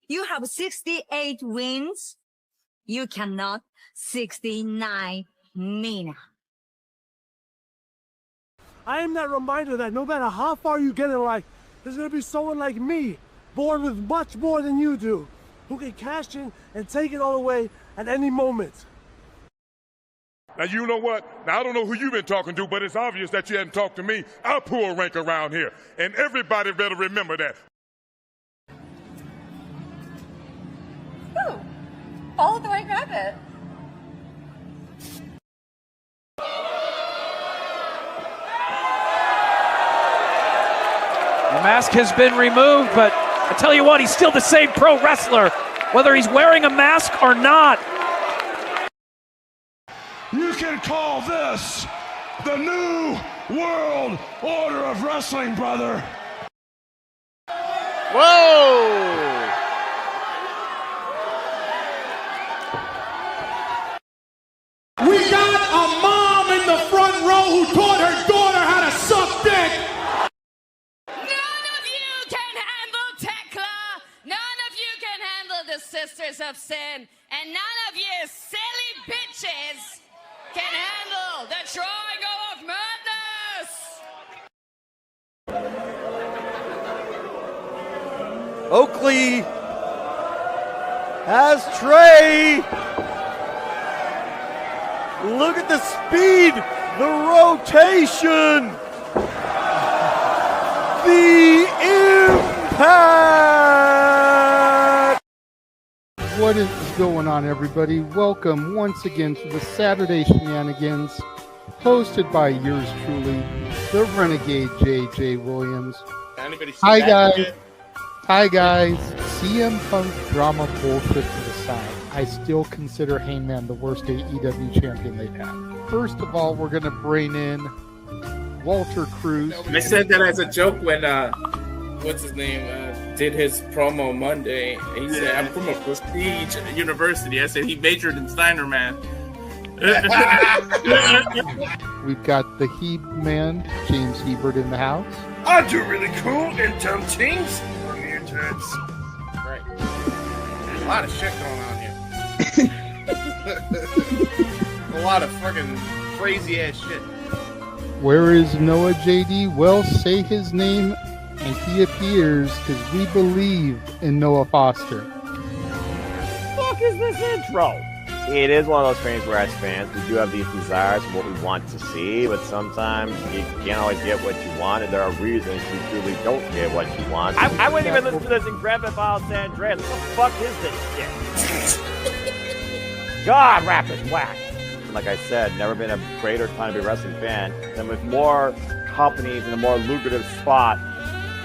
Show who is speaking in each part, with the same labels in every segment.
Speaker 1: You have 68 wins. You cannot 69 Mina.
Speaker 2: I am that reminder that no matter how far you get in life, there's going to be someone like me, born with much more than you do, who can cash in and take it all away at any moment.
Speaker 3: Now, you know what? Now, I don't know who you've been talking to, but it's obvious that you hadn't talked to me. I pull rank around here, and everybody better remember that.
Speaker 4: Ooh, follow the white rabbit.
Speaker 5: The mask has been removed, but I tell you what, he's still the same pro wrestler, whether he's wearing a mask or not.
Speaker 6: You can call this the New World Order of Wrestling, brother.
Speaker 7: Whoa!
Speaker 6: We got a mom in the front row who taught her daughter how to suck dick.
Speaker 4: None of you can handle Tekla. None of you can handle the Sisters of Sin. And none of you silly bitches can handle the Triangle of Madness.
Speaker 7: Oakley has Trey. Look at the speed, the rotation, the impact.
Speaker 8: What is going on, everybody? Welcome once again to the Saturday Shenanigans, hosted by yours truly, the Renegade JJ Williams. Hi guys. Hi guys. CM Punk drama bullshit to the side. I still consider Hangman the worst AEW champion they've had. First of all, we're going to bring in Walter Cruz.
Speaker 9: I said that as a joke when, what's his name, did his promo Monday. He said, I'm from a prestige university. I said he majored in Steiner, man.
Speaker 8: We've got the Heb man, James Hebert, in the house.
Speaker 6: I do really cool and dumb things for mutants.
Speaker 9: Right. A lot of shit going on here. A lot of fucking crazy ass shit.
Speaker 8: Where is Noah JD? Well, say his name and he appears, because we believe in Noah Foster.
Speaker 7: Fuck is this intro? It is one of those things where as fans, we do have these desires of what we want to see, but sometimes you can't always get what you want, and there are reasons you truly don't get what you want. I wouldn't even listen to this in Grand Theft Auto San Andreas. What the fuck is this shit? God, rap is whack. Like I said, never been a greater time to be a wrestling fan, and with more companies in a more lucrative spot,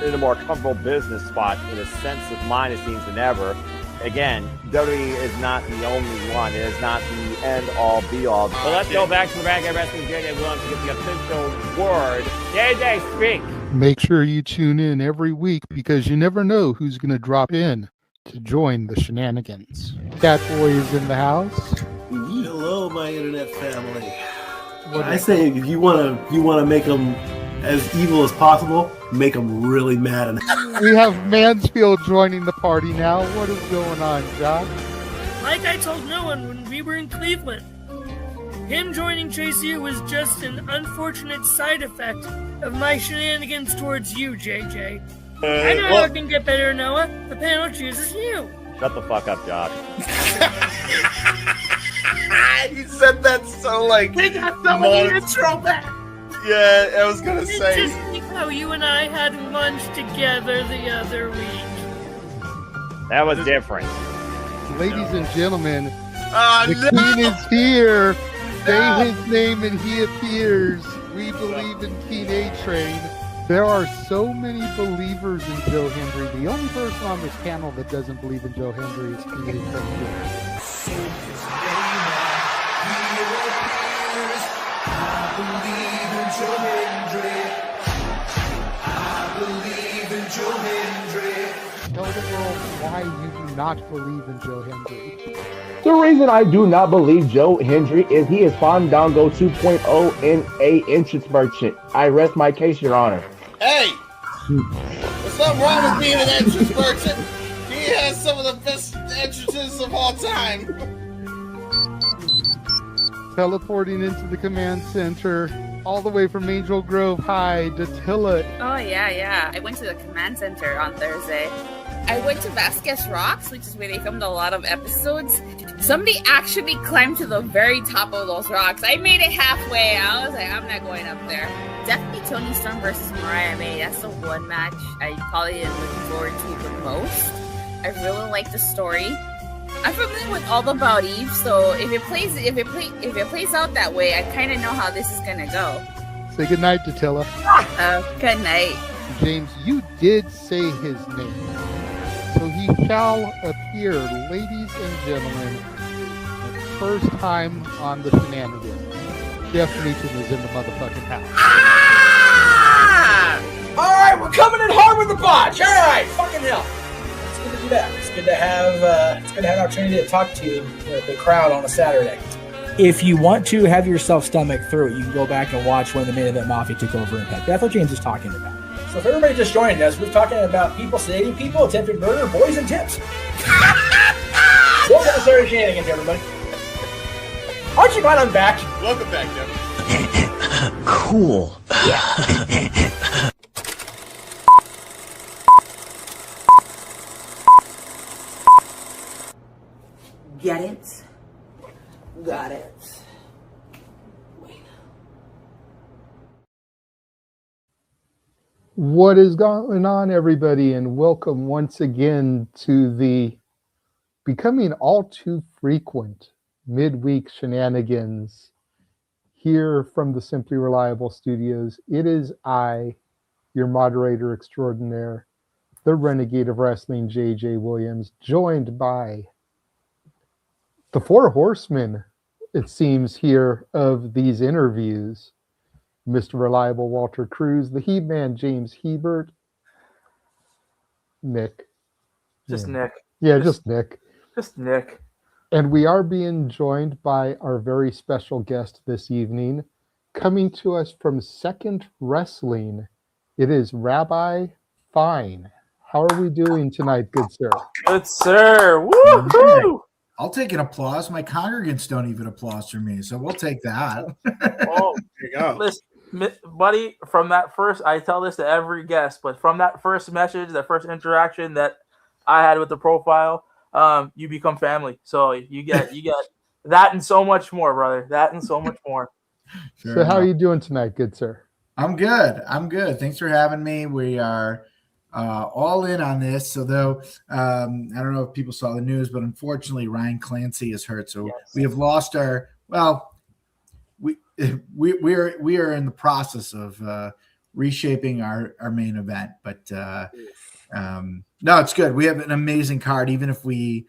Speaker 7: in a more comfortable business spot, in a sense of mind, it seems, than ever. Again, WWE is not the only one. It is not the end-all, be-all. So let's go back to the Renegade Wrestling JJ Williams to get the official word. JJ, speak!
Speaker 8: Make sure you tune in every week, because you never know who's going to drop in to join the shenanigans. Catboy is in the house.
Speaker 10: Hello, my internet family. I say if you want to make them as evil as possible, make them really mad.
Speaker 8: We have Mansfield joining the party now. What is going on, Josh?
Speaker 11: Like I told no one when we were in Cleveland, him joining JCU was just an unfortunate side effect of my shenanigans towards you, JJ. I know how it can get better, Noah. The panel chooses you.
Speaker 7: Shut the fuck up, Josh.
Speaker 9: He said that so like.
Speaker 11: We got somebody to throw back.
Speaker 9: Yeah, I was gonna say.
Speaker 11: Just like how you and I had lunch together the other week.
Speaker 7: That was different.
Speaker 8: Ladies and gentlemen, the King is here. Say his name and he appears. We believe in King A-Train. There are so many believers in Joe Hendry. The only person on this panel that doesn't believe in Joe Hendry is King A-Train. Tell the world why you do not believe in Joe Hendry.
Speaker 12: The reason I do not believe Joe Hendry is he is Fandango 2.0 in a entrance merchant. I rest my case, Your Honor.
Speaker 9: Hey! There's something wrong with being an entrance merchant. He
Speaker 6: has some of the best entrances of all time.
Speaker 8: Teleporting into the command center, all the way from Angel Grove High, Datilla.
Speaker 13: Oh, yeah. I went to the command center on Thursday. I went to Vasquez Rocks, which is where they filmed a lot of episodes. Somebody actually climbed to the very top of those rocks. I made it halfway. I was like, I'm not going up there. Definitely Toni Storm versus Mariah May. That's the one match I probably am looking forward to the most. I really like the story. I'm familiar with all about Eve, so if it plays out that way, I kind of know how this is gonna go.
Speaker 8: Say goodnight, Datilla.
Speaker 13: Good night.
Speaker 8: James, you did say his name. So he shall appear, ladies and gentlemen, the first time on the Shenanigans. Jeff Meacham is in the motherfucking house.
Speaker 14: Ah! All right, we're coming in hard with the botch. All right, fucking hell. It's good to be back. It's good to have an opportunity to talk to the crowd on a Saturday. If you want to have yourself stomach through it, you can go back and watch when the Main Event Mafia took over Impact. That's what James is talking about. So if everybody just joined us, we're talking about people sedating people, attempted murder, boys, and tips. Welcome to Saturday Shenanigans, everybody. Aren't you glad I'm back?
Speaker 6: Welcome back, Jeff.
Speaker 14: Cool.
Speaker 15: Get it? Got it.
Speaker 8: What is going on, everybody, and welcome once again to the becoming all too frequent midweek shenanigans here from the Simply Reliable Studios. It is I, your moderator extraordinaire, the Renegade of Wrestling, JJ Williams, joined by the four horsemen, it seems, here of these interviews. Mr. Reliable Walter Cruz, the He-Man James Hebert, Nick.
Speaker 5: Just
Speaker 8: yeah.
Speaker 5: Nick.
Speaker 8: Yeah, just Nick.
Speaker 5: Just Nick.
Speaker 8: And we are being joined by our very special guest this evening, coming to us from Second Wrestling. It is Rabbi Fine. How are we doing tonight, good sir?
Speaker 16: Good sir. Woo-hoo!
Speaker 17: I'll take an applause. My congregants don't even applause for me, so we'll take that.
Speaker 16: Oh, there you go. Listen, buddy, from that first, I tell this to every guest, but from that first message, that first interaction that I had with the profile, you become family. So you get that and so much more, brother. That and so much more.
Speaker 8: So how are you doing tonight, good sir?
Speaker 17: I'm good. Thanks for having me. We are all in on this. So though, I don't know if people saw the news, but unfortunately Ryan Clancy is hurt. So we have lost our, we are in the process of reshaping our main event, but no, it's good. We have an amazing card. Even if we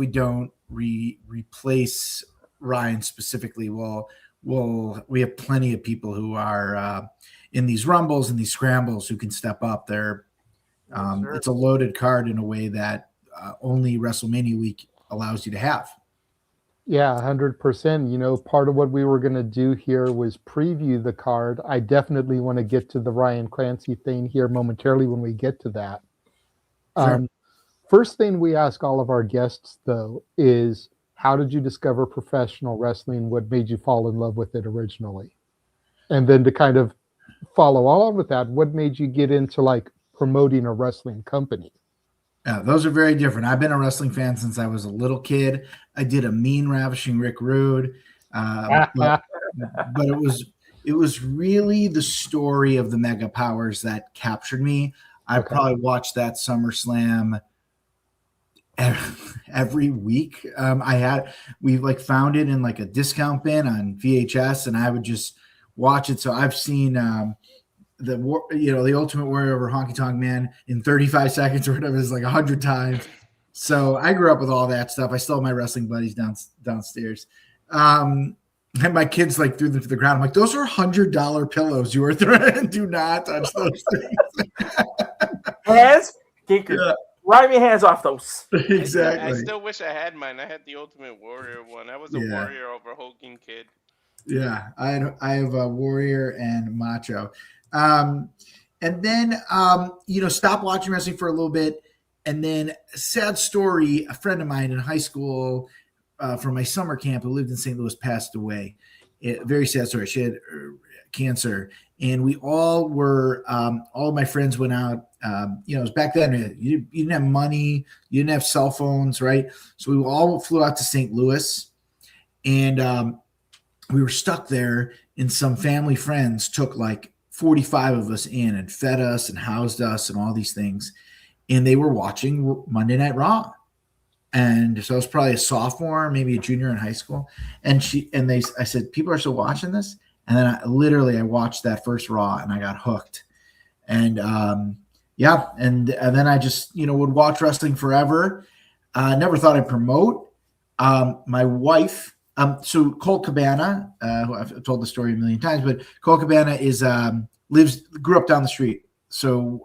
Speaker 17: don't replace Ryan specifically, we have plenty of people who are in these rumbles and these scrambles who can step up there. It's a loaded card in a way that only WrestleMania week allows you to have.
Speaker 8: Yeah, 100%. You know, part of what we were going to do here was preview the card. I definitely want to get to the Ryan Clancy thing here momentarily when we get to that.
Speaker 17: Sure.
Speaker 8: First thing we ask all of our guests, though, is how did you discover professional wrestling? What made you fall in love with it originally? And then to kind of follow on with that, what made you get into like promoting a wrestling company?
Speaker 17: Yeah, those are very different. I've been a wrestling fan since I was a little kid. I did a mean, ravishing Rick Rude, but it was really the story of the Mega Powers that captured me. I probably watched that SummerSlam every week. We like found it in like a discount bin on VHS, and I would just watch it. So I've seen the Ultimate Warrior over Honky Tonk Man in 35 seconds or whatever is like 100 times. So I grew up with all that stuff. I still have my wrestling buddies downstairs. And my kids like threw them to the ground. I'm like, those are $100 pillows you are throwing. Do not touch those things.
Speaker 16: Hands? Ride me hands off those.
Speaker 17: Exactly.
Speaker 9: I still wish I had mine. I had the Ultimate Warrior one. I was a Warrior over Hogan kid.
Speaker 17: Yeah, I have a Warrior and Macho. And then, stop watching wrestling for a little bit. And then sad story, a friend of mine in high school from my summer camp who lived in St. Louis passed away. Very sad story. She had cancer. And we all were, all of my friends went out. It was back then, you didn't have money. You didn't have cell phones, right? So we all flew out to St. Louis. And we were stuck there, and some family friends took like 45 of us in and fed us and housed us and all these things. And they were watching Monday Night Raw. And so I was probably a sophomore, maybe a junior in high school. And I said, people are still watching this? And then I watched that first Raw and I got hooked. And and then I just, would watch wrestling forever. Never thought I'd promote. My wife, so Colt Cabana, who I've told the story a million times, but Colt Cabana grew up down the street. So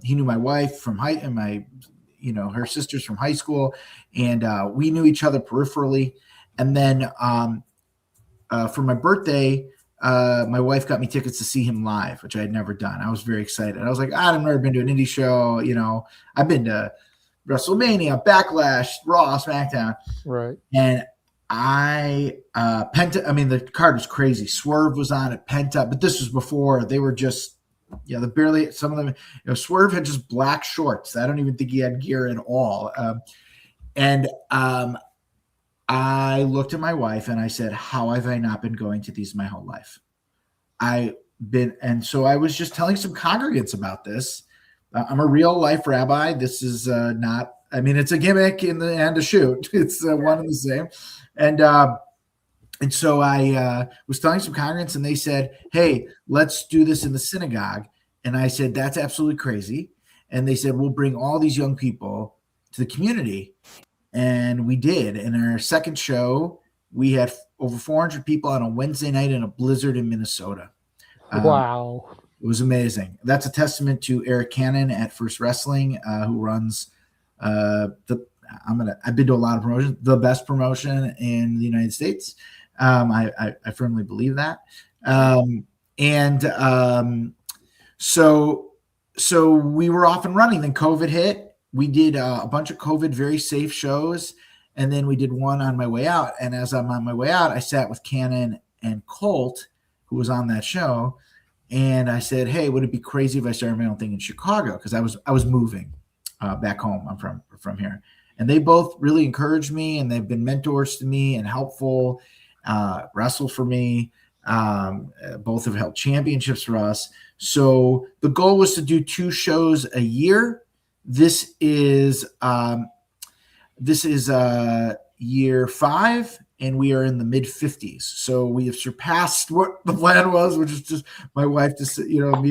Speaker 17: he knew my wife from her sisters from high school, and we knew each other peripherally. And then for my birthday, my wife got me tickets to see him live, which I had never done. I was very excited. I was like, I've never been to an indie show. I've been to WrestleMania, Backlash, Raw, SmackDown.
Speaker 8: Right.
Speaker 17: And the card was crazy. Swerve was on it, Penta, but this was before they were just, some of them, Swerve had just black shorts. I don't even think he had gear at all. I looked at my wife and I said, how have I not been going to these my whole life? And so I was just telling some congregants about this. I'm a real life rabbi. This is not, it's a gimmick and a shoot. It's one and the same. And so I was telling some congregants and they said, hey, let's do this in the synagogue. And I said, that's absolutely crazy. And they said, we'll bring all these young people to the community. And we did. In our second show, we had over 400 people on a Wednesday night in a blizzard in Minnesota.
Speaker 8: Wow.
Speaker 17: It was amazing. That's a testament to Eric Cannon at First Wrestling, who runs I've been to a lot of promotions, the best promotion in the United States. I firmly believe that. So we were off and running. Then COVID hit. We did a bunch of COVID very safe shows, and then we did one on my way out. And as I'm on my way out, I sat with Cannon and Colt, who was on that show, and I said, "Hey, would it be crazy if I started my own thing in Chicago?" Because I was moving back home. I'm from here, and they both really encouraged me, and they've been mentors to me and helpful. Wrestle for me. Both have held championships for us. So the goal was to do 2 shows a year. This is year 5, and we are in the mid 50s. So we have surpassed what the plan was, which is just my wife me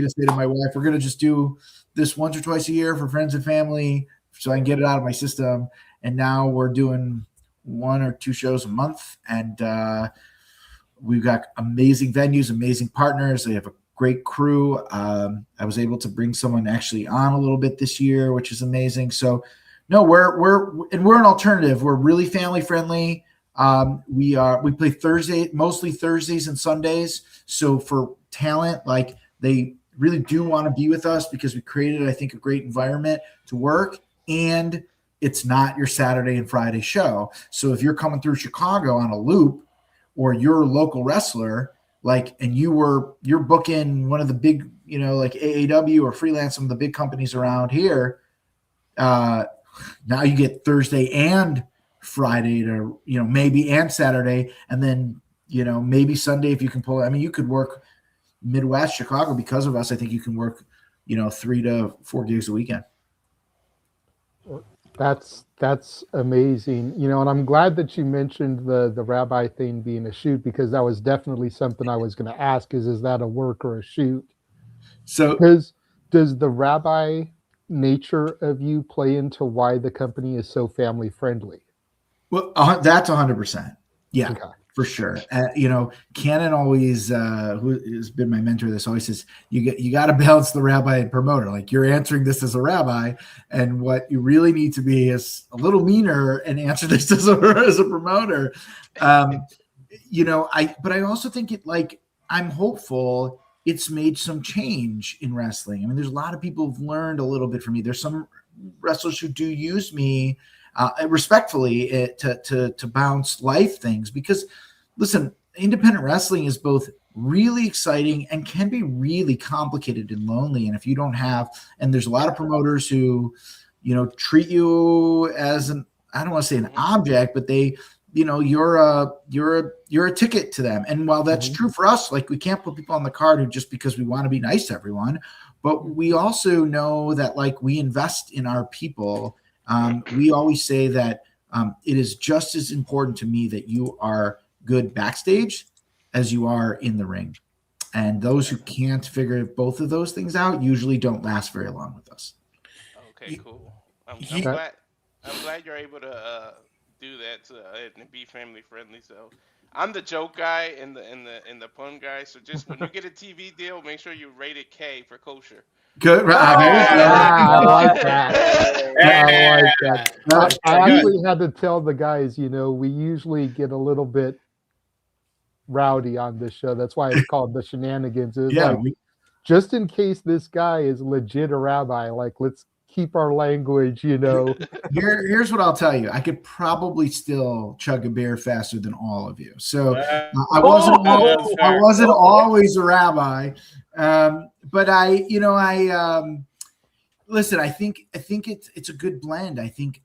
Speaker 17: to say to my wife, we're going to just do this once or twice a year for friends and family so I can get it out of my system. And now we're doing 1 or 2 shows a month, and we've got amazing venues, amazing partners. They have a great crew. I was able to bring someone actually on a little bit this year, which is amazing. So no, we're an alternative. We're really family friendly. We play mostly Thursdays and Sundays. So for talent, like, they really do want to be with us because we created, I think, a great environment to work, and it's not your Saturday and Friday show. So if you're coming through Chicago on a loop, or you're a local wrestler, and you're booking one of the big, like AAW or Freelance, some of the big companies around here, now you get Thursday and Friday to, maybe, and Saturday, and then, maybe Sunday if you can pull it. You could work Midwest Chicago because of us. I think you can work, 3 to 4 gigs a weekend.
Speaker 8: That's amazing. And I'm glad that you mentioned the rabbi thing being a shoot, because that was definitely something I was going to ask is that a work or a shoot?
Speaker 17: So
Speaker 8: does the rabbi nature of you play into why the company is so family friendly?
Speaker 17: Well, that's 100%. Yeah. Okay. For sure. Cannon always, who has been my mentor, this always says, you got to balance the rabbi and promoter. Like, you're answering this as a rabbi, and what you really need to be is a little meaner and answer this as a promoter. But I also think I'm hopeful it's made some change in wrestling. There's a lot of people who've learned a little bit from me. There's some wrestlers who do use me respectfully to bounce life things, because listen, independent wrestling is both really exciting and can be really complicated and lonely. And if you don't have, and there's a lot of promoters who, treat you as I don't want to say an object, but they, you're a ticket to them. And while that's true for us, like we can't put people on the card who just because we want to be nice to everyone, but we also know that like we invest in our people. We always say that it is just as important to me that you are good backstage as you are in the ring. And those who can't figure both of those things out usually don't last very long with us.
Speaker 18: Okay, cool. I'm glad you're able to do that and be family friendly. So I'm the joke guy and the pun guy. So just when you get a TV deal, make sure you rate it K for kosher.
Speaker 17: Good.
Speaker 8: I like that. I like that. I actually had to tell the guys, we usually get a little bit rowdy on this show. That's why it's called the Shenanigans. It's just in case this guy is legit a rabbi, like let's keep our language,
Speaker 17: Here's what I'll tell you. I could probably still chug a beer faster than all of you. So I wasn't always a rabbi. But listen, I think it's a good blend. I think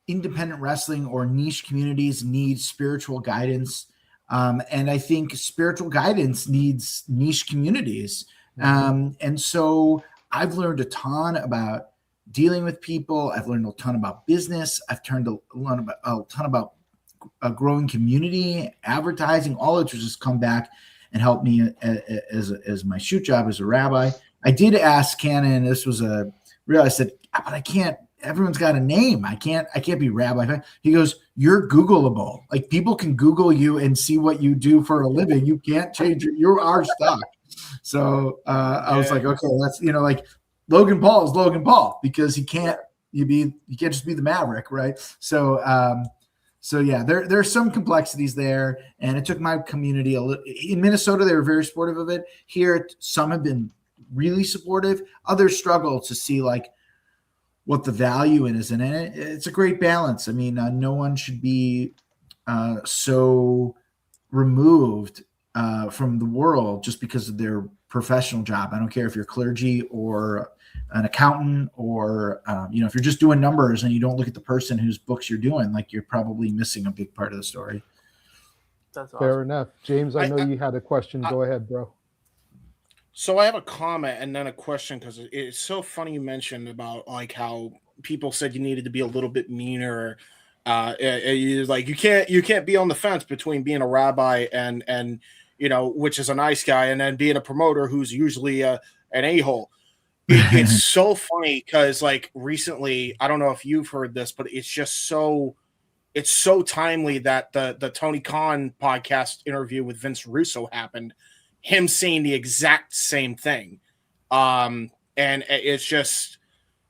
Speaker 17: independent wrestling or niche communities need spiritual guidance. And I think spiritual guidance needs niche communities. And so I've learned a ton about dealing with people. I've learned a ton about business. I've learned a ton about a growing community, advertising, all of which has come back and helped me as my shoot job as a rabbi. I did ask Cannon, this was I said, but I can't, everyone's got a name. I can't be rabbi. He goes, you're Googleable. Like people can Google you and see what you do for a living. You can't change it. You're our stock. So I was like, okay, that's, like Logan Paul is Logan Paul because he can't just be the Maverick. Right. So yeah, there's some complexities there, and it took my community a little. In Minnesota, they were very supportive of it. Here, some have been really supportive. Others struggle to see like what the value in is in it. It's a great balance. I mean, no one should be so removed from the world just because of their professional job. I don't care if you're clergy or an accountant or if you're just doing numbers and you don't look at the person whose books you're doing, like you're probably missing a big part of the story.
Speaker 8: That's awesome. Fair enough. James, I know you had a question. Go ahead, bro.
Speaker 19: So I have a comment and then a question, because it's so funny you mentioned about like how people said you needed to be a little bit meaner. Like you can't be on the fence between being a rabbi and which is a nice guy, and then being a promoter who's usually an a-hole. It's so funny because like recently, I don't know if you've heard this, but it's so timely that the Tony Khan podcast interview with Vince Russo happened. Him saying the exact same thing. And it's just,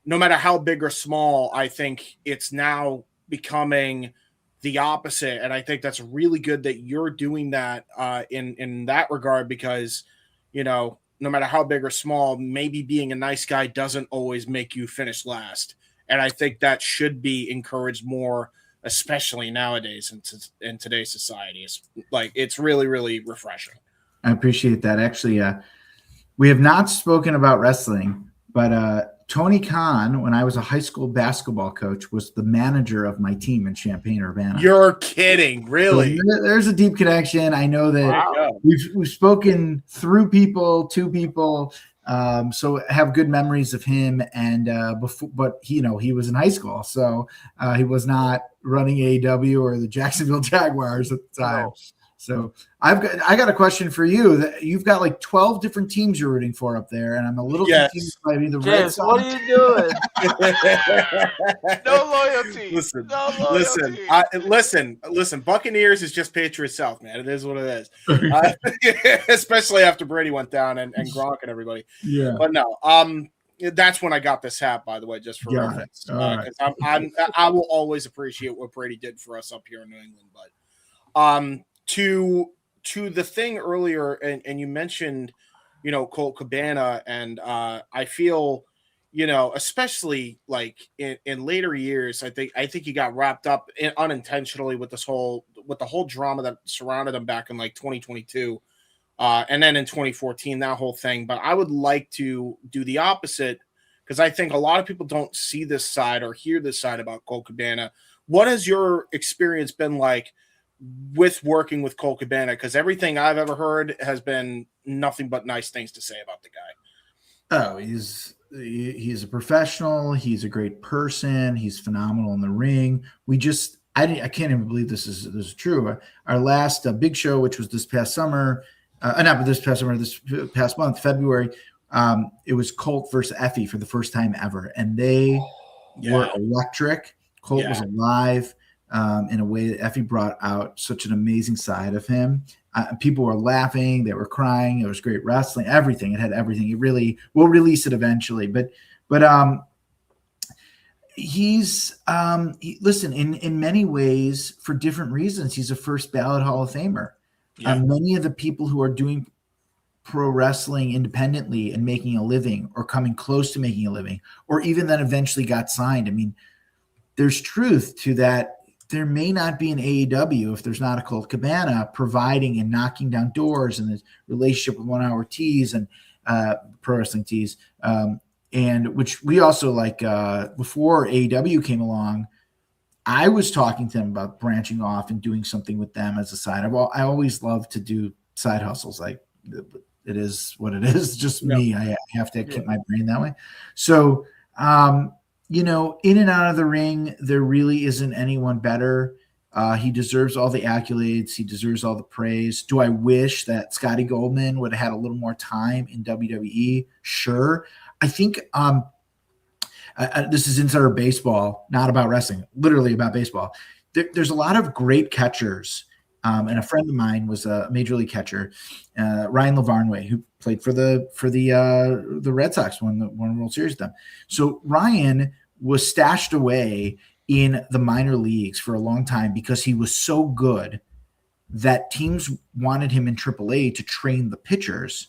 Speaker 19: no matter how big or small, I think it's now becoming the opposite. And I think that's really good that you're doing that in that regard, because, no matter how big or small, maybe being a nice guy doesn't always make you finish last. And I think that should be encouraged more, especially nowadays in today's society. It's really, really refreshing.
Speaker 17: I appreciate that. Actually, we have not spoken about wrestling, but Tony Khan, when I was a high school basketball coach, was the manager of my team in Champaign-Urbana.
Speaker 19: You're kidding, really?
Speaker 17: So there's a deep connection. I know that we've spoken through people, to people, so I have good memories of him. And but he was in high school, so he was not running AEW or the Jacksonville Jaguars at the time. No. So I got a question for you. That you've got like 12 different teams you're rooting for up there, and I'm a little confused by the Red Sox.
Speaker 16: What are you doing?
Speaker 18: No loyalty.
Speaker 19: Listen. Buccaneers is just Patriot South, man. It is what it is. Especially after Brady went down and Gronk and everybody. Yeah. But no, that's when I got this hat, by the way, just for reference. Because I will always appreciate what Brady did for us up here in New England. But to the thing earlier, and you mentioned, Colt Cabana, and I feel, especially like in later years, I think he got wrapped up unintentionally with the whole drama that surrounded him back in like 2022. And then in 2014, that whole thing. But I would like to do the opposite, because I think a lot of people don't see this side or hear this side about Colt Cabana. What has your experience been like with working with Colt Cabana? Because everything I've ever heard has been nothing but nice things to say about the guy.
Speaker 17: Oh, he's a professional. He's a great person. He's phenomenal in the ring. I can't even believe this is true. Our last big show, which was this past summer, this past month, February, it was Colt versus Effie for the first time ever. And they were electric. Colt was alive in a way that Effie brought out such an amazing side of him. People were laughing. They were crying. It was great wrestling, everything. It had everything. We'll release it eventually. But listen, in many ways, for different reasons, he's a first ballot Hall of Famer. Many of the people who are doing pro wrestling independently and making a living or coming close to making a living, or even then eventually got signed. I mean, there's truth to that. There may not be an AEW if there's not a Colt Cabana providing and knocking down doors, and the relationship with 1 Hour Tees and Pro Wrestling Tees, and which we also like before AEW came along. I was talking to them about branching off and doing something with them as a side. I always love to do side hustles. Like, it is what it is. Just me. I have to keep my brain that way. So, in and out of the ring, there really isn't anyone better. He deserves all the accolades. He deserves all the praise. Do I wish that Scotty Goldman would have had a little more time in WWE? Sure. I think this is Insider Baseball, not about wrestling, literally about baseball. There's a lot of great catchers. And a friend of mine was a major league catcher, Ryan Lavarnway, who played for the Red Sox, won the World Series with them. So Ryan was stashed away in the minor leagues for a long time because he was so good that teams wanted him in AAA to train the pitchers,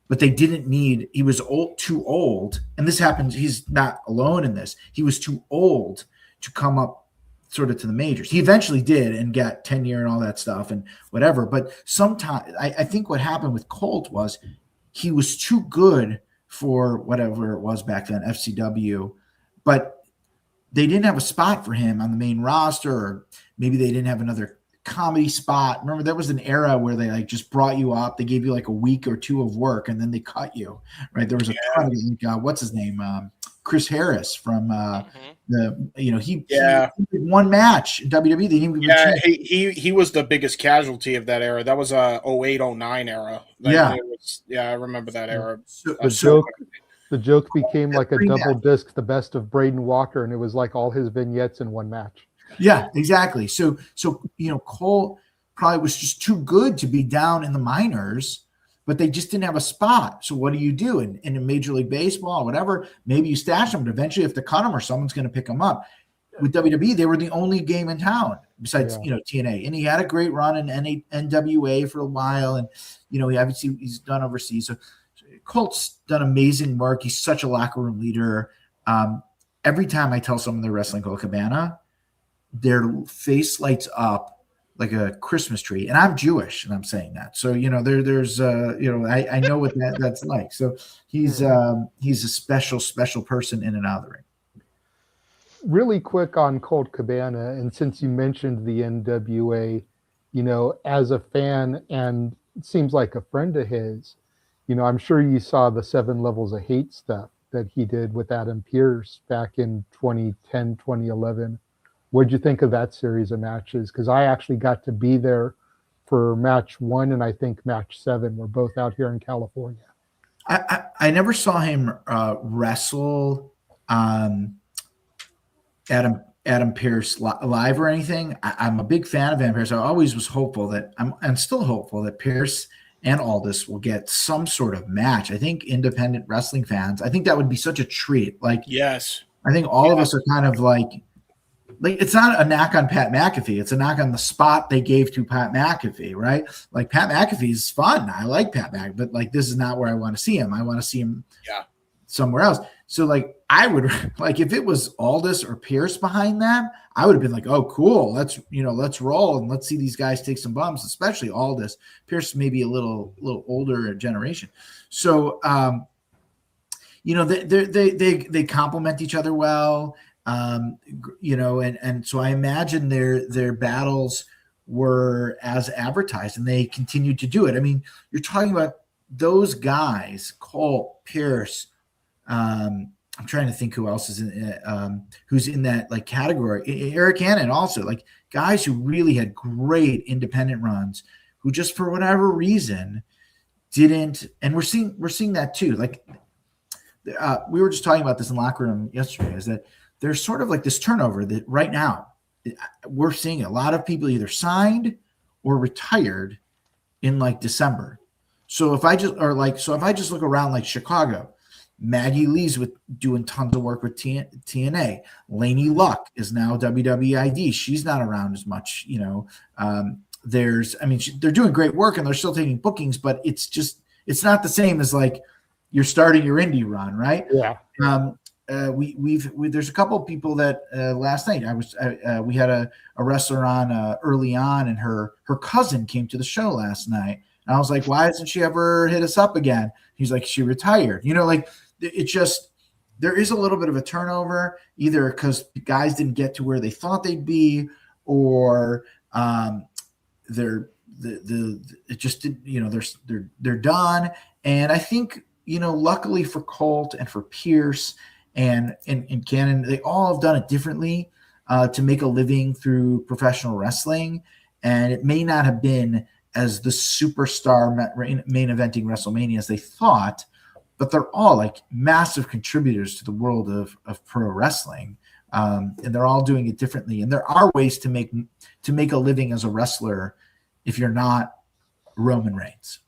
Speaker 17: but they didn't need. He was too old, and this happens. He's not alone in this. He was too old to come up sort of to the majors. He eventually did and got tenure and all that stuff and whatever. But sometimes I think what happened with Colt was he was too good for whatever it was back then, FCW, but they didn't have a spot for him on the main roster, or maybe they didn't have another comedy spot. Remember, there was an era where they like just brought you up. They gave you like a week or two of work and then they cut you, right? There was a ton of what's his name? Chris Harris from he did one match in WWE. They didn't even
Speaker 19: he was the biggest casualty of that era. That was 08-09 era. I remember that era.
Speaker 8: The joke became like a double disc, the best of Braden Walker, and it was like all his vignettes in one match.
Speaker 17: Yeah, exactly. So Cole probably was just too good to be down in the minors, but they just didn't have a spot. So what do you do in a Major League Baseball or whatever? Maybe you stash them, but eventually you have to cut them or someone's going to pick them up. With WWE, they were the only game in town besides TNA, and he had a great run in NWA for a while, and obviously he's done overseas. So Colt's done amazing work. He's such a locker room leader. Every time I tell someone they're wrestling Colt Cabana, their face lights up like a Christmas tree. And I'm Jewish, and I'm saying that. So, there's I know what that's like. So he's a special, special person in and out of the ring.
Speaker 8: Really quick on Colt Cabana, and since you mentioned the NWA, as a fan and it seems like a friend of his, I'm sure you saw the 7 Levels of Hate stuff that he did with Adam Pearce back in 2010, 2011. What'd you think of that series of matches? Because I actually got to be there for match 1 and I think match 7. We're both out here in California.
Speaker 17: I never saw him wrestle Adam Pearce live or anything. I'm a big fan of Adam Pearce. I always was hopeful that I'm still hopeful that Pearce and Aldis will get some sort of match. I think independent wrestling fans, I think that would be such a treat. Like,
Speaker 19: yes,
Speaker 17: I think all of us are kind of like it's not a knock on Pat McAfee. It's a knock on the spot they gave to Pat McAfee, right? Like, Pat McAfee is fun. I like Pat McAfee, but like, this is not where I want to see him. I want to see him somewhere else. So like I would like if it was Aldis or Pierce behind them, I would have been like, oh cool, let's roll and let's see these guys take some bumps, especially Aldis. Pierce maybe a little older generation. So they complement each other well. And so I imagine their battles were as advertised, and they continued to do it. I mean, you're talking about those guys, Colt, Pierce. I'm trying to think who else is who's in that like category. Eric Hannon also, like guys who really had great independent runs, who just for whatever reason didn't. And we're seeing that too. Like we were just talking about this in the locker room yesterday. Is that there's sort of like this turnover that right now we're seeing a lot of people either signed or retired in like December. So if I just look around like Chicago, Maggie Lee's doing tons of work with TNA. Lainey Luck is now WWID. She's not around as much, they're doing great work and they're still taking bookings, but it's not the same as like you're starting your indie run, right?
Speaker 8: Yeah.
Speaker 17: There's a couple of people that last night we had a wrestler on early on, and her cousin came to the show last night, and I was like, why hasn't she ever hit us up again? He's like, she retired. Like it just, there is a little bit of a turnover, either because guys didn't get to where they thought they'd be, or they're done. And I think luckily for Colt and for Pierce and Cannon, they all have done it differently to make a living through professional wrestling. And it may not have been as the superstar main eventing WrestleMania as they thought, but they're all like massive contributors to the world of pro wrestling. And they're all doing it differently. And there are ways to make a living as a wrestler if you're not Roman Reigns.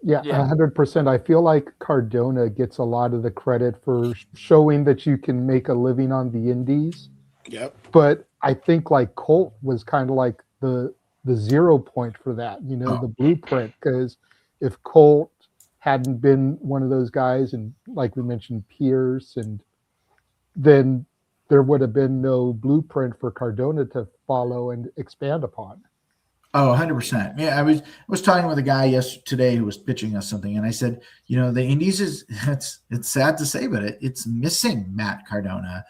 Speaker 8: Yeah, 100%. I feel like Cardona gets a lot of the credit for showing that you can make a living on the indies.
Speaker 19: Yep.
Speaker 8: But I think like Colt was kind of like the 0 point for that, the blueprint. Because if Colt hadn't been one of those guys, and like we mentioned, Pierce, and then there would have been no blueprint for Cardona to follow and expand upon.
Speaker 17: Oh, 100%. Yeah, I was talking with a guy yesterday who was pitching us something, and I said, the Indies it's sad to say, but it's missing Matt Cardona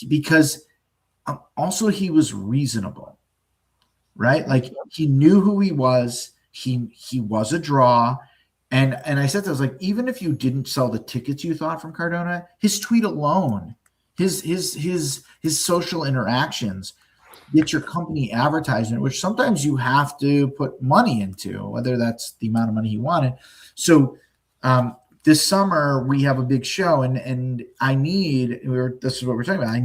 Speaker 17: because also he was reasonable, right? Like he knew who he was. He was a draw, and I said to him, I was like, even if you didn't sell the tickets you thought from Cardona, his tweet alone, his social interactions, get your company advertisement, which sometimes you have to put money into, whether that's the amount of money you wanted. So this summer we have a big show, and this is what we're talking about. I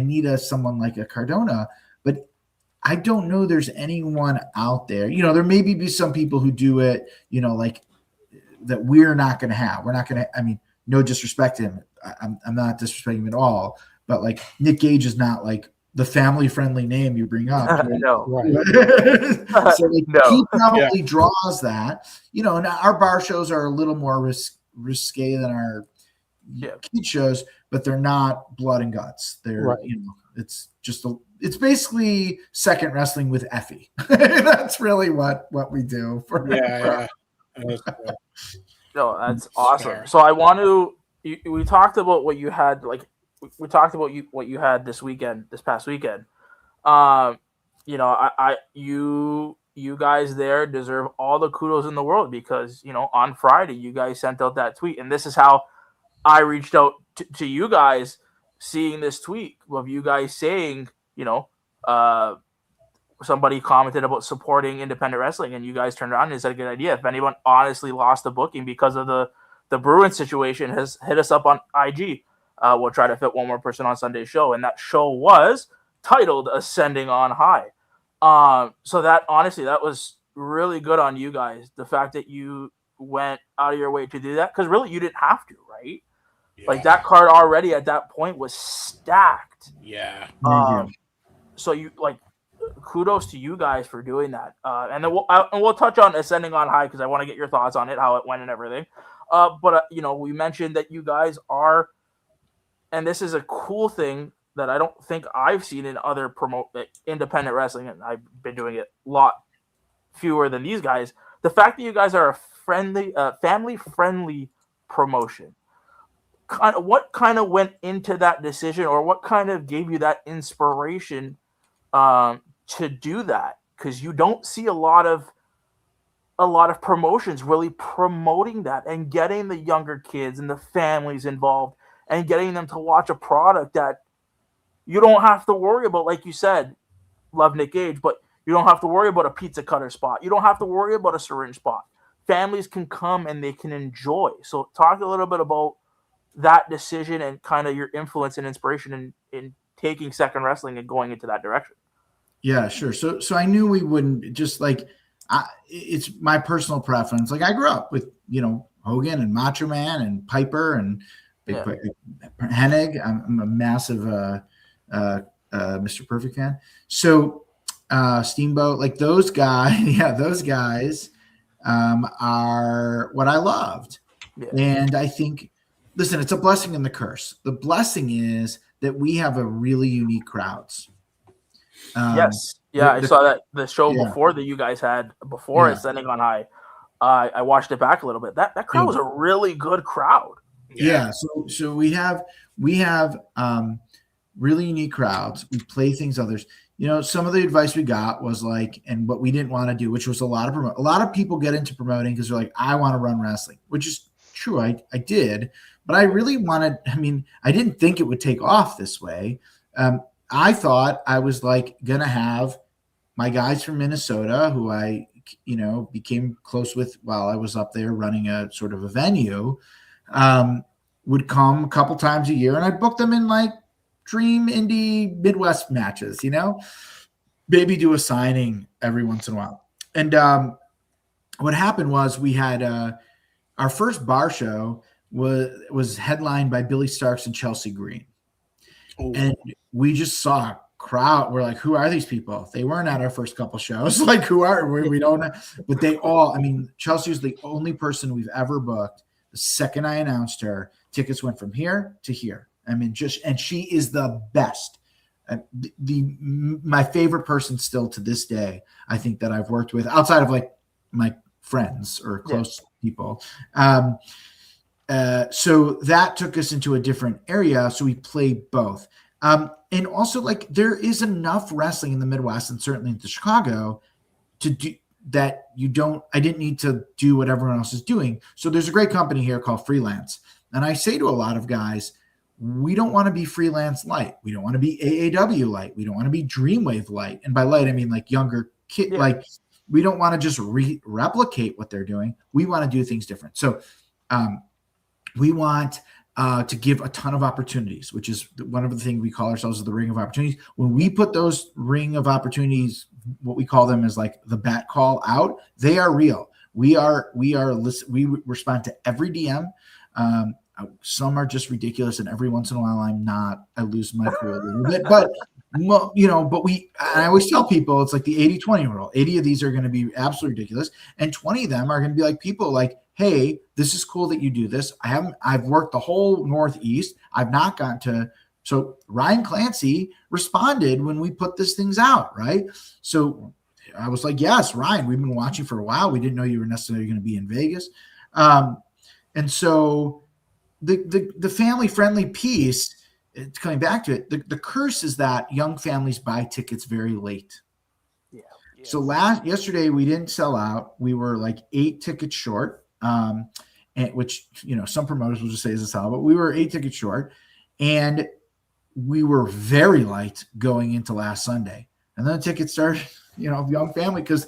Speaker 17: needed someone like a Cardona, but I don't know there's anyone out there. There maybe be some people who do it, like that we're not going to have. We're not going to. I mean, no disrespect to him. I'm not disrespecting him at all. But like Nick Gage is not like the family-friendly name you bring up.
Speaker 16: No.
Speaker 17: So he probably draws that. And our bar shows are a little more risque than our kid shows, but they're not blood and guts. They're it's just it's basically second wrestling with Effie. That's really what we do.
Speaker 16: No, that's awesome. So I want to. We talked about what you had like. We talked about what you had this past weekend. You guys there deserve all the kudos in the world because, on Friday you guys sent out that tweet, and this is how I reached out to you guys, seeing this tweet of you guys saying, somebody commented about supporting independent wrestling, and you guys turned around and said a good idea. If anyone honestly lost the booking because of the Bruins situation, has hit us up on IG. We'll try to fit one more person on Sunday's show, and that show was titled Ascending on High. So that honestly, that was really good on you guys. The fact that you went out of your way to do that, because really you didn't have to, right? Yeah. Like that card already at that point was stacked.
Speaker 19: Yeah.
Speaker 16: So you kudos to you guys for doing that. And then we'll touch on Ascending on High because I want to get your thoughts on it, how it went and everything. But we mentioned that you guys are, and this is a cool thing that I don't think I've seen in other independent wrestling, and I've been doing it a lot fewer than these guys. The fact that you guys are a friendly, family-friendly promotion. What kind of went into that decision, or what kind of gave you that inspiration to do that? Because you don't see a lot of promotions really promoting that and getting the younger kids and the families involved and getting them to watch a product that you don't have to worry about. Like you said, love Nick Gage, but you don't have to worry about a pizza cutter spot. You don't have to worry about a syringe spot. Families can come and they can enjoy. So talk a little bit about that decision and kind of your influence and inspiration in taking Second Wrestling and going into that direction.
Speaker 17: Yeah, sure. So I knew we wouldn't just like, it's my personal preference. Like I grew up with, Hogan and Macho Man and Piper and Hennig. I'm a massive Mr. Perfect fan. So Steamboat, like those guys, those guys are what I loved. Yeah. And I think, listen, it's a blessing and the curse. The blessing is that we have a really unique crowds.
Speaker 16: Yes. Yeah, I saw that the show before that you guys had before Ascending on High. I watched it back a little bit. That crowd was a really good crowd.
Speaker 17: Yeah. So we have really unique crowds. We play things others. Some of the advice we got was like, and what we didn't want to do, which was a lot of people get into promoting because they're like, I want to run wrestling, which is true. I did, but I really wanted. I mean, I didn't think it would take off this way. I thought I was like gonna have my guys from Minnesota, who I, became close with while I was up there running a sort of a venue, would come a couple times a year, and I'd book them in like dream indie Midwest matches, maybe do a signing every once in a while. And what happened was we had our first bar show was headlined by Billy Starks and Chelsea Green. Ooh. And we just saw a crowd. We're like, who are these people? They weren't at our first couple shows. Like, who are we? Don't know. But they all, Chelsea was the only person we've ever booked. The second I announced her, tickets went from here to here. And she is the best. My favorite person still to this day, I think, that I've worked with outside of like my friends or close people. So that took us into a different area. So we play both. And also, like, there is enough wrestling in the Midwest and certainly in Chicago to do that. I didn't need to do what everyone else is doing. So there's a great company here called Freelance. And I say to a lot of guys, we don't want to be freelance light. We don't want to be AAW light. We don't want to be Dreamwave light. And by light, I mean like younger kid. Yeah. Like, we don't want to just replicate what they're doing. We want to do things different. So we want to give a ton of opportunities, which is one of the things we call ourselves the ring of opportunities. When we put those ring of opportunities, what we call them is like the bat call out, they are real. We respond to every DM. Some are just ridiculous, and every once in a while I lose my cool a little bit, but I always tell people it's like the 80-20 rule. 80 of these are going to be absolutely ridiculous, and 20 of them are going to be like people like, hey, this is cool that you do this. I've worked the whole Northeast. I've not gotten to. So Ryan Clancy responded when we put these things out, right? So I was like, yes, Ryan, we've been watching for a while. We didn't know you were necessarily going to be in Vegas. And so the family-friendly piece, it's coming back to it, the curse is that young families buy tickets very late. Yeah. Yes. So yesterday we didn't sell out. We were like 8 tickets short, and which, some promoters will just say is a sell, but we were 8 tickets short, and we were very light going into last Sunday. And then the tickets started, young family, because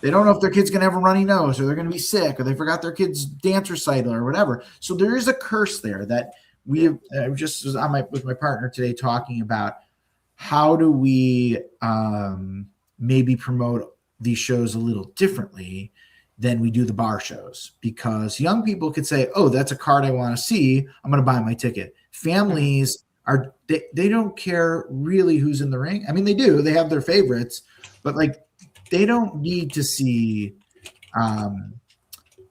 Speaker 17: they don't know if their kid's going to have a runny nose, or they're going to be sick, or they forgot their kid's dance recital or whatever. So there is a curse there that I just was with my partner today talking about how do we maybe promote these shows a little differently than we do the bar shows, because young people could say, oh, that's a card I want to see. I'm going to buy my ticket. Families they don't care really who's in the ring. I mean, they do. They have their favorites, but like, they don't need to see,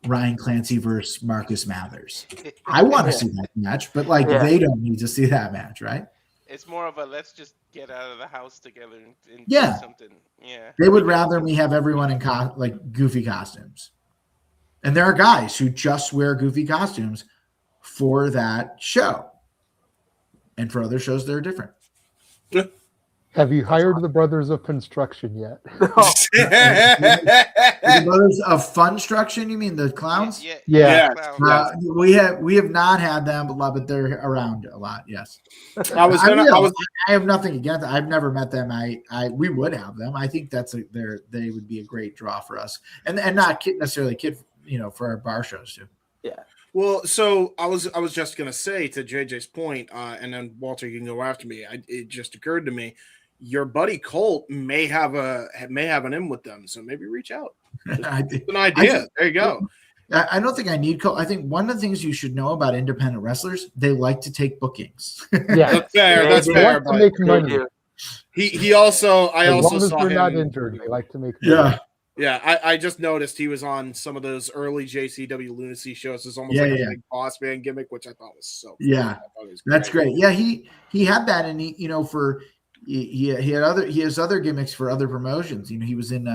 Speaker 17: Ryan Clancy versus Marcus Mathers. I want to see that match, but like they don't need to see that match, right?
Speaker 18: It's more of a let's just get out of the house together and
Speaker 17: Yeah.
Speaker 18: do something. Yeah.
Speaker 17: They would rather me have everyone in like goofy costumes. And there are guys who just wear goofy costumes for that show. And for other shows, they're different.
Speaker 8: Have you hired the Brothers of Construction yet?
Speaker 17: The Brothers of Funstruction, you mean the clowns?
Speaker 8: Yeah.
Speaker 17: We have not had them, but they're around a lot. Yes.
Speaker 19: I
Speaker 17: have nothing against it. I've never met them. We would have them. I think they would be a great draw for us, and not necessarily for our bar shows too.
Speaker 16: Yeah.
Speaker 19: Well, so I was just gonna say to JJ's point, and then Walter, you can go after me. It just occurred to me, your buddy Colt may have an in with them, so maybe reach out. It's an idea. There you go.
Speaker 17: I don't think I need Colt. I think one of the things you should know about independent wrestlers, they like to take bookings.
Speaker 8: Yeah,
Speaker 19: that's fair. That's fair.
Speaker 8: To make money.
Speaker 19: He also I
Speaker 8: as
Speaker 19: also
Speaker 8: long as
Speaker 19: saw
Speaker 8: they're
Speaker 19: him.
Speaker 8: not injured, they like to make money.
Speaker 17: Yeah.
Speaker 19: Yeah, I just noticed he was on some of those early JCW Lunacy shows. It's almost like a big boss man gimmick, which I thought was so cool.
Speaker 17: Yeah, that's great. Yeah, he had that, and he has other gimmicks for other promotions. He was in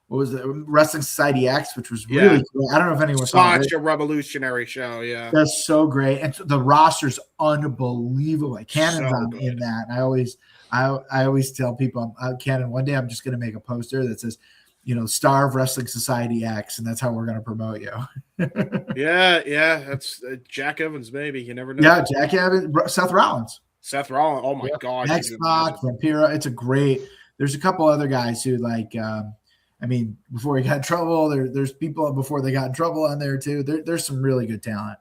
Speaker 17: what was it, Wrestling Society X, which was really cool. I don't know if anyone saw it.
Speaker 19: Such a revolutionary show. Yeah,
Speaker 17: that's so great, and the roster's unbelievable. Like Cannon's in that, and I always tell people, Cannon, one day I'm just going to make a poster that says, Star of Wrestling Society X, and that's how we're going to promote you.
Speaker 19: yeah, that's Jack Evans, maybe. You never know.
Speaker 17: Yeah, Jack Evans, Seth Rollins.
Speaker 19: Oh my God.
Speaker 17: X-Pac, Vampiro. There's a couple other guys who before he got in trouble, there's people before they got in trouble on there too. There's some really good talent.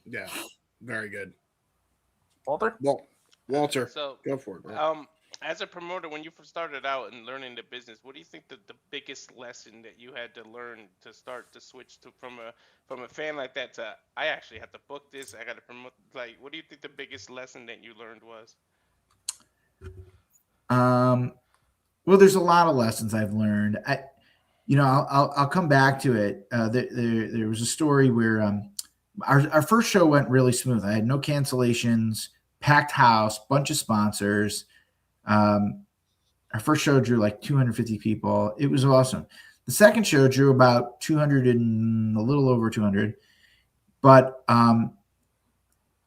Speaker 19: Yeah, very good.
Speaker 16: Walter?
Speaker 19: Walter,
Speaker 18: so,
Speaker 19: go for it, bro.
Speaker 18: As a promoter, when you first started out and learning the business, what do you think the biggest lesson that you had to learn to start to switch from a fan like that to I actually have to book this, I got to promote? Like, what do you think the biggest lesson that you learned was?
Speaker 17: Well, there's a lot of lessons I've learned. I'll come back to it. There was a story where our first show went really smooth. I had no cancellations, packed house, bunch of sponsors. Our first show drew like 250 people. It was awesome. The second show drew about 200 and a little over 200, but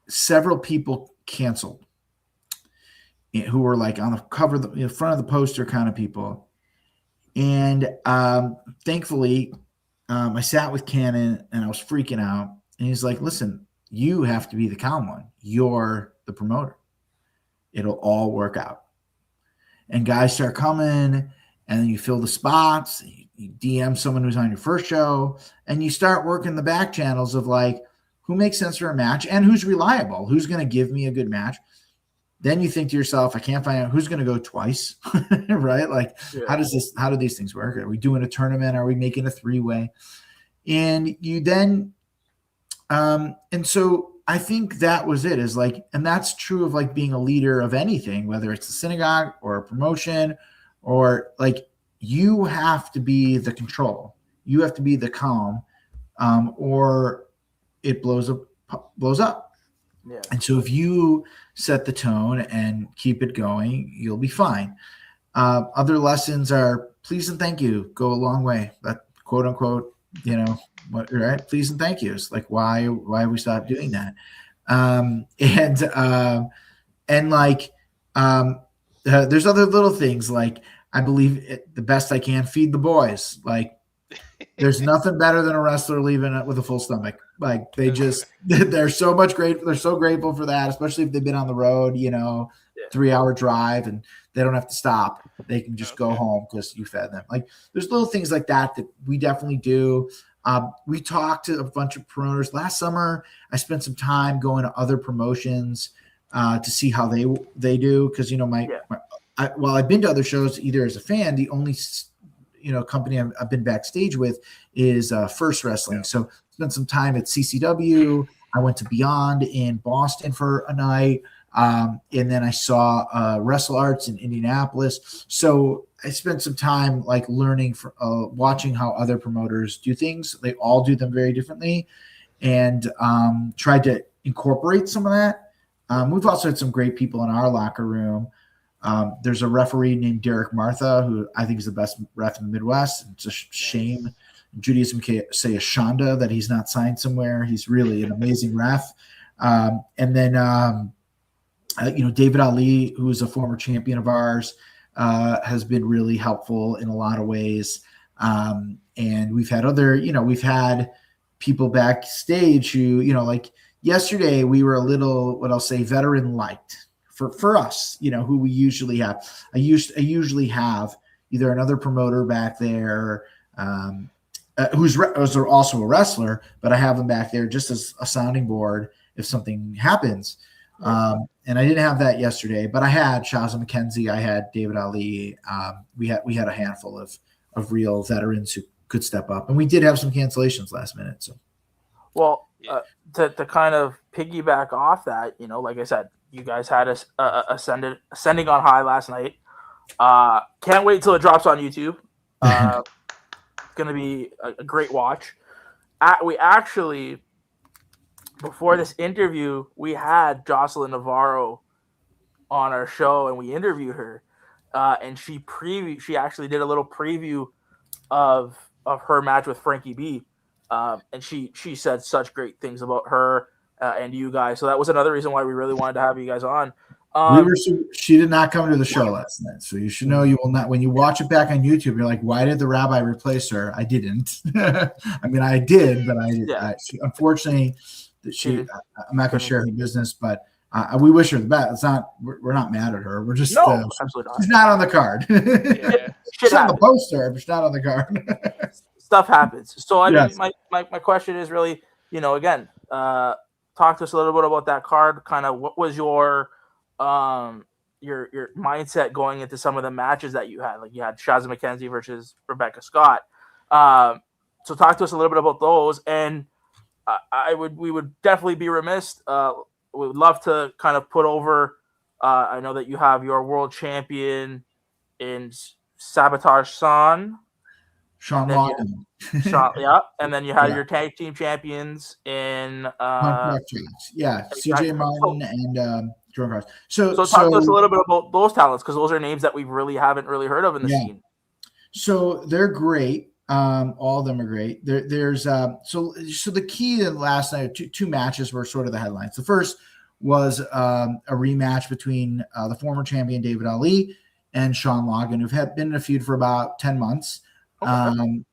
Speaker 17: several people canceled who were like on the cover, the front of the poster kind of people. And thankfully, I sat with Cannon and I was freaking out. And he's like, listen, you have to be the calm one. You're the promoter. It'll all work out. And guys start coming, and then you fill the spots. You DM someone who's on your first show, and you start working the back channels of like who makes sense for a match and who's reliable, who's going to give me a good match. Then you think to yourself, I can't find out who's going to go twice, right? Like, how do these things work? Are we doing a tournament? Are we making a 3-way? And you then, and so I think that was it, is like, and that's true of like being a leader of anything, whether it's a synagogue or a promotion, or like you have to be the control. You have to be the calm, or it blows up.
Speaker 16: Yeah.
Speaker 17: And so if you set the tone and keep it going, you'll be fine. Other lessons are please and thank you go a long way. That quote unquote, right? Please and thank yous. Like why we stopped doing that. There's other little things like I believe the best I can feed the boys. Like there's nothing better than a wrestler leaving it with a full stomach. Like they're so grateful. They're so grateful for that, especially if they've been on the road, 3-hour drive and they don't have to stop. They can just go home because you fed them. Like there's little things like that we definitely do. We talked to a bunch of promoters last summer. I spent some time going to other promotions to see how they do. Cause while I've been to other shows, either as a fan, the only, company I've been backstage with is First Wrestling. So spent some time at CCW. I went to Beyond in Boston for a night. And then I saw Wrestle Arts in Indianapolis. So I spent some time like learning, watching how other promoters do things. They all do them very differently, and tried to incorporate some of that. We've also had some great people in our locker room. There's a referee named Derek Martha, who I think is the best ref in the Midwest. It's a shame Judaism can say a Shonda that he's not signed somewhere. He's really an amazing ref. And then, David Ali, who is a former champion of ours, has been really helpful in a lot of ways. And we've had we've had people backstage who, like yesterday we were a little, what I'll say, veteran liked for us, who we usually have. I usually have either another promoter back there, who's also a wrestler, but I have them back there just as a sounding board if something happens. And I didn't have that yesterday, but I had Shaza McKenzie, I had David Ali. We had a handful of real veterans who could step up, and we did have some cancellations last minute. So,
Speaker 16: well, to kind of piggyback off that, like I said, you guys had us ascending on high last night. Can't wait till it drops on YouTube. It's going to be a great watch. We actually, before this interview, we had Jocelyn Navarro on our show, and we interviewed her, and she actually did a little preview of her match with Frankie B, and she said such great things about her and you guys. So that was another reason why we really wanted to have you guys on.
Speaker 17: She did not come to the show last night, so you should know you will not. When you watch it back on YouTube, you're like, "Why did the rabbi replace her?" I didn't. I mean, I did, but unfortunately, I'm not going to share her business. But we wish her the best. It's not. We're not mad at her. We're just
Speaker 16: absolutely not.
Speaker 17: She's not on the card. She's on the poster, but she's not on the card.
Speaker 16: Stuff happens. So I mean, my question is really, again, talk to us a little bit about that card. Kind of what was your mindset going into some of the matches that you had? Like you had Shaza McKenzie versus Rebecca Scott. So talk to us a little bit about those. And we would definitely be remiss. We would love to kind of put over. I know that you have your world champion in Sabotage Sean
Speaker 17: Logan.
Speaker 16: And then you had your tag team champions in
Speaker 17: CJ Martin and Jordan Cross. So
Speaker 16: talk to us a little bit about those talents, because those are names that we really haven't really heard of in the scene.
Speaker 17: So they're great. All of them are great. There's so the key to last night, two matches were sort of the headlines. The first was a rematch between the former champion David Ali and Sean Logan, who've been in a feud for about 10 months. And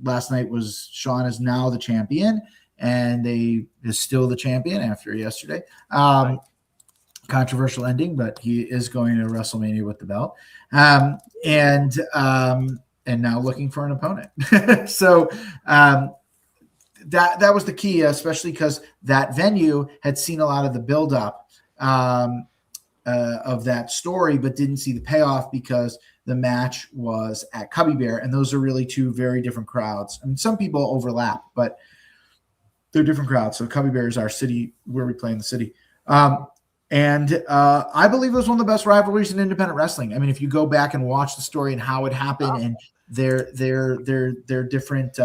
Speaker 17: last night was Sean is now the champion, and is still the champion after yesterday. Controversial ending, but he is going to WrestleMania with the belt. And now looking for an opponent. So that was the key, especially because that venue had seen a lot of the buildup of that story, but didn't see the payoff because the match was at Cubby Bear, and those are really two very different crowds. I mean, some people overlap, but they're different crowds. So Cubby Bear is our city where we play in the city. And I believe it was one of the best rivalries in independent wrestling. I mean, if you go back and watch the story and how it happened and their different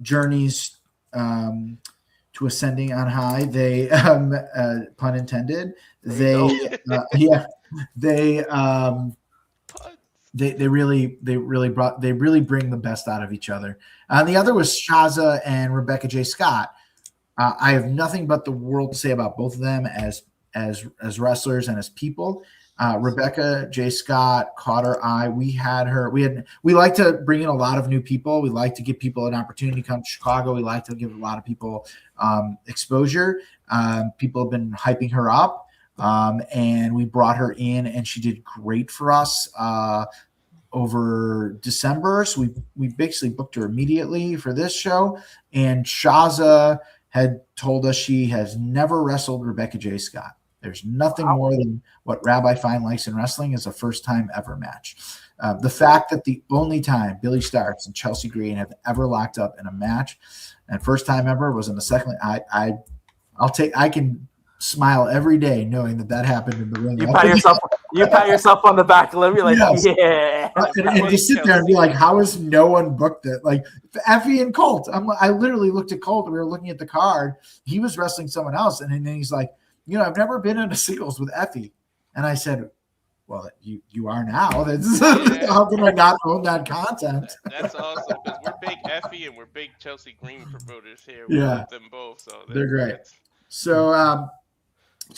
Speaker 17: journeys to ascending on high, they pun intended. They really bring the best out of each other. The other was Shaza and Rebecca J. Scott. I have nothing but the world to say about both of them as wrestlers and as people. Rebecca J. Scott caught our eye. We like to bring in a lot of new people. We like to give people an opportunity to come to Chicago. We like to give a lot of people exposure. People have been hyping her up. And we brought her in, and she did great for us over December. So we basically booked her immediately for this show. And Shaza had told us she has never wrestled Rebecca J. Scott. There's nothing more than what Rabbi Fine likes in wrestling is a first-time ever match. The fact that the only time Billy Starks and Chelsea Green have ever locked up in a match, and first time ever, was in the second. I can smile every day knowing that happened in the ring.
Speaker 16: You pat yourself on the back and be like,
Speaker 17: Yes.
Speaker 16: yeah.
Speaker 17: And to sit there and be like, how has no one booked it? Like Effie and Colt. I literally looked at Colt. We were looking at the card. He was wrestling someone else. And then he's like, I've never been in a singles with Effie. And I said, well, you are now. How can I not own that content?
Speaker 18: That's awesome because we're big Effie and we're big Chelsea Green promoters here. We
Speaker 17: Yeah.
Speaker 18: love them both. So
Speaker 17: They're great. So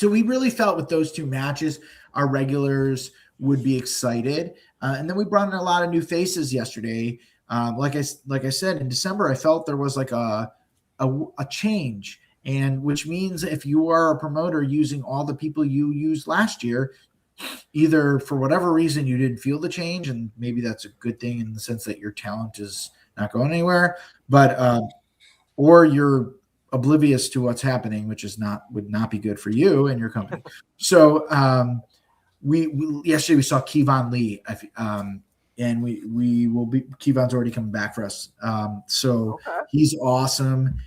Speaker 17: we really felt with those two matches, our regulars would be excited. And then we brought in a lot of new faces yesterday. Like I said, in December, I felt there was like a change. And which means if you are a promoter using all the people you used last year, either for whatever reason you didn't feel the change, and maybe that's a good thing in the sense that your talent is not going anywhere, but or you're oblivious to what's happening, which would not be good for you and your company. So we yesterday we saw Kevon Lee, and we will be Kevon's already coming back for us. He's awesome.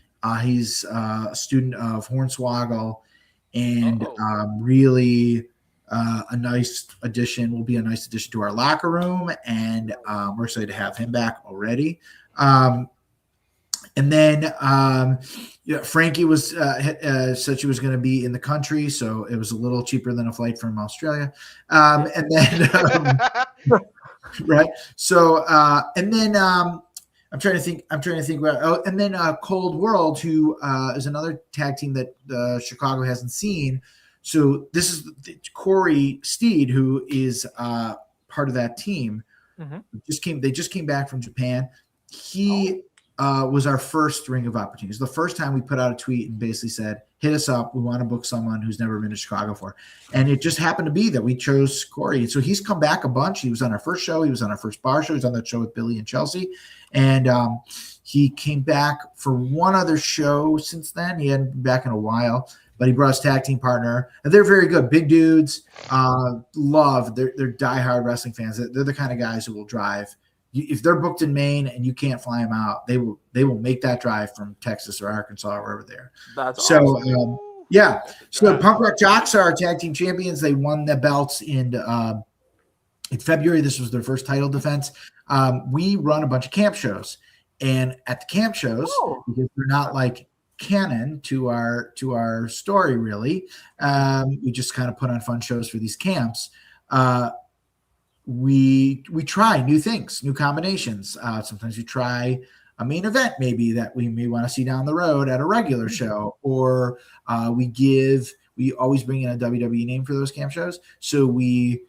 Speaker 17: He's a student of Hornswoggle, and really a nice addition. Will be a nice addition to our locker room, and we're excited to have him back already. And then Frankie was said she was going to be in the country, so it was a little cheaper than a flight from Australia. And then right. So and then I'm trying to think about. And then Cold World, who is another tag team that Chicago hasn't seen. So this is Corey Steed, who is part of that team.
Speaker 16: Mm-hmm.
Speaker 17: They just came back from Japan. He was our first Ring of Opportunities. The first time we put out a tweet and basically said, hit us up. We want to book someone who's never been to Chicago before. And it just happened to be that we chose Corey. So he's come back a bunch. He was on our first show. He was on our first bar show. He was on that show with Billy and Chelsea. And he came back for one other show since then. He hadn't been back in a while, but he brought his tag team partner. And they're very good. Big dudes. They're diehard wrestling fans. They're the kind of guys who will drive. If they're booked in Maine and you can't fly them out, they will make that drive from Texas or Arkansas or wherever they're.
Speaker 16: That's
Speaker 17: so
Speaker 16: awesome.
Speaker 17: Yeah. So Punk Rock Jocks are our tag team champions. They won the belts in February. This was their first title defense. We run a bunch of camp shows, and at the camp shows, because they're not like canon to our story really, we just kind of put on fun shows for these camps. We try new things, new combinations. Sometimes we try a main event maybe that we may want to see down the road at a regular show, or we always bring in a WWE name for those camp shows. So we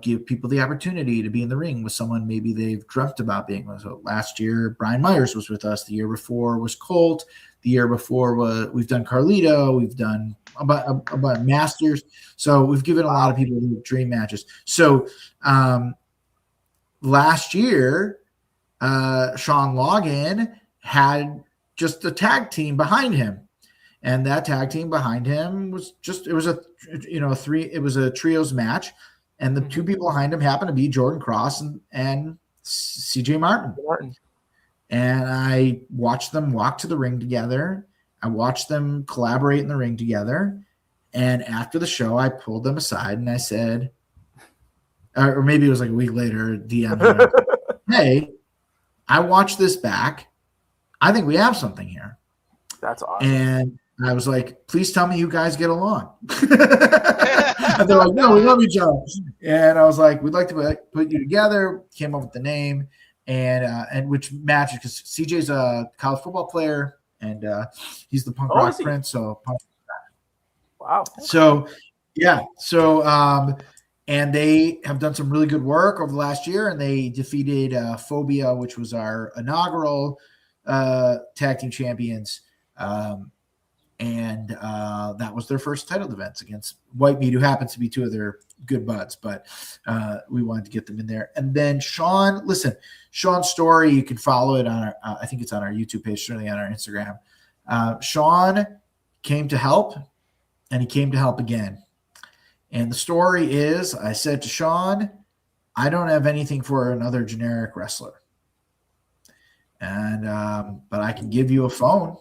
Speaker 17: give people the opportunity to be in the ring with someone maybe they've dreamt about being with. So last year, Brian Myers was with us. The year before was Colt. The year before we've done Carlito. We've done about Masters. So we've given a lot of people dream matches. So last year, Sean Logan had just a tag team behind him, and that tag team behind him was a trios match, and the two people behind him happened to be Jordan Cross and CJ Martin. And I watched them walk to the ring together. I watched them collaborate in the ring together. And after the show, I pulled them aside and I said, or maybe it was like a week later, DM, hey, I watched this back. I think we have something here.
Speaker 16: That's awesome.
Speaker 17: And I was like, please tell me you guys get along. And they're like, no, we love each other. And I was like, we'd like to put you together. Came up with the name. And which matches, because CJ's a college football player and he's the punk rock prince. So
Speaker 16: wow.
Speaker 17: So yeah. So and they have done some really good work over the last year, and they defeated Phobia, which was our inaugural tag team champions. And that was their first title defense against White Meat, who happens to be two of their good buds, but we wanted to get them in there. And then Sean's story, you can follow it on our, I think it's on our YouTube page, certainly on our Instagram. Sean came to help, and he came to help again. And the story is, I said to Sean, I don't have anything for another generic wrestler. And but I can give you a phone.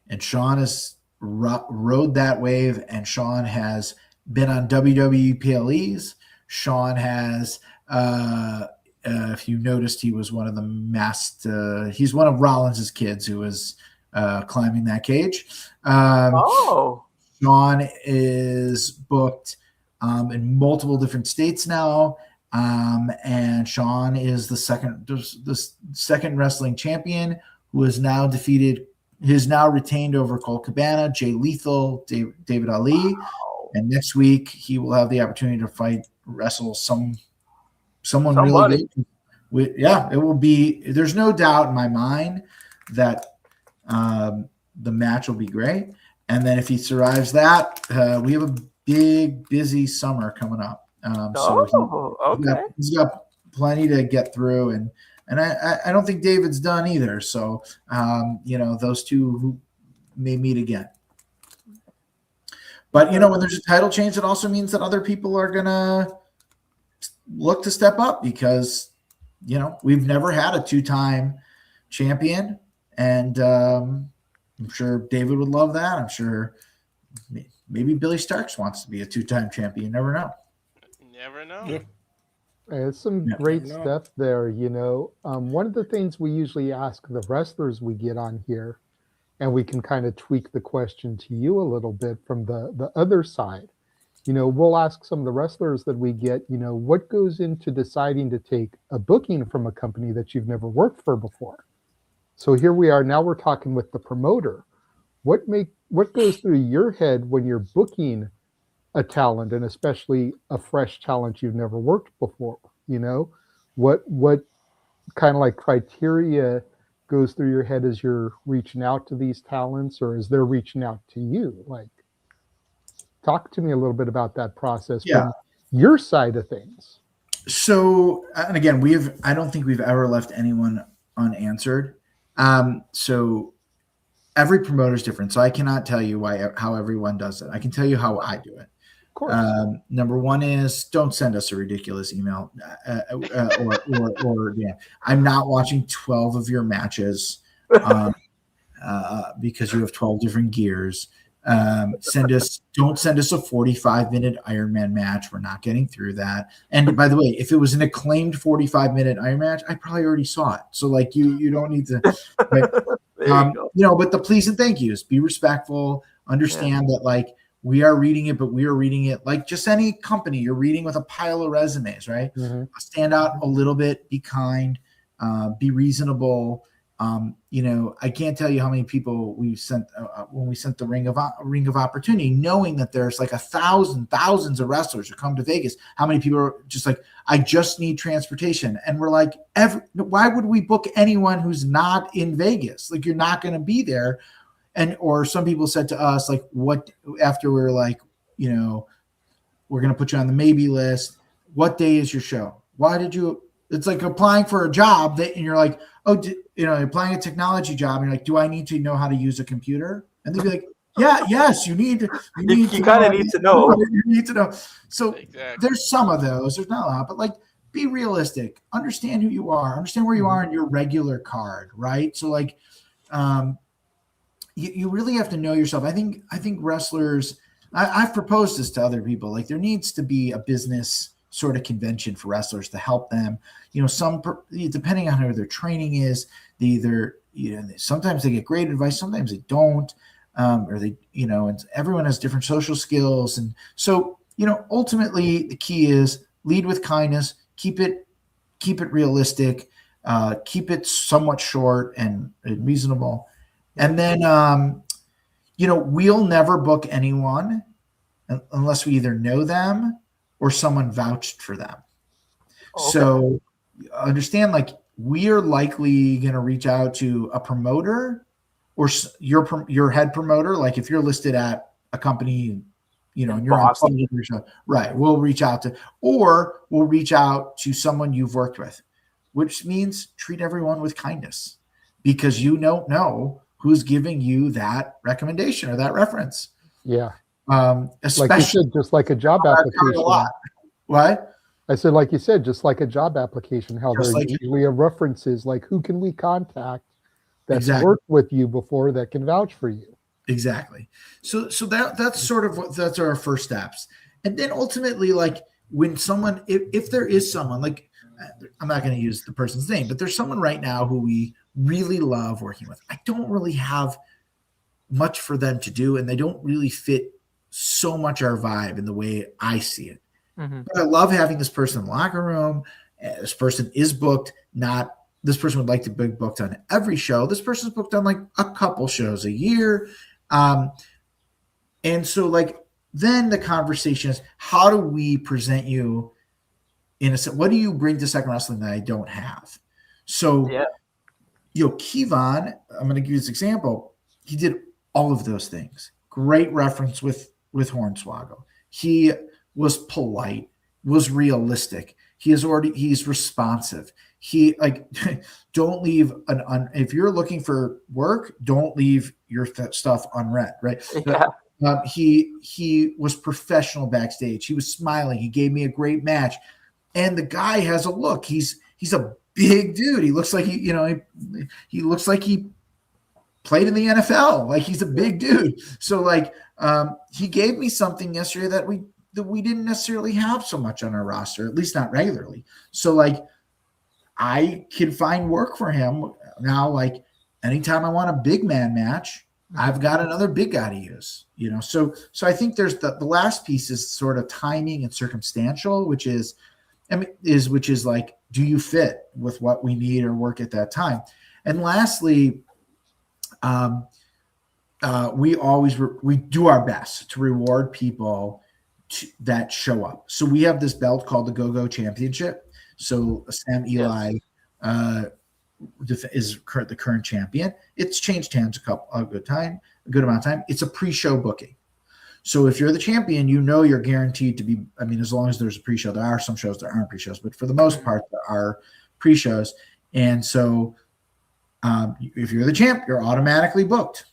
Speaker 17: And Sean is rode that wave, and Sean has been on WWE PLEs. Sean has, if you noticed, he was one of the he's one of Rollins's kids who was climbing that cage. Sean is booked in multiple different states now. And Sean is the second wrestling champion who is now retained over Colt Cabana, Jay Lethal, David Ali. Wow. And next week he will have the opportunity to wrestle someone really good. It will be, there's no doubt in my mind that the match will be great. And then if he survives that, we have a big, busy summer coming up. He's got plenty to get through, and I don't think David's done either. So those two who may meet again. But when there's a title change, it also means that other people are gonna look to step up, because we've never had a 2-time champion, and I'm sure David would love that. I'm sure maybe Billy Starks wants to be a 2-time champion. You never know.
Speaker 18: Never know.
Speaker 8: Yeah. It's some great stuff there. One of the things we usually ask the wrestlers we get on here, and we can kind of tweak the question to you a little bit from the other side. We'll ask some of the wrestlers that we get, what goes into deciding to take a booking from a company that you've never worked for before? So here we are. Now we're talking with the promoter. What goes through your head when you're booking a talent, and especially a fresh talent you've never worked before? What kind of like criteria goes through your head as you're reaching out to these talents, or as they're reaching out to you? Like, talk to me a little bit about that process from your side of things.
Speaker 17: So, and again, I don't think we've ever left anyone unanswered. So every promoter is different. So I cannot tell you how everyone does it. I can tell you how I do it.
Speaker 8: Of course.
Speaker 17: Number one is, don't send us a ridiculous email, or I'm not watching 12 of your matches because you have 12 different gears. Don't send us a 45-minute Ironman match. We're not getting through that. And by the way, if it was an acclaimed 45-minute Iron match, I probably already saw it. So like you don't need to, but the please and thank yous, be respectful, understand that like we are reading it, but we are reading it like just any company. You're reading with a pile of resumes, right? Mm-hmm. Stand out a little bit, be kind, be reasonable. I can't tell you how many people we sent when we sent the Ring of Opportunity, knowing that there's like thousands of wrestlers who come to Vegas. How many people are just like, I just need transportation, and we're like, why would we book anyone who's not in Vegas? Like, you're not going to be there. Or some people said to us, like, what, after we were like, we're going to put you on the maybe list. What day is your show? Why did you? It's like applying for a job and you're like, you're applying a technology job. And you're like, do I need to know how to use a computer? And they'd be like, yes, you need to know. You need to know. So there's some of those. There's not a lot, but like, be realistic. Understand who you are. Understand where you are in your regular card, right? So like, you really have to know yourself. I think wrestlers, I've proposed this to other people. Like, there needs to be a business sort of convention for wrestlers to help them. Some, depending on how their training is, they either, sometimes they get great advice, sometimes they don't, or they, and everyone has different social skills. And so, ultimately the key is lead with kindness, keep it realistic, keep it somewhat short and reasonable. And then, we'll never book anyone unless we either know them or someone vouched for them. Okay. So understand, like, we are likely going to reach out to a promoter or your head promoter. Like, if you're listed at a company, and you're on your show, right? We'll reach out to someone you've worked with, which means treat everyone with kindness, because you don't know who's giving you that recommendation or that reference.
Speaker 8: Yeah.
Speaker 17: Especially,
Speaker 8: like you said, just like a job application.
Speaker 17: What?
Speaker 8: I said, like you said, just like a job application, how there usually are references, like who can we contact that's worked with you before that can vouch for you.
Speaker 17: Exactly. So that's sort of that's our first steps. And then ultimately, like when someone, if there is someone, like I'm not going to use the person's name, but there's someone right now who we really love working with. I don't really have much for them to do, and they don't really fit so much our vibe in the way I see it.
Speaker 5: Mm-hmm.
Speaker 17: But I love having this person in the locker room. This person is booked, not this person would like to be booked on every show. This person's booked on like a couple shows a year. And so like, then the conversation is, how do we present you in a set? What do you bring to Second Wrestling that I don't have? So, Kevon, I'm going to give you this example. He did all of those things. Great reference with Hornswoggle. He was polite, was realistic. He's responsive. He don't leave if you're looking for work, don't leave your stuff unread, right?
Speaker 5: Yeah.
Speaker 17: He was professional backstage. He was smiling. He gave me a great match. And the guy has a look. He's a big dude. He looks like he looks like he played in the NFL. Like he's a big dude. So he gave me something yesterday that we didn't necessarily have so much on our roster, at least not regularly. So I can find work for him now. Anytime I want a big man match, I've got another big guy to use, So I think there's the last piece is sort of timing and circumstantial, which is do you fit with what we need or work at that time? And lastly, we do our best to reward people that show up. So we have this belt called the Go-Go Championship. So Sam Eli is the current champion. It's changed hands a good amount of time. It's a pre-show booking. So if you're the champion, you're guaranteed to be. I mean, as long as there's a pre-show, there are some shows that aren't pre-shows, but for the most part, there are pre-shows. And so, if you're the champ, you're automatically booked.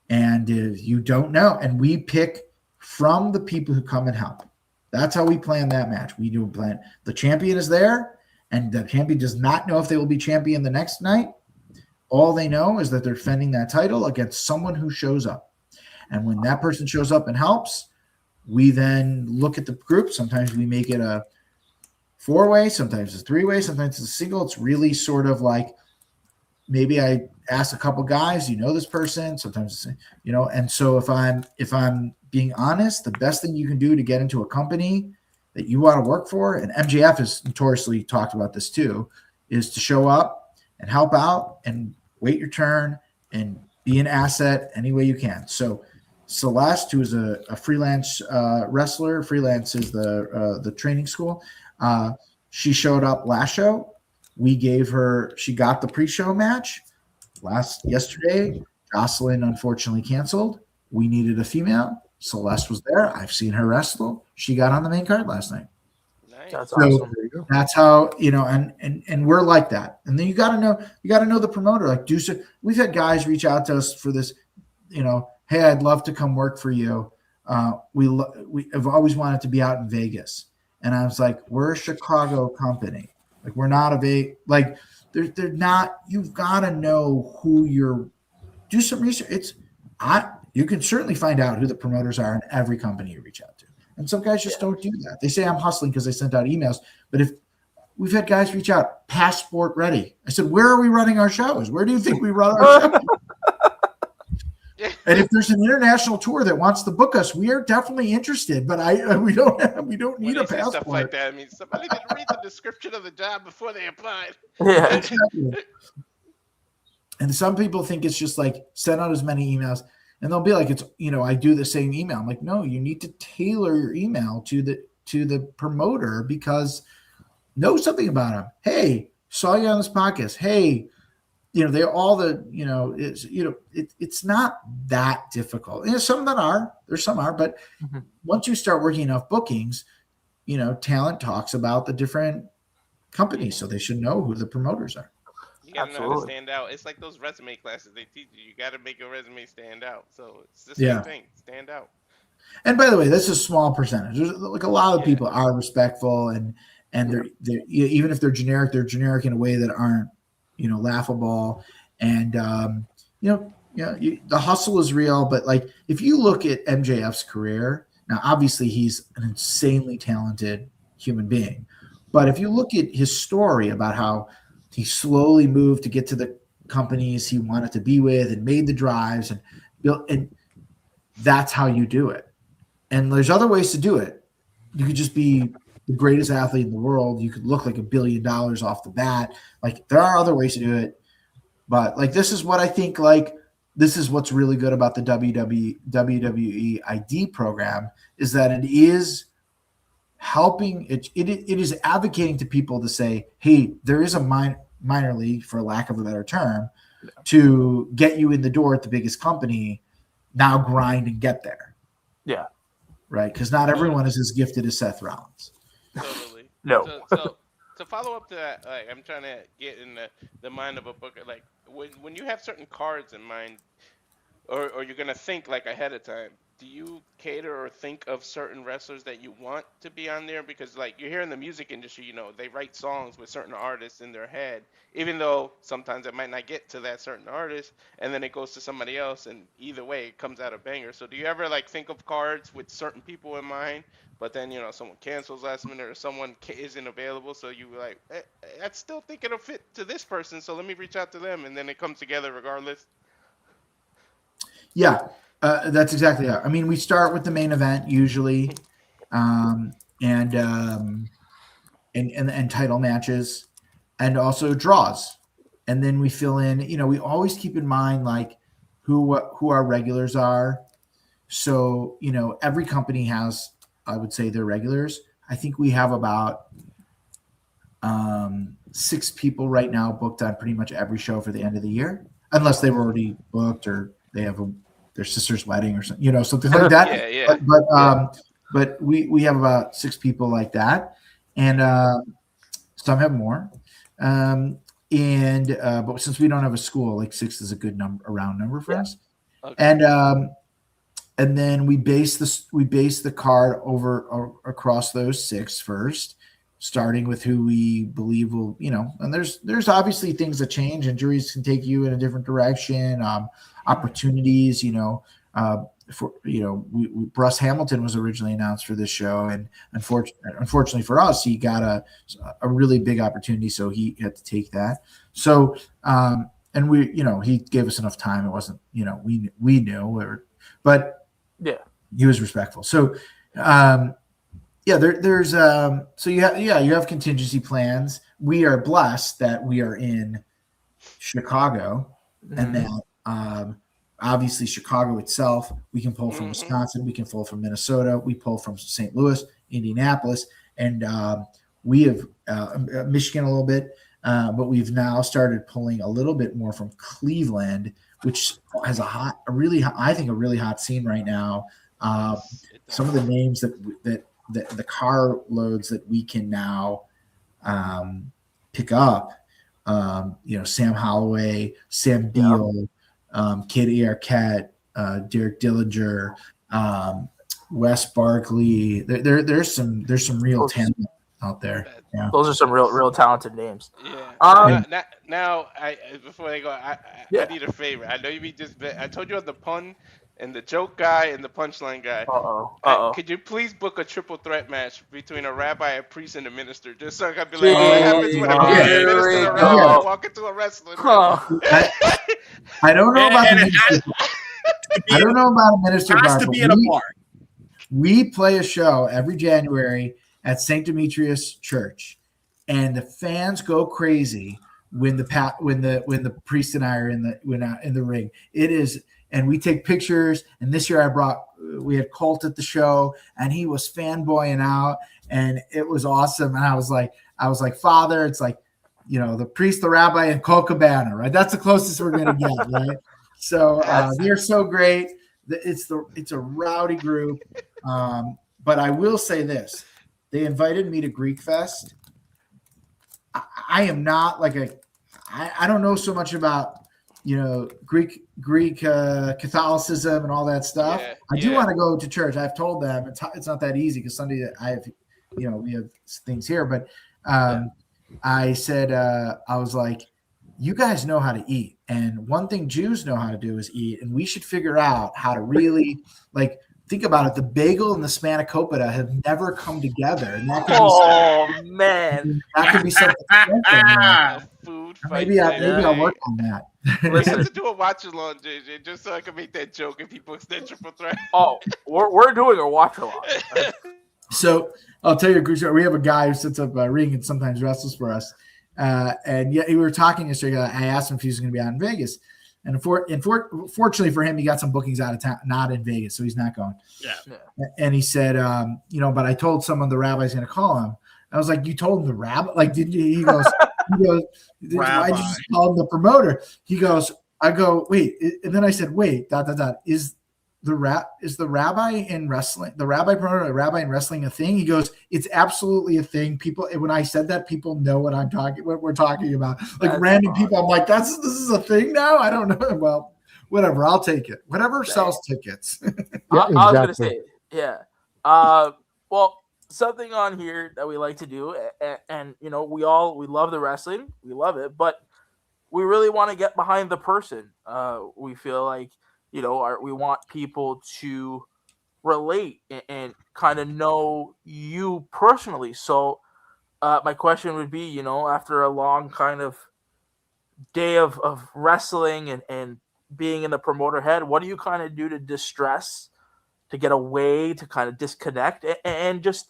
Speaker 17: And if you don't know, and we pick from the people who come and help. That's how we plan that match. We do plan. The champion is there, and the champion does not know if they will be champion the next night. All they know is that they're defending that title against someone who shows up. And when that person shows up and helps, we then look at the group. Sometimes we make it a 4-way, sometimes it's a 3-way, sometimes it's a single. It's really sort of like maybe I ask a couple guys, this person, sometimes, and so if I'm being honest, the best thing you can do to get into a company that you want to work for, and MJF has notoriously talked about this too, is to show up and help out and wait your turn and be an asset any way you can. So Celeste, who is a freelance wrestler, freelance is the training school. She showed up last show. She got the pre-show match yesterday. Jocelyn unfortunately canceled. We needed a female. Celeste was there. I've seen her wrestle. She got on the main card last night.
Speaker 5: Nice. That's awesome.
Speaker 17: That's how, and we're like that. And then you got to know the promoter. We've had guys reach out to us for this, hey, I'd love to come work for you. We have always wanted to be out in Vegas. And I was like, we're a Chicago company. We're not they're not, you've got to know who do some research. You can certainly find out who the promoters are in every company you reach out to. And some guys just don't do that. They say I'm hustling because they sent out emails. But if we've had guys reach out, passport ready. I said, where are we running our shows? Where do you think we run our shows? And if there's an international tour that wants to book us, we are definitely interested. But we don't need a passport.
Speaker 18: Stuff like that. I mean, somebody didn't read the description of the job before they applied.
Speaker 5: Yeah.
Speaker 17: Exactly. And some people think it's just send out as many emails, and they'll be like, it's I do the same email. I'm like, no, you need to tailor your email to the promoter, because know something about them. Hey, saw you on this podcast. Hey. They're all it's not that difficult. There's some are, but once you start working enough bookings, talent talks about the different companies, so they should know who the promoters are.
Speaker 18: You gotta know how to stand out. It's like those resume classes they teach you. You gotta make your resume stand out. So it's the same thing. Stand out.
Speaker 17: And by the way, this is a small percentage. There's a lot of people are respectful and they're even if they're generic in a way that aren't laughable. And the hustle is real, but like if you look at MJF's career, now obviously he's an insanely talented human being, but if you look at his story about how he slowly moved to get to the companies he wanted to be with and made the drives and built, and that's how you do it. And there's other ways to do it. You could just be the greatest athlete in the world. You could look like $1 billion off the bat. Like there are other ways to do it, but like this is what I think. Like this is what's really good about the WWE ID program is that it is helping. It is advocating to people to say, hey, there is a minor league, for lack of a better term, to get you in the door at the biggest company. Now grind and get there.
Speaker 16: Yeah.
Speaker 17: Right, because not everyone is as gifted as Seth Rollins.
Speaker 18: Totally.
Speaker 16: No.
Speaker 18: So to follow up to that, like I'm trying to get in the mind of a booker. Like when you have certain cards in mind, or you're gonna think like ahead of time, do you cater or think of certain wrestlers that you want to be on there? Because like you hear in the music industry, you know, they write songs with certain artists in their head, even though sometimes it might not get to that certain artist, and then it goes to somebody else, and either way it comes out a banger. So do you ever like think of cards with certain people in mind, but then, you know, someone cancels last minute or someone isn't available, so you like, I still think it'll fit to this person, so let me reach out to them, and then it comes together regardless?
Speaker 17: Yeah, that's exactly how. I mean, we start with the main event usually, and title matches, and also draws, and then we fill in. You know, we always keep in mind like who our regulars are. So you know, every company has, I would say, their regulars. I think we have about 6 people right now booked on pretty much every show for the end of the year, unless they were already booked or they have their sister's wedding or something, you know, something like that.
Speaker 18: Yeah.
Speaker 17: But we have about 6 people like that, and some have more. But since we don't have a school, like 6 is a good round number for us. Okay. And then we base the card across those 6 first, starting with who we believe will, you know, and there's obviously things that change. Injuries can take you in a different direction. Opportunities, you know, for, you know, Bruce Hamilton was originally announced for this show, and unfortunately for us, he got a really big opportunity, so he had to take that. So, and we, you know, he gave us enough time. It wasn't, you know, we knew, but
Speaker 16: yeah,
Speaker 17: he was respectful. So, there's so you have contingency plans. We are blessed that we are in Chicago, and that obviously Chicago itself, we can pull from Wisconsin, we can pull from Minnesota, we pull from St. Louis, Indianapolis, and we have Michigan a little bit, but we've now started pulling a little bit more from Cleveland, which has a really hot scene right now. Some of the names that the car loads that we can now pick up, you know, Sam Holloway, Sam Beal, Katie Arquette, Derek Dillinger, Wes Barkley. There's some real talent out there. Yeah.
Speaker 16: Those are some real talented names.
Speaker 18: Yeah. Now, before I go, I need a favor. I know you I told you on the pun and the joke guy and the punchline guy. Could you please book a triple threat match between a rabbi, a priest, and a minister? Just so I can be like, what happens when a minister and a rabbi walk into a wrestling match?
Speaker 17: I don't know about the minister. I don't know about a minister.
Speaker 19: Has to be in a bar.
Speaker 17: We play a show every January at St. Demetrius Church, and the fans go crazy when the priest and I are in the ring. It is. And we take pictures. And this year we had Colt at the show, and he was fanboying out, and it was awesome. And I was like, Father, it's like, you know, the priest, the rabbi, and Colt Cabana, right? That's the closest we're gonna get, right? So they're so great. It's a rowdy group. But I will say this: they invited me to Greek Fest. I am not like I don't know so much about, you know, Greek Catholicism and all that stuff. I do want to go to church. I've told them it's not that easy because Sunday I have, you know, we have things here. But I said I was like, you guys know how to eat. And one thing Jews know how to do is eat. And we should figure out how to really think about it. The bagel and the spanakopita have never come together. And that could be
Speaker 16: man.
Speaker 17: That could be something. Maybe I'll work on that.
Speaker 18: We have to do a watch along, JJ, just so I can make that joke if he books that triple threat.
Speaker 16: Oh, we're doing a watch along.
Speaker 17: So I'll tell you a good story. We have a guy who sits up a ring and sometimes wrestles for us. And we were talking yesterday. I asked him if he was going to be out in Vegas. And fortunately for him, he got some bookings out of town, not in Vegas, so he's not going.
Speaker 19: Yeah.
Speaker 17: And he said, but I told someone the rabbi's going to call him. I was like, you told him the rabbi? Like, did you? He goes, why did you just call him the promoter? I go, wait. And then I said, wait, is the rabbi in wrestling, the rabbi promoter, the rabbi in wrestling a thing? He goes, it's absolutely a thing. People, when I said that, people know what we're talking about. Like random people, I'm like, this is a thing now? I don't know. Well, whatever, I'll take it. Whatever sells tickets.
Speaker 16: I was going to say, yeah. Well, something on here that we like to do, and we love the wrestling, we love it, but we really want to get behind the person. We feel like, we want people to relate and kind of know you personally. So my question would be, after a long kind of day of wrestling and being in the promoter head, what do you kind of do to distress, to get away, to kind of disconnect, and just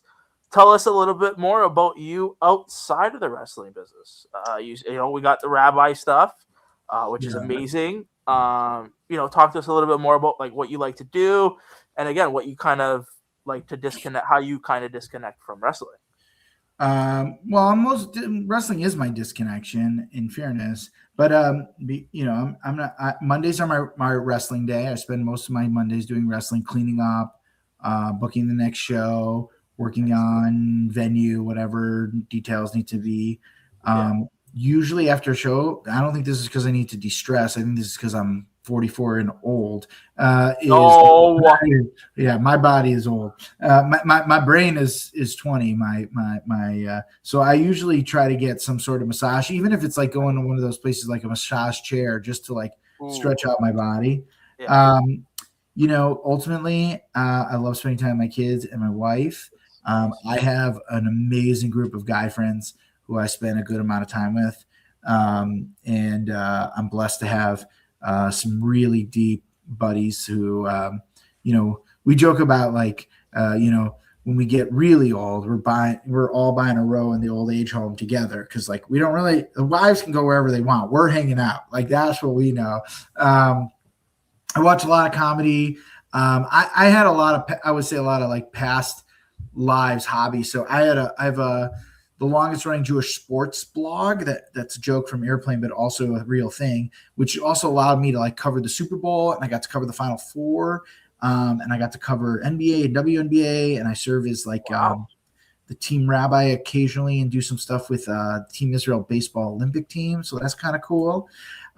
Speaker 16: tell us a little bit more about you outside of the wrestling business. We got the rabbi stuff, which is amazing. Talk to us a little bit more about like what you like to do, and again, what you kind of like to disconnect, how you kind of disconnect from wrestling.
Speaker 17: Wrestling is my disconnection, in fairness, but I'm not. Mondays are my wrestling day. I spend most of my Mondays doing wrestling, cleaning up, booking the next show, working on venue, whatever details need to be. Usually after a show, I don't think this is because I need to de-stress. I think this is because I'm 44 and old. My body is old. My brain is 20. So I usually try to get some sort of massage, even if it's like going to one of those places like a massage chair, just to like stretch out my body. Ultimately, I love spending time with my kids and my wife. I have an amazing group of guy friends who I spend a good amount of time with. And I'm blessed to have some really deep buddies who, we joke about when we get really old, we're all buying a row in the old age home together. Cause like, we don't really, the wives can go wherever they want. We're hanging out. Like, that's what we know. I watch a lot of comedy. I had a lot of like past lives hobbies. So I have the longest running Jewish sports blog that's a joke from Airplane, but also a real thing, which also allowed me to like cover the Super Bowl, and I got to cover the Final Four, and I got to cover NBA and WNBA, and I serve as like the team rabbi occasionally and do some stuff with Team Israel baseball Olympic team. So that's kind of cool.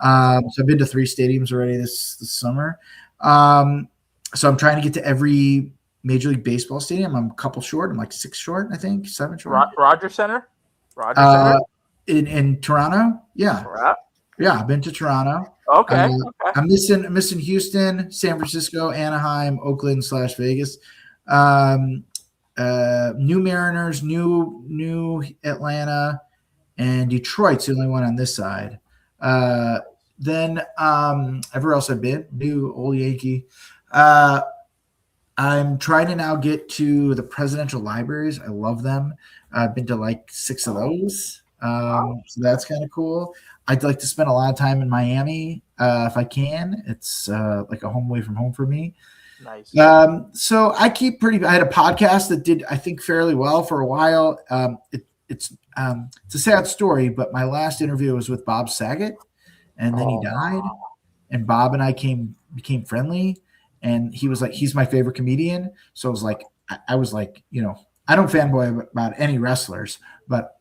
Speaker 17: So I've been to 3 stadiums already this summer. So I'm trying to get to every Major League Baseball stadium. I'm a couple short. I'm like 6 short, I think, 7 short.
Speaker 16: Rogers Center?
Speaker 17: In Toronto? Yeah.
Speaker 16: Right.
Speaker 17: Yeah, I've been to Toronto.
Speaker 16: Okay.
Speaker 17: I'm missing Houston, San Francisco, Anaheim, Oakland / Vegas. New Mariners, new Atlanta, and Detroit's the only one on this side. Then everywhere else I've been, new old Yankee. I'm trying to now get to the presidential libraries. I love them. I've been to like 6 of those. So that's kind of cool. I'd like to spend a lot of time in Miami if I can. It's like a home away from home for me.
Speaker 16: Nice.
Speaker 17: So I had a podcast that did, I think, fairly well for a while. It's a sad story, but my last interview was with Bob Saget, and then he died. And Bob and I became friendly. And he was like, he's my favorite comedian. So I was like, I don't fanboy about any wrestlers, but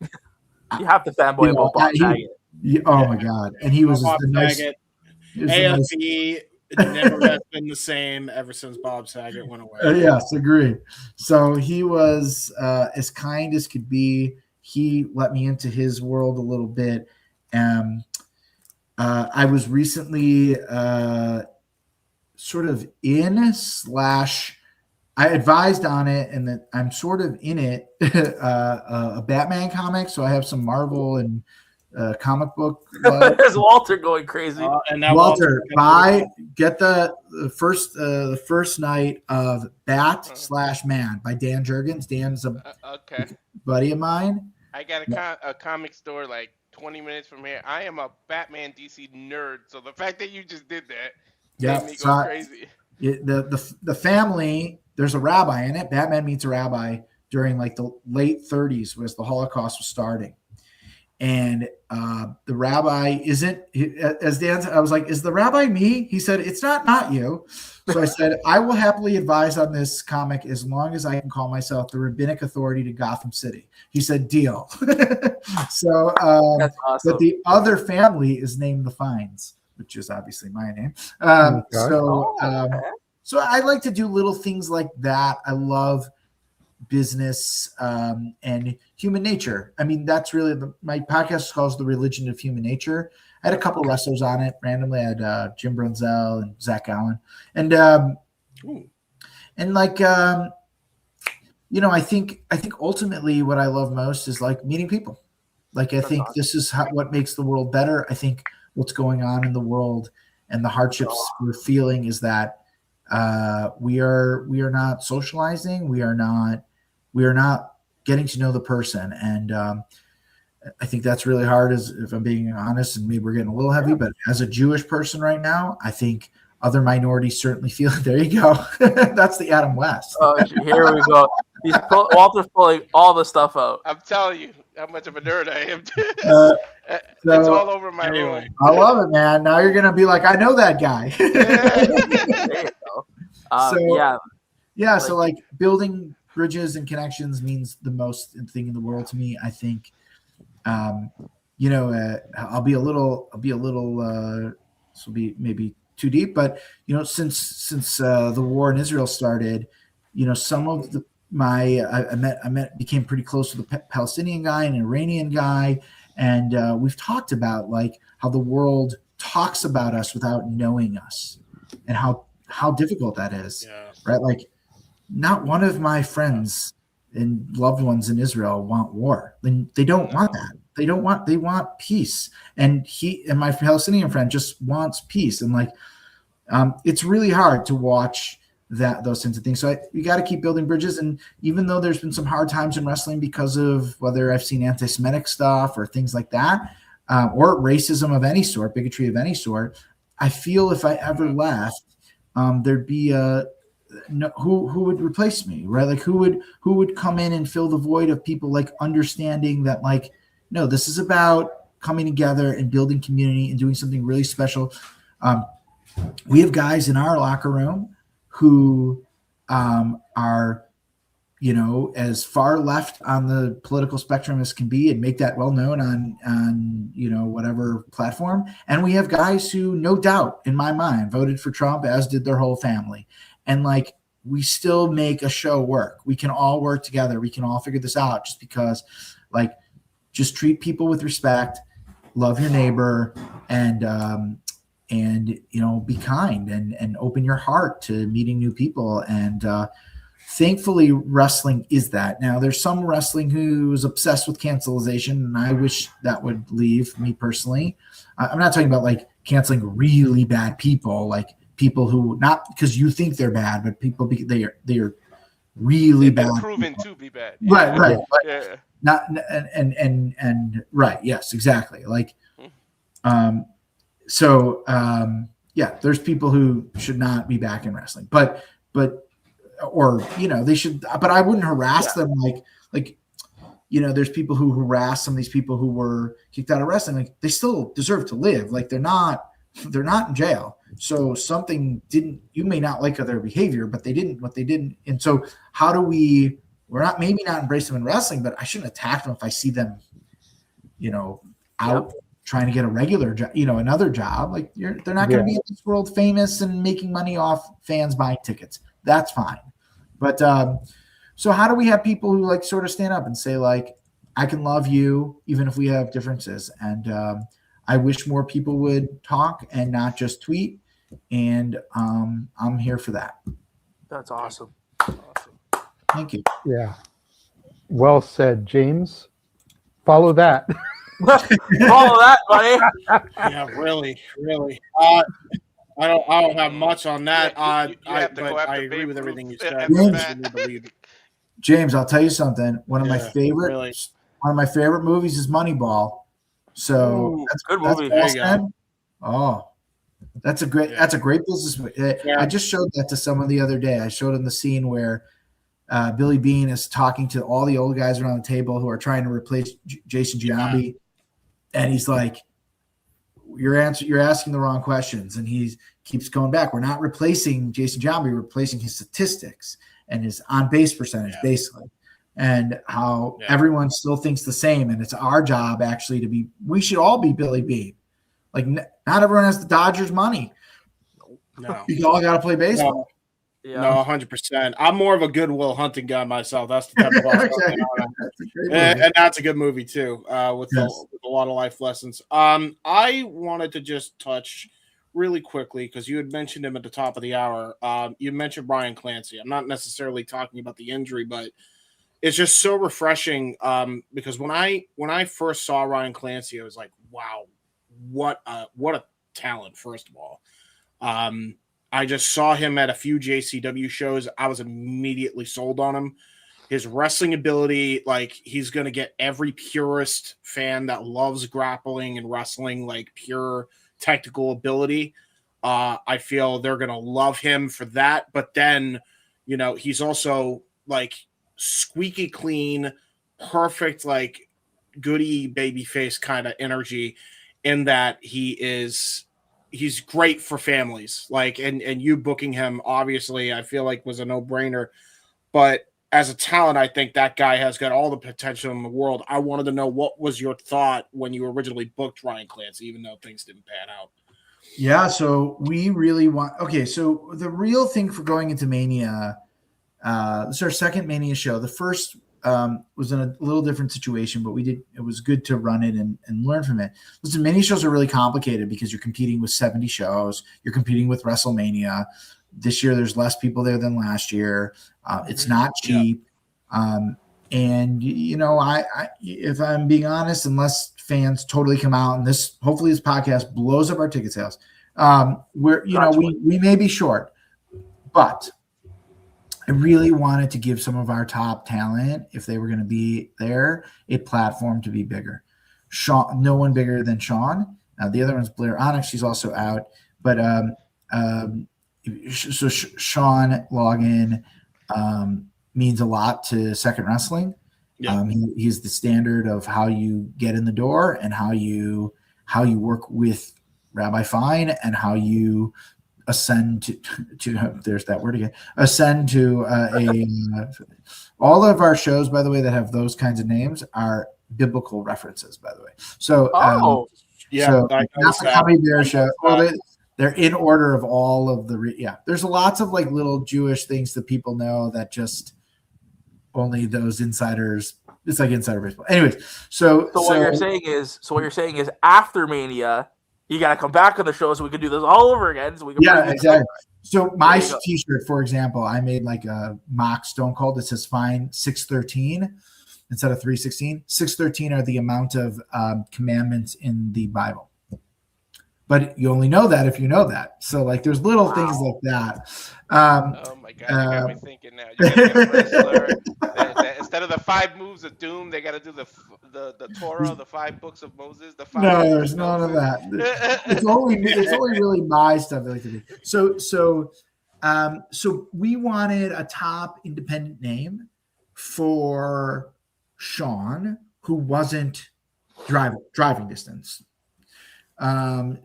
Speaker 16: you have to fanboy about Bob Saget.
Speaker 17: My God. And he was
Speaker 19: Bob
Speaker 17: nice.
Speaker 19: Saget. AFC never has been the same ever since Bob Saget went away.
Speaker 17: Yes, agree. So he was as kind as could be. He let me into his world a little bit. I was recently sort of in / I advised on it, and that I'm sort of in it, a Batman comic. So I have some Marvel and comic book.
Speaker 16: There's Walter going crazy.
Speaker 19: And now
Speaker 17: Walter, get the first night of Bat/Man by Dan Jurgens. Dan's a
Speaker 18: Okay.
Speaker 17: buddy of mine.
Speaker 18: I got a comic store like 20 minutes from here. I am a Batman DC nerd, so the fact that you just did that made me go crazy.
Speaker 17: The family, there's a rabbi in it. Batman meets a rabbi during like the late 30s, as the Holocaust was starting. And the rabbi isn't, as Dan said, I was like, is the rabbi me? He said, it's not you. So I said, I will happily advise on this comic as long as I can call myself the rabbinic authority to Gotham City. He said, deal. So,
Speaker 16: That's awesome.
Speaker 17: But the other family is named the Fines, which is obviously my name. So I like to do little things like that. I love business and human nature. I mean, that's really my podcast is called The Religion of Human Nature. I had a couple wrestlers on it randomly. I had Jim Brunzell and Zach Allen, and like I think ultimately what I love most is like meeting people. Like I think this is what makes the world better. I think what's going on in the world and the hardships we're feeling is that we are not socializing. We are not getting to know the person. And I think that's really hard, if I'm being honest, and maybe we're getting a little heavy, but as a Jewish person right now, I think other minorities certainly feel it. There you go. That's the Adam West.
Speaker 16: Oh, here we go. Walter's pulling all the stuff out.
Speaker 18: I'm telling you how much of a nerd I am. It's all over my room.
Speaker 17: I love it, man. Now you're going to be like, I know that guy.
Speaker 16: There you go.
Speaker 17: So like building bridges and connections means the most thing in the world to me. I think, I'll be a little, this will be maybe too deep, but since the war in Israel started, some of I became pretty close with a Palestinian guy and an Iranian guy, and we've talked about like how the world talks about us without knowing us, and how difficult that is, right? Like, not one of my friends and loved ones in Israel want war. They don't want that. They want peace. And my Palestinian friend just wants peace. And like, it's really hard to watch those kinds of things. So we got to keep building bridges. And even though there's been some hard times in wrestling because of whether I've seen anti-Semitic stuff or things like that, or racism of any sort, bigotry of any sort, I feel if I ever left, there'd be who would replace me, right? Like who would come in and fill the void of people like understanding that like, no, this is about coming together and building community and doing something really special. We have guys in our locker room who are, as far left on the political spectrum as can be, and make that well known on whatever platform. And we have guys who, no doubt in my mind, voted for Trump, as did their whole family. And like, we still make a show work. We can all work together. We can all figure this out, just because like, just treat people with respect, love your neighbor, and be kind and open your heart to meeting new people. And thankfully, wrestling is that. Now, there's some wrestling who's obsessed with cancelization, and I wish that would leave, me personally. I'm not talking about like canceling really bad people, like people who, not because you think they're bad, but people they are really bad.
Speaker 18: Proven to be bad.
Speaker 17: Right.
Speaker 18: Yeah.
Speaker 17: Not and right. Yes, exactly. Like, there's people who should not be back in wrestling, but they should, but I wouldn't harass them. Like, there's people who harass some of these people who were kicked out of wrestling. Like, they still deserve to live. Like, they're not in jail. So you may not like their behavior, but they didn't what they didn't. And so how do we're not embrace them in wrestling, but I shouldn't attack them if I see them, out trying to get a regular job, another job. Like, they're not going to be in this world famous and making money off fans buying tickets. That's fine. But so how do we have people who like sort of stand up and say like, I can love you even if we have differences? And I wish more people would talk and not just tweet. And I'm here for that.
Speaker 16: That's awesome.
Speaker 17: Thank you.
Speaker 8: Yeah. Well said, James. Follow that.
Speaker 16: Follow that, buddy.
Speaker 19: Yeah, really. I don't have much on that.
Speaker 18: You have to go after
Speaker 19: I agree
Speaker 18: Babe
Speaker 19: with
Speaker 18: Ruth
Speaker 19: everything you
Speaker 18: at
Speaker 19: said.
Speaker 18: the
Speaker 19: I
Speaker 18: bat.
Speaker 19: truly believe it.
Speaker 17: James, I'll tell you something. One of my
Speaker 19: Yeah,
Speaker 17: favorite
Speaker 19: really.
Speaker 17: movies is Moneyball. So
Speaker 16: Ooh,
Speaker 17: that's
Speaker 16: good
Speaker 17: that's
Speaker 16: movie.
Speaker 19: There you go.
Speaker 17: awesome. Oh, that's a great business movie. I just showed that to someone the other day. I showed him the scene where Billy Bean is talking to all the old guys around the table who are trying to replace Jason Giambi, and he's like, "You're asking the wrong questions," and he keeps going back. We're not replacing Jason Giambi, we're replacing his statistics and his on-base percentage, basically, and how everyone still thinks the same. And it's our job actually to be. We should all be Billy Bean. Like, not everyone has the Dodgers money.
Speaker 19: No,
Speaker 17: You all got to play baseball.
Speaker 19: No, 100%. I'm more of a Goodwill Hunting guy myself. That's the type of and that's a good movie too, with a lot of life lessons. I wanted to just touch really quickly because you had mentioned him at the top of the hour. You mentioned Brian Clancy. I'm not necessarily talking about the injury, but it's just so refreshing because when I first saw Ryan Clancy, I was like, wow, what a talent! First of all. I just saw him at a few JCW shows. I was immediately sold on him. His wrestling ability, like, he's going to get every purist fan that loves grappling and wrestling, like pure technical ability. I feel they're going to love him for that. But then, he's also like squeaky clean, perfect, like goody baby face kind of energy in that he's great for families, like, and you booking him, obviously, I feel like was a no-brainer. But as a talent, I think that guy has got all the potential in the world. I wanted to know, what was your thought when you originally booked Ryan Clancy, even though things didn't pan out?
Speaker 17: Yeah, so we really want. Okay, so the real thing for going into Mania, this is our second Mania show. The first was in a little different situation, but it was good to run it and learn from it. Listen, Mania shows are really complicated because you're competing with 70 shows. You're competing with WrestleMania. This year, there's less people there than last year. It's not cheap. And, if I'm being honest, unless fans totally come out and hopefully this podcast blows up our ticket sales, we may be short, but I really wanted to give some of our top talent, if they were going to be there, a platform to be bigger. No one bigger than Sean. The other one's Blair Onyx. She's also out. But so Sean Logan means a lot to Second Wrestling. Yeah. He's the standard of how you get in the door and how you work with Rabbi Fine and how you ascend to there's that word again, ascend to all of our shows, by the way, that have those kinds of names are biblical references, by the way. So so that's the Comedy Bear show. They're in order of all of the there's lots of like little Jewish things that people know that just only those insiders. It's like insider baseball. Anyways, so
Speaker 16: what you're saying is after Mania, you got to come back on the show so we can do this all over again. So we can
Speaker 17: exactly. So my T-shirt, for example, I made like a mock Stone Cold that says "Fine 613" instead of 316. 613 are the amount of commandments in the Bible, but you only know that if you know that. So like, there's little things like that.
Speaker 18: Oh my God, you got me thinking now. You gotta get a wrestler that instead of the 5 moves of doom, they got to do the Torah, the 5 books of Moses.
Speaker 17: There's none of that. It's only really my stuff. Like to do. So we wanted a top independent name for Sean, who wasn't driving distance. Because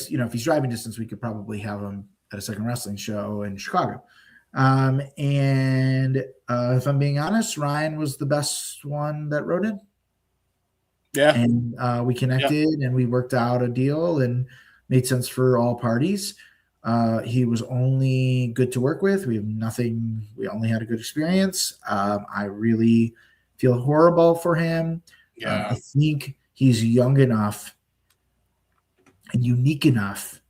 Speaker 17: if he's driving distance, we could probably have him at a Second Wrestling show in Chicago. If I'm being honest, Ryan was the best one that wrote it.
Speaker 19: Yeah.
Speaker 17: And we connected and we worked out a deal and made sense for all parties. He was only good to work with. We only had a good experience. I really feel horrible for him.
Speaker 19: Yeah.
Speaker 17: I think he's young enough and unique enough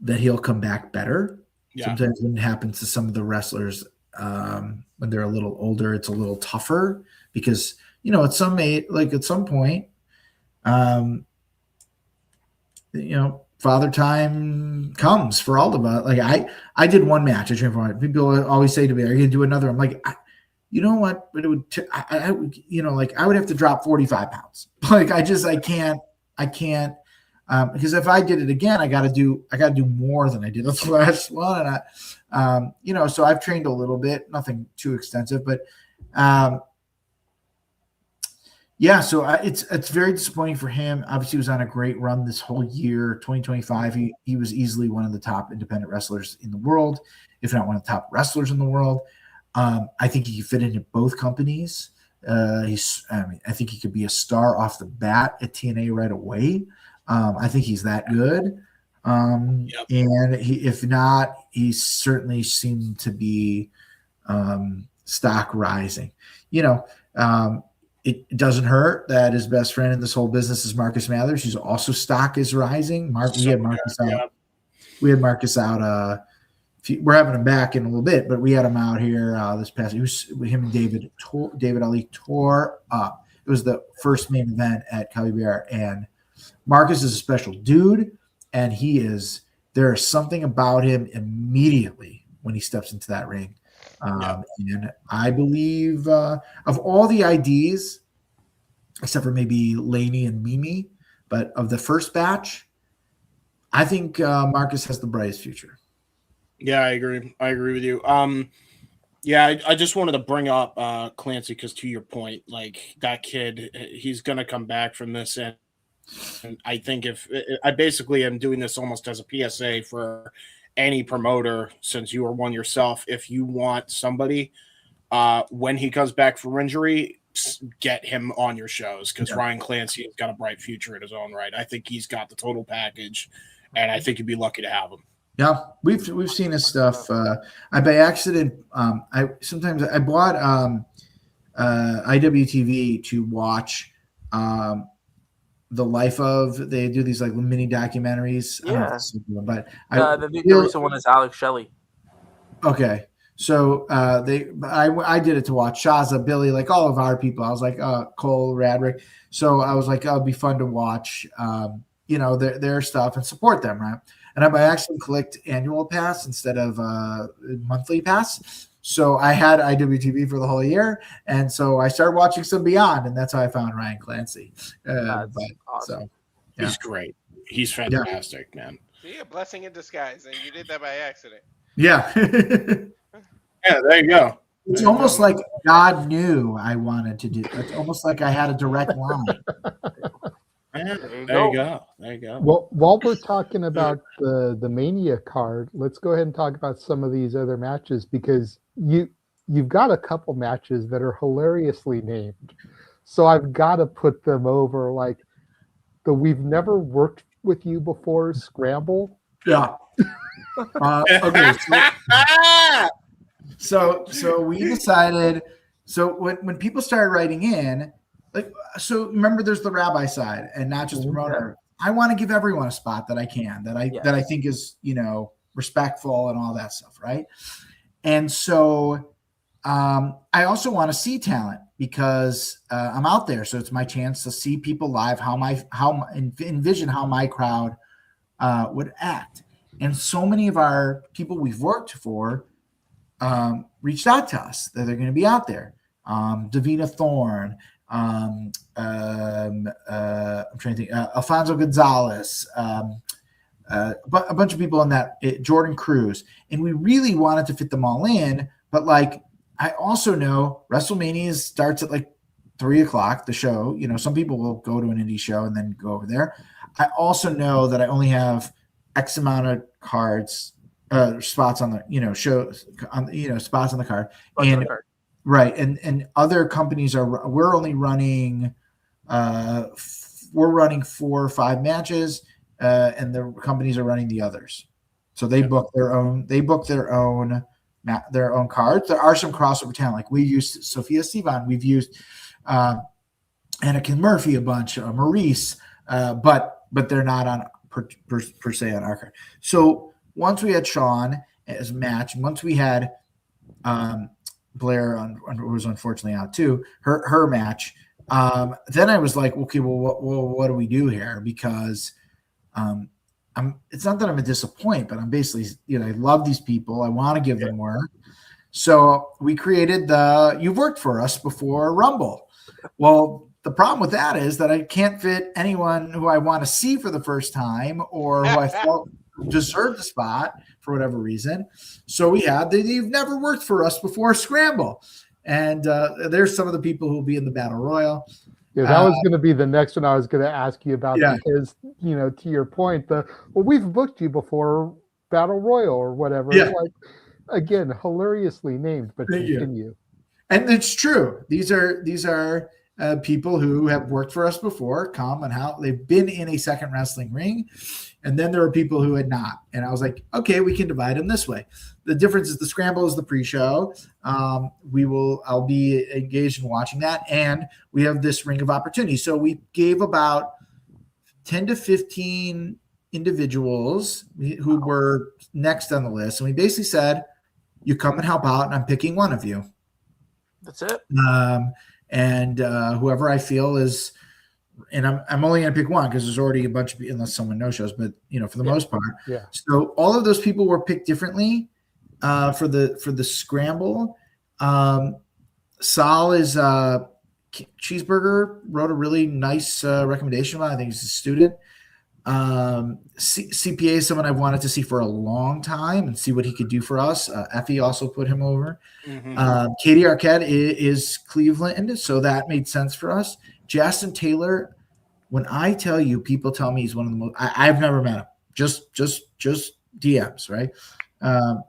Speaker 17: that he'll come back better.
Speaker 19: Yeah.
Speaker 17: Sometimes when it happens to some of the wrestlers when they're a little older, it's a little tougher because, at some point, father time comes for all of us. Like I did one match. I trained for it. People always say to me, "Are you gonna do another?" I'm like, you know what? But it would, I would, I would have to drop 45 pounds. Like I can't. Because if I did it again, I got to do more than I did the last one. And so I've trained a little bit, nothing too extensive, but so it's very disappointing for him. Obviously, he was on a great run this whole year, 2025. He was easily one of the top independent wrestlers in the world, if not one of the top wrestlers in the world. I think he could fit into both companies. I think he could be a star off the bat at TNA right away. I think he's that good. And if not, he certainly seemed to be stock rising. It doesn't hurt that his best friend in this whole business is Marcus Mathers. He's also stock is rising. We had Marcus out. We had Marcus out. We're having him back in a little bit, but we had him out here this past. Him and David Ali tore up. It was the first main event at Cali Bear, and Marcus is a special dude, and there is something about him immediately when he steps into that ring. And I believe of all the IDs, except for maybe Laney and Mimi, but of the first batch, I think Marcus has the brightest future.
Speaker 19: Yeah, I agree. I agree with you. I just wanted to bring up Clancy because to your point, like that kid, he's going to come back from this. And I think if I basically am doing this almost as a PSA for any promoter, since you are one yourself, if you want somebody when he comes back from injury, get him on your shows because Ryan Clancy has got a bright future in his own right. I think he's got the total package, and I think you'd be lucky to have him.
Speaker 17: Yeah, we've seen his stuff. I by accident, I bought IWTV to watch the life of. They do these like mini documentaries.
Speaker 16: Yeah,
Speaker 17: but
Speaker 16: the recent one is Alex Shelley.
Speaker 17: Okay, so I did it to watch Shaza, Billy, like all of our people. I was like Cole, Radrick. So I was like, it'd be fun to watch, their stuff and support them, right? And I by accident clicked annual pass instead of monthly pass. So I had IWTV for the whole year. And so I started watching some Beyond, and that's how I found Ryan Clancy.
Speaker 16: Awesome.
Speaker 17: So,
Speaker 19: He's great. He's fantastic, man.
Speaker 18: See, a blessing in disguise, and you did that by accident.
Speaker 17: Yeah.
Speaker 19: Yeah, there you go.
Speaker 17: It's almost like God knew I wanted to do it. It's almost like I had a direct line.
Speaker 19: There you go.
Speaker 8: Well, while we're talking about the Mania card, let's go ahead and talk about some of these other matches because you've got a couple matches that are hilariously named. So I've got to put them over, like the We've Never Worked With You Before Scramble.
Speaker 17: Yeah. Okay. So we decided. So when people started writing in. So remember, there's the rabbi side, and not just the promoter. I want to give everyone a spot that I can, that I think is respectful and all that stuff, right? And so I also want to see talent because I'm out there, so it's my chance to see people live, envision how my crowd would act. And so many of our people we've worked for reached out to us that they're going to be out there. Davina Thorne. I'm trying to think. Alfonso Gonzalez, a bunch of people in that. Jordan Cruz, and we really wanted to fit them all in. But like, I also know WrestleMania starts at like 3:00. The show, some people will go to an indie show and then go over there. I also know that I only have X amount of cards, spots on the shows on spots on the card, Right, and other companies we're only running, we're running 4 or 5 matches, and the companies are running the others. So they book their own. They book their own cards. There are some crossover talent, like we used Sophia Sivan. We've used Anakin Murphy a bunch, Maurice, but they're not on per se on our card. So once we had Sean as a match, once we had Blair who was unfortunately out too, her match. Then I was like, okay, well, what do we do here? Because it's not that I'm a disappointment, but I'm basically, I love these people. I want to give them work. So we created You've Worked For Us Before Rumble. Well, the problem with that is that I can't fit anyone who I want to see for the first time or who I felt deserved the spot for whatever reason. So we had You've Never Worked For Us Before Scramble. And there's some of the people who will be in the Battle Royal.
Speaker 8: Yeah, that was going to be the next one I was going to ask you about because, to your point, we've booked you before Battle Royal or whatever.
Speaker 17: Yeah.
Speaker 8: Like, again, hilariously named, but continue.
Speaker 17: And it's true. These are people who have worked for us before, come and how they've been in a second wrestling ring. And then there are people who had not. And I was like, okay, we can divide them this way. The difference is the Scramble is the pre-show. I'll be engaged in watching that. And we have this Ring of Opportunity. So we gave about 10 to 15 individuals who were next on the list. And we basically said, you come and help out, and I'm picking one of you.
Speaker 16: That's it.
Speaker 17: And whoever I feel is, and I'm only going to pick one because there's already a bunch of, unless someone no shows, but for the most part.
Speaker 8: Yeah.
Speaker 17: So all of those people were picked differently for the Scramble. Sal is Cheeseburger wrote a really nice recommendation about it. I think he's a student. CPA is someone I've wanted to see for a long time and see what he could do for us. Effie also put him over.
Speaker 19: Mm-hmm.
Speaker 17: Katie Arquette is Cleveland, so that made sense for us. Justin Taylor, when I tell you, people tell me he's one of the most. I've never met him. Just DMs, right?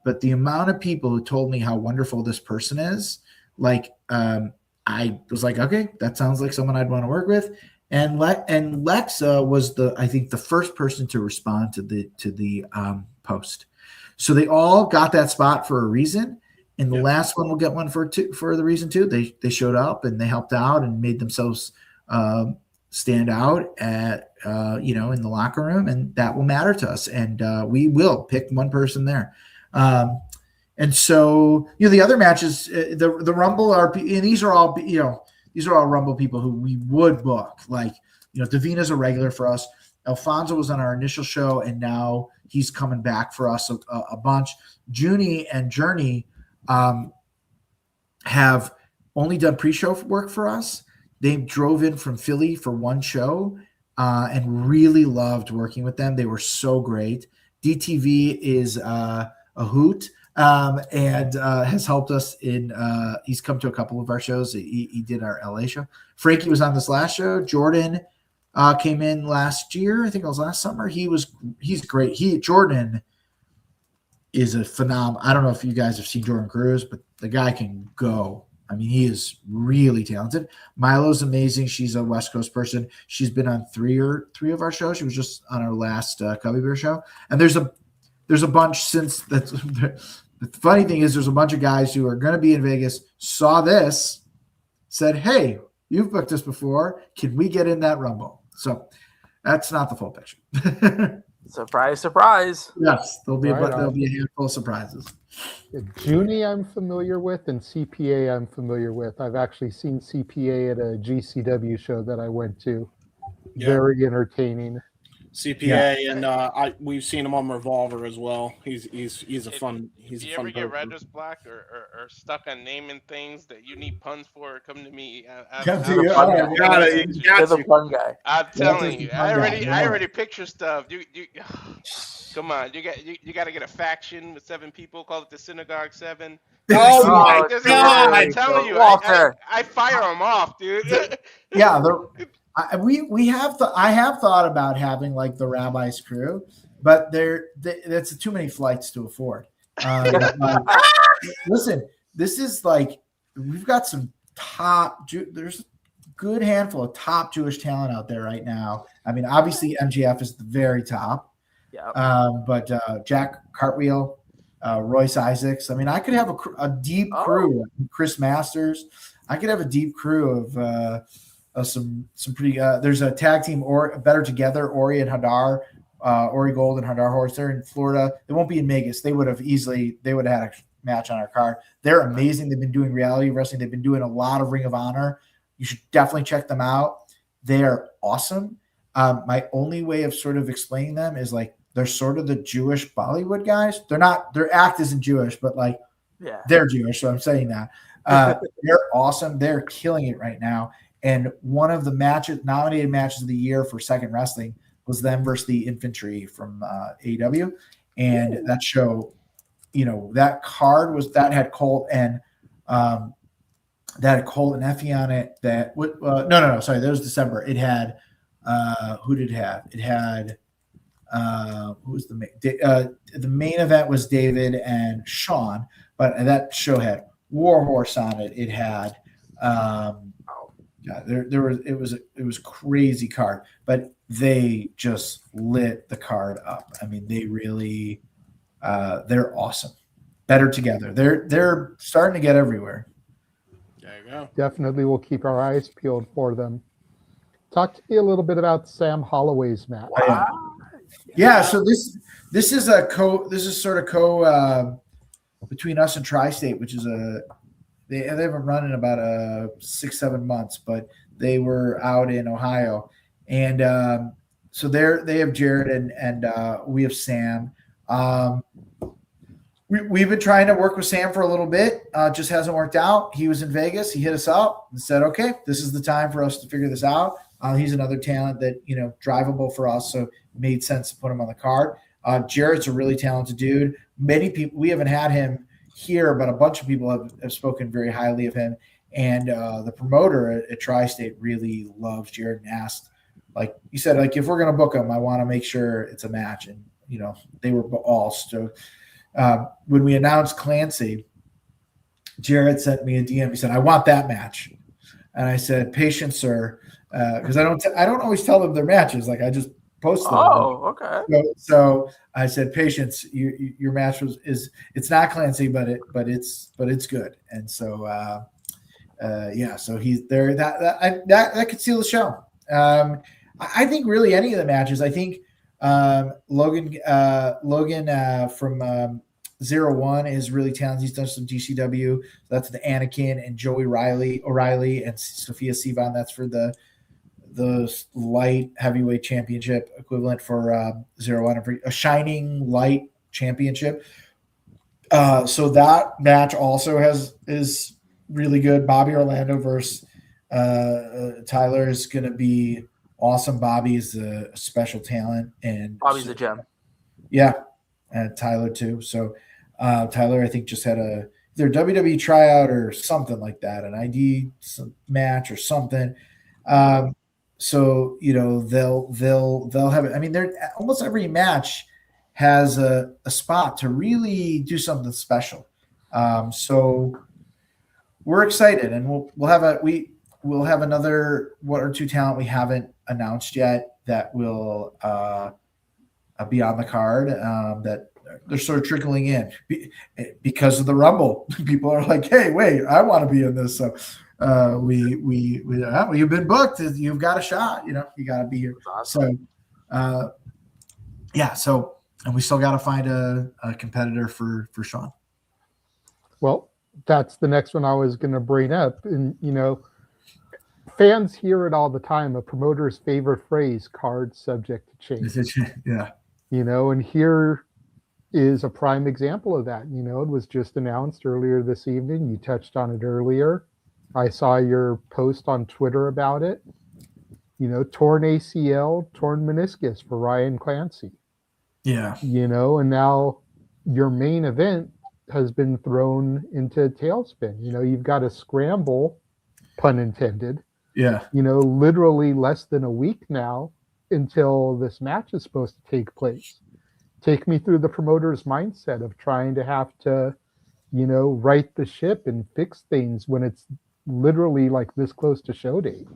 Speaker 17: But the amount of people who told me how wonderful this person is, I was like, okay, that sounds like someone I'd want to work with. And Lexa was I think the first person to respond to the post. So they all got that spot for a reason. And the last one will get one for the reason too. They showed up and they helped out and made themselves stand out at in the locker room, and that will matter to us. And we will pick one person there. And so the other matches, the Rumble and these are all Rumble people who we would book. Davina's a regular for us. Alfonso was on our initial show, and now he's coming back for us a bunch. Junie and Journey have only done pre-show work for us. They drove in from Philly for one show and really loved working with them. They were so great. DTV is a hoot and has helped us in he's come to a couple of our shows. He did our LA show. Frankie was on this last show. Jordan came in last year. I think it was last summer. He's great. Jordan is a phenomenal. I don't know if you guys have seen Jordan Cruz, but the guy can go. I mean, he is really talented. Milo's amazing. She's a West Coast person. She's been on three of our shows. She was just on our last Cubby Bear show. And there's a bunch since that. The funny thing is there's a bunch of guys who are going to be in Vegas, saw this, said, hey, you've booked us before. Can we get in that Rumble? So that's not the full picture.
Speaker 16: Surprise, surprise.
Speaker 17: Yes, there'll be a handful of surprises.
Speaker 8: Junie I'm familiar with, and CPA I'm familiar with. I've actually seen CPA at a GCW show that I went to.
Speaker 19: Yeah.
Speaker 8: Very entertaining.
Speaker 19: CPA, and we've seen him on Revolver as well. He's a fun. He's
Speaker 18: if
Speaker 19: a
Speaker 18: you
Speaker 19: fun
Speaker 18: ever get
Speaker 19: person.
Speaker 18: writer's block or stuck on naming things that you need puns for, come to me.
Speaker 16: You're the fun guy.
Speaker 18: I'm telling you, I already picture stuff. You come on, you got to get a faction with 7 people. Call it the Synagogue 7.
Speaker 19: Oh my God!
Speaker 18: I'm telling you, I fire them off, dude.
Speaker 17: Yeah, I have thought about having like the Rabbi's crew, but that's too many flights to afford. Listen, this is like we've got some there's a good handful of top Jewish talent out there right now. I mean, obviously MGF is the very top.
Speaker 16: Yeah.
Speaker 17: But Jack Cartwheel, Royce Isaacs. I mean, I could have a deep crew. Chris Masters. I could have a deep crew of some pretty. There's a tag team or Better Together, Ori and Hadar, Ori Gold and Hadar Horse. They're in Florida. They won't be in Vegas. They would have had a match on our card. They're amazing. They've been doing reality wrestling. They've been doing a lot of Ring of Honor. You should definitely check them out. They're awesome. My only way of sort of explaining them is like they're sort of the Jewish Bollywood guys. They're not. Their act isn't Jewish, but like they're Jewish. So I'm saying that they're awesome. They're killing it right now. And one of the nominated matches of the year for Second Wrestling was them versus the Infantry from AEW, and that show, that card had Colt and Effie on it. Sorry, that was December. It had who did it have? It had who was the main? The main event was David and Sean, but that show had Warhorse on it. It had it was crazy card, but they just lit the card up. I mean, they really they're awesome. Better Together. They're starting to get everywhere.
Speaker 19: There you go.
Speaker 8: Definitely, we'll keep our eyes peeled for them. Talk to me a little bit about Sam Holloway's match.
Speaker 17: Yeah, so this is sort of between us and Tri-State, which is they haven't run in about 6-7 months, but they were out in Ohio, and so they have Jared and we have Sam. We've been trying to work with Sam for a little bit, just hasn't worked out. He was in Vegas, he hit us up and said, "Okay, this is the time for us to figure this out." He's another talent that drivable for us, so it made sense to put him on the card. Jared's a really talented dude. Many people, we haven't had him here, but a bunch of people have spoken very highly of him. And the promoter at Tri-State really loves Jared and asked, like you said, like if we're going to book him, I want to make sure it's a match. And, they were all stoked. When we announced Clancy, Jared sent me a DM. He said, "I want that match." And I said, "Patience, sir." Because I don't always tell them their matches. Like I just post them.
Speaker 16: Oh, okay.
Speaker 17: So I said, "Patience, your match it's not Clancy, but it's good." And so so he's there. That could steal the show. I think really any of the matches. I think Logan from 01 is really talented. He's done some GCW. So that's the Anakin and Joey O'Reilly and Sophia Sivan. That's for the light heavyweight championship equivalent for 01, a shining light championship. So that match also is really good. Bobby Orlando versus Tyler is going to be awesome. Bobby's a special talent, and
Speaker 16: Bobby's a gem.
Speaker 17: Yeah, and Tyler too. So Tyler, I think, just had either WWE tryout or something like that, an ID match or something. So they'll have it. I mean, they're almost every match has a spot to really do something special. So we're excited, and we'll have another one or two talent we haven't announced yet that will be on the card. That they're sort of trickling in because of the Rumble. People are like, "Hey, wait, I want to be in this." So you've been booked. You've got a shot. You got to be here. Awesome. So and we still got to find a competitor for Sean.
Speaker 8: Well, that's the next one I was going to bring up. And, fans hear it all the time. A promoter's favorite phrase, card subject to change.
Speaker 17: Yeah.
Speaker 8: And here is a prime example of that. It was just announced earlier this evening. You touched on it earlier. I saw your post on Twitter about it. Torn ACL, torn meniscus for Ryan Clancy.
Speaker 17: Yeah.
Speaker 8: And now your main event has been thrown into a tailspin. You've got to scramble, pun intended.
Speaker 17: Yeah.
Speaker 8: Literally less than a week now until this match is supposed to take place. Take me through the promoter's mindset of trying to have to, right the ship and fix things when it's literally like this close to show date.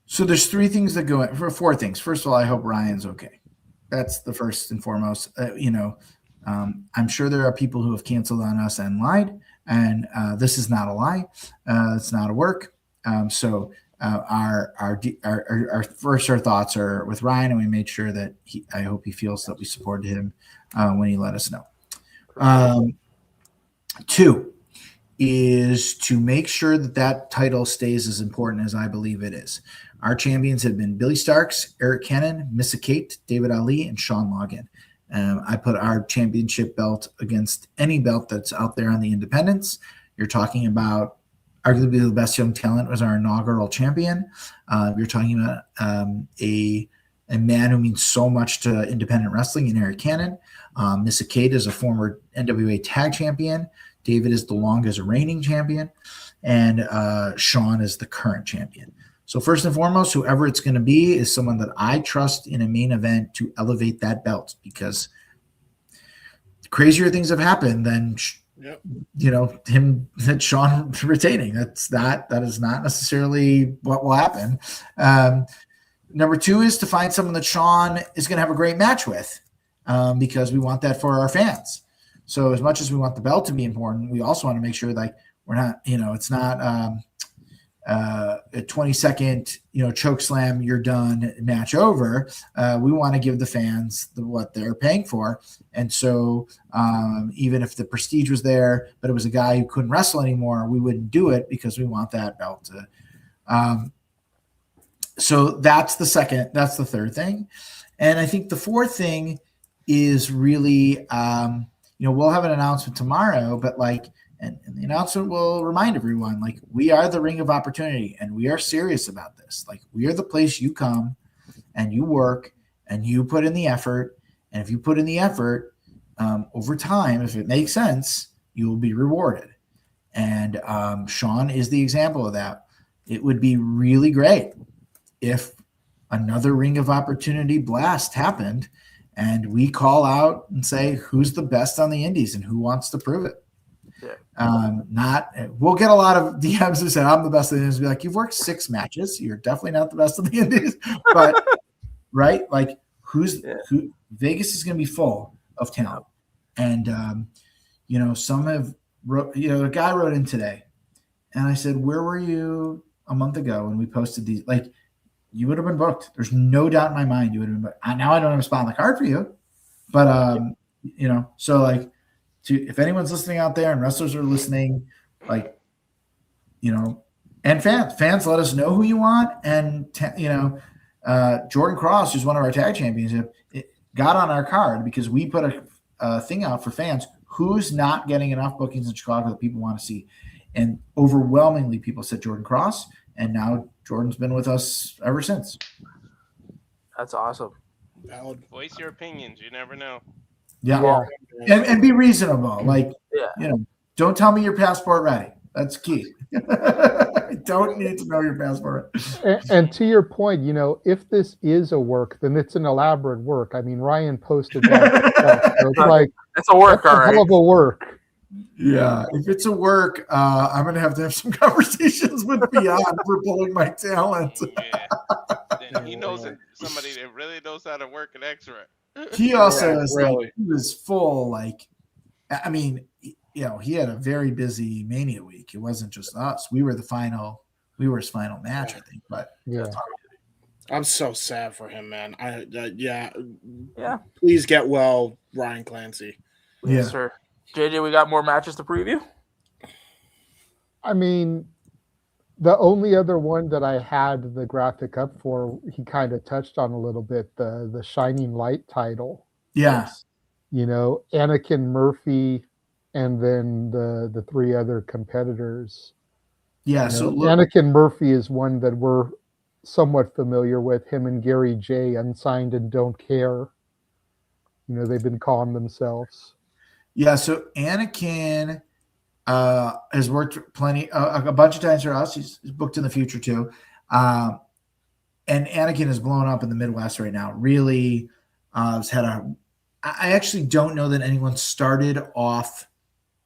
Speaker 17: So there's three things that go in, for four things. First of all, I hope Ryan's okay. That's the first and foremost. I'm sure there are people who have canceled on us and lied, and this is not a lie. It's not a work. So our first thoughts are with Ryan, and we made sure that I hope he feels that we supported him when he let us know. 2 is to make sure that title stays as important as I believe it is. Our champions have been Billy Starks, Eric Cannon, Missa Kate, David Ali, and Sean Logan. I put our championship belt against any belt that's out there on the independents. You're talking about arguably the best young talent was our inaugural champion. You're talking about a man who means so much to independent wrestling in Eric Cannon. Missa Kate is a former NWA tag champion. David is the longest reigning champion. And Sean is the current champion. So first and foremost, whoever it's going to be is someone that I trust in a main event to elevate that belt, because crazier things have happened than Sean retaining. That is not necessarily what will happen. Number 2 is to find someone that Sean is going to have a great match with, because we want that for our fans. So as much as we want the belt to be important, we also want to make sure like we're not, it's not a 20-second, choke slam, you're done, match over. We want to give the fans what they're paying for. And so even if the prestige was there, but it was a guy who couldn't wrestle anymore, we wouldn't do it because we want that belt to. So that's the third thing. And I think the fourth thing is really, we'll have an announcement tomorrow, but and the announcement will remind everyone, we are the Ring of Opportunity, and we are serious about this. We are the place you come and you work and you put in the effort. And if you put in the effort over time, if it makes sense, you will be rewarded. And Sean is the example of that. It would be really great if another Ring of Opportunity blast happened and we call out and say, who's the best on the indies and who wants to prove it? We'll get a lot of DMs who say I'm the best of the indies. Be like, you've worked 6 matches. You're definitely not the best of the indies, but right. Vegas is going to be full of talent. And, some have a guy wrote in today and I said, where were you a month ago when we posted these? You would have been booked. There's no doubt in my mind you would have been booked. Now I don't have a spot on the card for you, but, if anyone's listening out there and wrestlers are listening, and fans, let us know who you want. And, Jordan Cross, who's one of our tag champions, got on our card because we put a thing out for fans who's not getting enough bookings in Chicago that people want to see. And overwhelmingly people said Jordan Cross, and now Jordan's been with us ever since.
Speaker 16: That's awesome.
Speaker 18: Voice your opinions. You never know.
Speaker 17: Yeah. And be reasonable. Don't tell me your passport ready. That's key. I don't need to know your passport.
Speaker 8: And to your point, if this is a work, then it's an elaborate work. I mean, Ryan posted that. So it's
Speaker 16: it's a work, all right.
Speaker 8: Hell of a work.
Speaker 17: Yeah. If it's a work, I'm going to have some conversations with Beyond for pulling my talent.
Speaker 18: Then he knows somebody that really knows how to work an X-ray.
Speaker 17: He also he was full. He had a very busy Mania week. It wasn't just us. We were his final match, I think. But
Speaker 19: I'm so sad for him, man. Please get well, Ryan Clancy.
Speaker 16: Yes, sir. JJ, we got more matches to preview.
Speaker 8: I mean, the only other one that I had the graphic up for, he kind of touched on a little bit, the Shining Light title.
Speaker 17: Yeah.
Speaker 8: Anakin Murphy and then the 3 other competitors.
Speaker 17: Yeah.
Speaker 8: Anakin Murphy is one that we're somewhat familiar with, him and Gary J, Unsigned and Don't Care. They've been calling themselves.
Speaker 17: Yeah. So Anakin has worked plenty, a bunch of times for us. He's booked in the future too. And Anakin is blown up in the Midwest right now. Really has had I actually don't know that anyone started off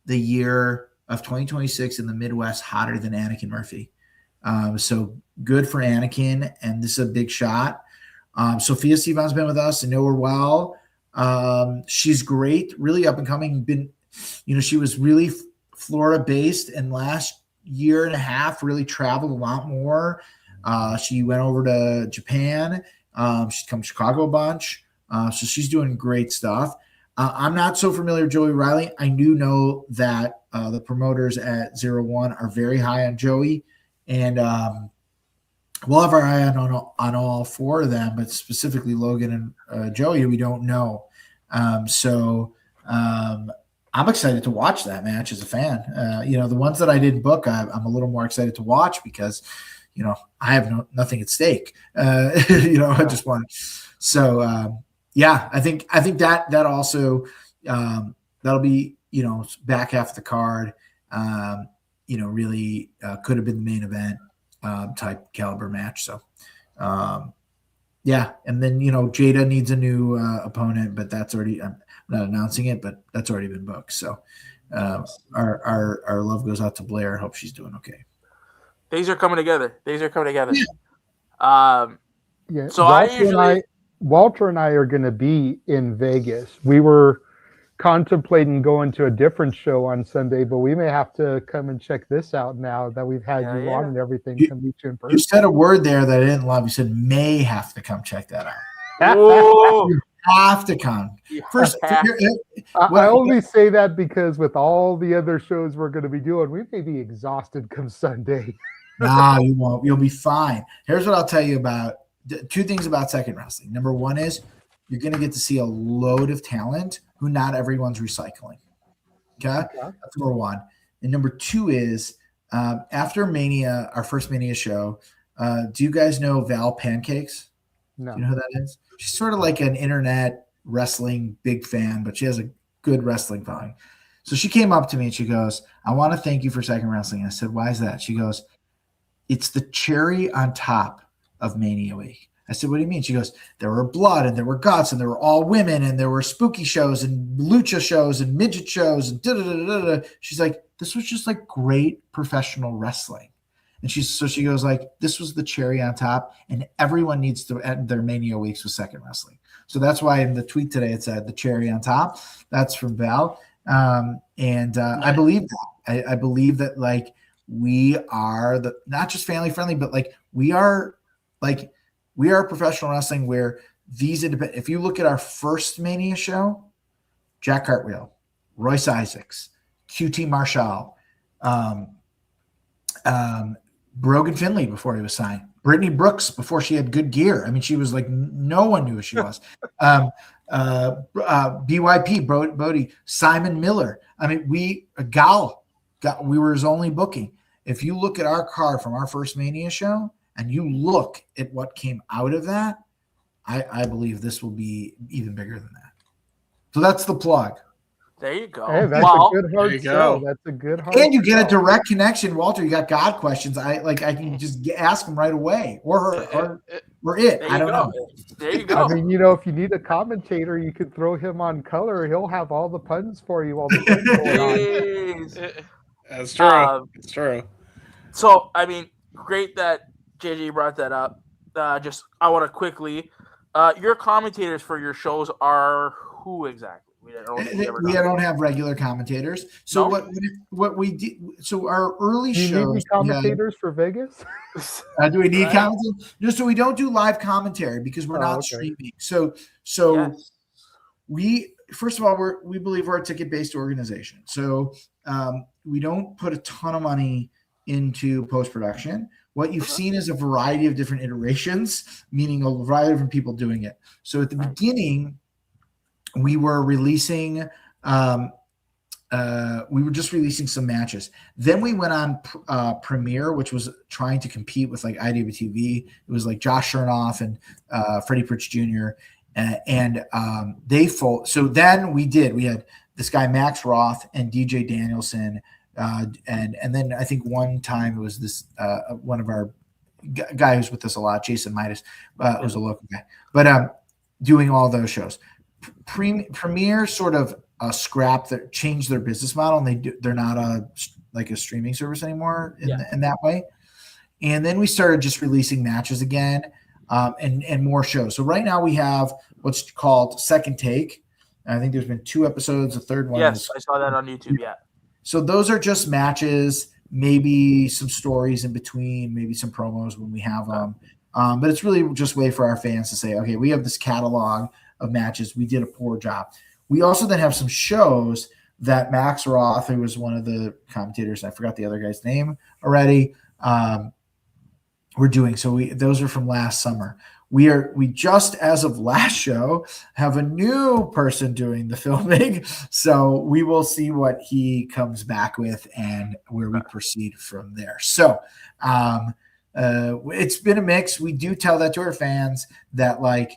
Speaker 17: the year of 2026 in the Midwest hotter than Anakin Murphy. So good for Anakin. And this is a big shot. Sophia Stevon's been with us and know her well. She's great, really up and coming. She was really Florida based, and last year and a half really traveled a lot more. She went over to Japan. She's come to Chicago a bunch. So she's doing great stuff. I'm not so familiar with Joey Riley. I do know that the promoters at 01 are very high on Joey, and we'll have our eye on all four of them, but specifically Logan and Joey, who we don't know. So I'm excited to watch that match as a fan. The ones that I didn't book, I'm a little more excited to watch because, I have nothing at stake. I just want. So I think that also that'll be back half of the card. Really could have been the main event type caliber match. So and then Jada needs a new opponent, but that's already. I'm not announcing it, but that's already been booked. So our love goes out to Blair. Hope she's doing okay.
Speaker 16: These are coming together.
Speaker 8: Yeah. So Walter and I are going to be in Vegas. We were contemplating going to a different show on Sunday, but we may have to come and check this out now that we've had you on and everything. Come meet you in person.
Speaker 17: You said a word there that I didn't love. You said may have to come check that out.
Speaker 16: Whoa.
Speaker 17: You have to come. First,
Speaker 8: I only say that because with all the other shows we're going to be doing, we may be exhausted come Sunday.
Speaker 17: Nah, you won't. You'll be fine. Here's what I'll tell you about two things about Second Wrestling. Number one is you're going to get to see a load of talent who not everyone's recycling. Okay? That's number one. And number two is after Mania, our first Mania show, do you guys know Val Pancakes?
Speaker 8: No.
Speaker 17: Do you know who that is? She's sort of like an internet wrestling big fan, but she has a good wrestling following. So she came up to me and she goes, I want to thank you for Second Wrestling. I said, why is that? She goes, it's the cherry on top of Mania Week. I said, what do you mean? She goes, there were blood and there were guts and there were all women and there were spooky shows and lucha shows and midget shows and da-da-da-da-da. She's like, this was just like great professional wrestling. And she goes like, this was the cherry on top and everyone needs to end their Mania weeks with Second Wrestling. So that's why in the tweet today, it said the cherry on top. That's from Val. I believe that. I believe that like we are not just family friendly, but like we are professional wrestling where these independent, if you look at our first Mania show, Jack Cartwheel, Royce Isaacs, QT Marshall, Brogan Finley before he was signed, Brittany Brooks before she had good gear. I mean, she was like, no one knew who she was. BYP, Bodie, Simon Miller. I mean, we were his only booking. If you look at our card from our first Mania show and you look at what came out of that, I believe this will be even bigger than that. So that's the plug.
Speaker 16: There you go.
Speaker 8: Hey, that's a good hard sell. That's a good hard
Speaker 17: And you get
Speaker 8: sell.
Speaker 17: a direct connection, Walter. You got God questions. I can just ask him right away, or her, or it. I don't know.
Speaker 16: There you go.
Speaker 8: I mean, if you need a commentator, you could throw him on color. He'll have all the puns for you while the puns going on.
Speaker 19: That's true. It's true.
Speaker 16: So, I mean, great that JJ brought that up. I want to quickly, your commentators for your shows are who exactly? We
Speaker 17: don't have regular commentators. So no? what we did? So our early shows.
Speaker 8: Do you need commentators for Vegas?
Speaker 17: Do we need commentators? No, so we don't do live commentary because we're not streaming. So yes. We first of all we believe we're a ticket-based organization. So we don't put a ton of money into post-production. What you've seen is a variety of different iterations, meaning a variety of different people doing it. So at the beginning, we were releasing, we were just releasing some matches. Then we went on Premiere, which was trying to compete with like IWTV. It was like Josh Chernoff and Freddie Pritch Jr. They fold. So then we had this guy Max Roth and DJ Danielson. And then I think one time it was this one of our guy who's with us a lot, Jason Midas, who's a local guy, but doing all those shows. Premiere sort of scrapped that, changed their business model, and they're not a streaming service anymore in that way. And then we started just releasing matches again and more shows. So right now we have what's called Second Take. I think there's been 2 episodes. The third one.
Speaker 16: Yes, I saw that on YouTube. Yeah.
Speaker 17: So those are just matches maybe some stories in between, maybe some promos when we have them. But it's really just a way for our fans to say, okay, we have this catalog of matches. We did a poor job. We also then have some shows that Max Roth, who was one of the commentators, I forgot the other guy's name already, we're doing. So those are from last summer. We just, as of last show, have a new person doing the filming. So we will see what he comes back with and where we proceed from there. So it's been a mix. We do tell that to our fans that like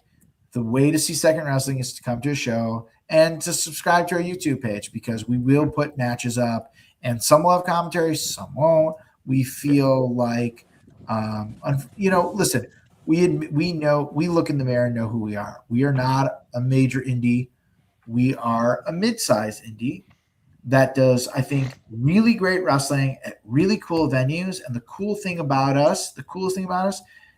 Speaker 17: the way to see Second Wrestling is to come to a show and to subscribe to our YouTube page, because we will put matches up and some will have commentary, some won't. We feel like, listen, we know, we look in the mirror and know who we are. We are not a major indie. We are a mid-sized indie that does, I think, really great wrestling at really cool venues. And the coolest thing about us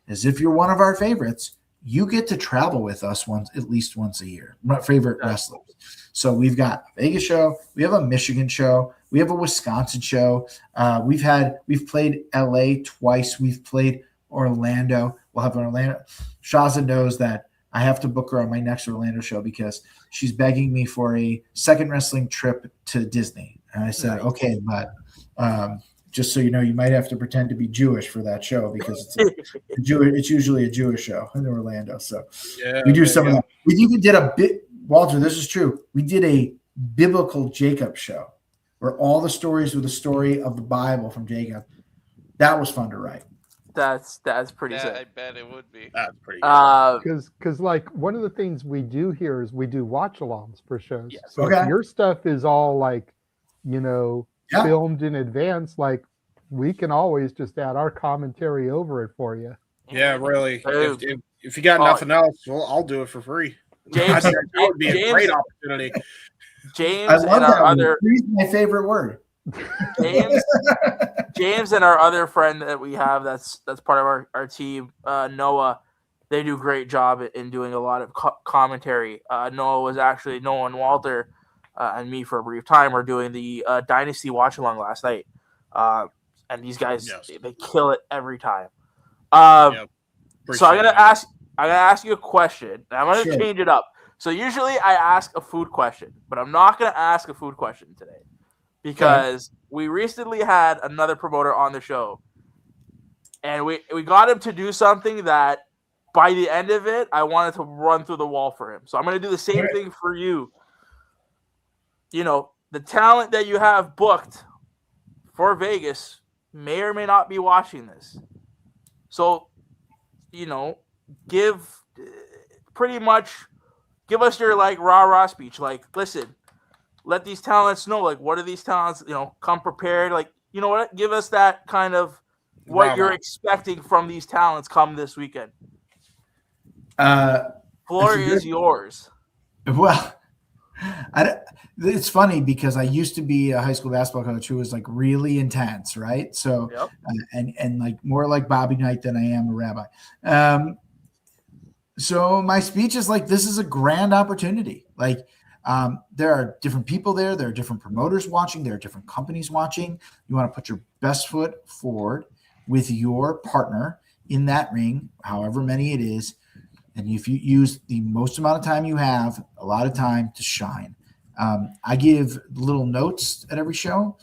Speaker 17: is if you're one of our favorites, you get to travel with us at least once a year. My favorite wrestlers. So we've got a Vegas show, we have a Michigan show, we have a Wisconsin show. We've played LA twice. We've played Orlando. We'll have an Orlando. Shaza knows that I have to book her on my next Orlando show because she's begging me for a Second Wrestling trip to Disney. And I said, okay, but just so you know, you might have to pretend to be Jewish for that show because it's usually a Jewish show in Orlando. So we do some of that. We even did a bit, Walter, this is true. We did a biblical Jacob show where all the stories were the story of the Bible from Jacob. That was fun to write.
Speaker 16: That's pretty sick.
Speaker 18: I bet it would be.
Speaker 19: That's pretty good.
Speaker 8: Because like one of the things we do here is we do watch-alongs for shows.
Speaker 16: Yes.
Speaker 8: So if your stuff is all like, filmed in advance, like we can always just add our commentary over it for you.
Speaker 19: Yeah, really. If you got nothing else, well, I'll do it for free.
Speaker 16: James,
Speaker 19: that would be a great opportunity.
Speaker 16: James
Speaker 17: I love
Speaker 16: and
Speaker 17: that
Speaker 16: our
Speaker 17: word.
Speaker 16: other
Speaker 17: Free's my favorite word.
Speaker 16: James and our other friend that we have that's part of our team, Noah, they do a great job in doing a lot of commentary. Noah and Walter and me for a brief time were doing the Dynasty watch along last night, and these guys they kill it every time. So I'm gonna ask you a question. I'm gonna change it up. So usually I ask a food question, but I'm not gonna ask a food question today because we recently had another promoter on the show, and we got him to do something that by the end of it, I wanted to run through the wall for him. So I'm going to do the same thing for you. The talent that you have booked for Vegas may or may not be watching this. So, give us your rah-rah speech. Like, listen, let these talents know, what are these talents, come prepared. Give us that kind of what you're expecting from these talents come this weekend. Floor is yours.
Speaker 17: Well, it's funny because I used to be a high school basketball coach who was really intense, right? So, and more like Bobby Knight than I am a rabbi. So my speech is this is a grand opportunity. There are different people there. There are different promoters watching. There are different companies watching. You want to put your best foot forward with your partner in that ring, however many it is. And if you use the most amount of time you have, a lot of time to shine. I give little notes at every show,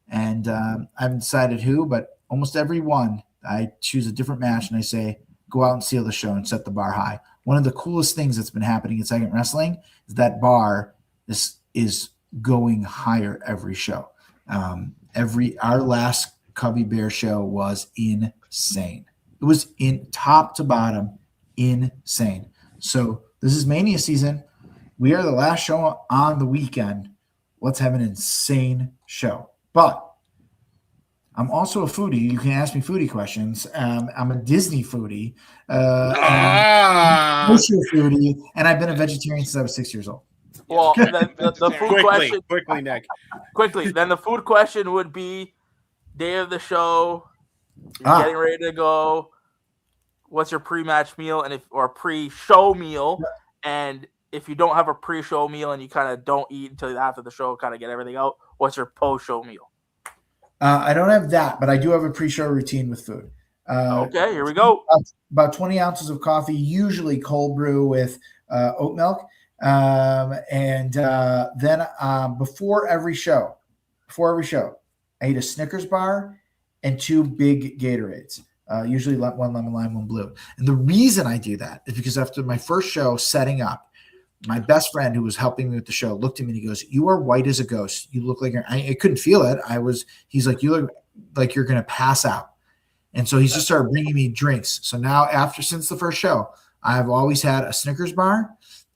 Speaker 17: and I haven't decided who, but almost every one, I choose a different match, and I say, go out and seal the show and set the bar high. One of the coolest things that's been happening in Second Wrestling is that bar is going higher every show. Our last Cubby Bear show was insane. It was in top to bottom, insane. So this is Mania season. We are the last show on the weekend. Let's have an insane show. But I'm also a foodie. You can ask me foodie questions. I'm a Disney foodie. I'm a foodie, and I've been a vegetarian since I was 6 years old.
Speaker 16: Well, the food question.
Speaker 19: Quickly, Nick.
Speaker 16: Quickly. Then the food question would be day of the show. You're getting ready to go. What's your pre-match meal or pre-show meal? And if you don't have a pre-show meal and you kind of don't eat until after the show, kind of get everything out, what's your post-show meal?
Speaker 17: I don't have that, but I do have a pre-show routine with food.
Speaker 16: Okay, here we go.
Speaker 17: About 20 ounces of coffee, usually cold brew with oat milk. Then before every show, I eat a Snickers bar and 2 big Gatorades. Usually one lemon lime, one blue. And the reason I do that is because after my first show setting up, my best friend who was helping me with the show looked at me and he goes, "You are white as a ghost. You look like I couldn't feel it. He's like, you look like you're going to pass out." And so he's just started bringing me drinks. So now since the first show, I've always had a Snickers bar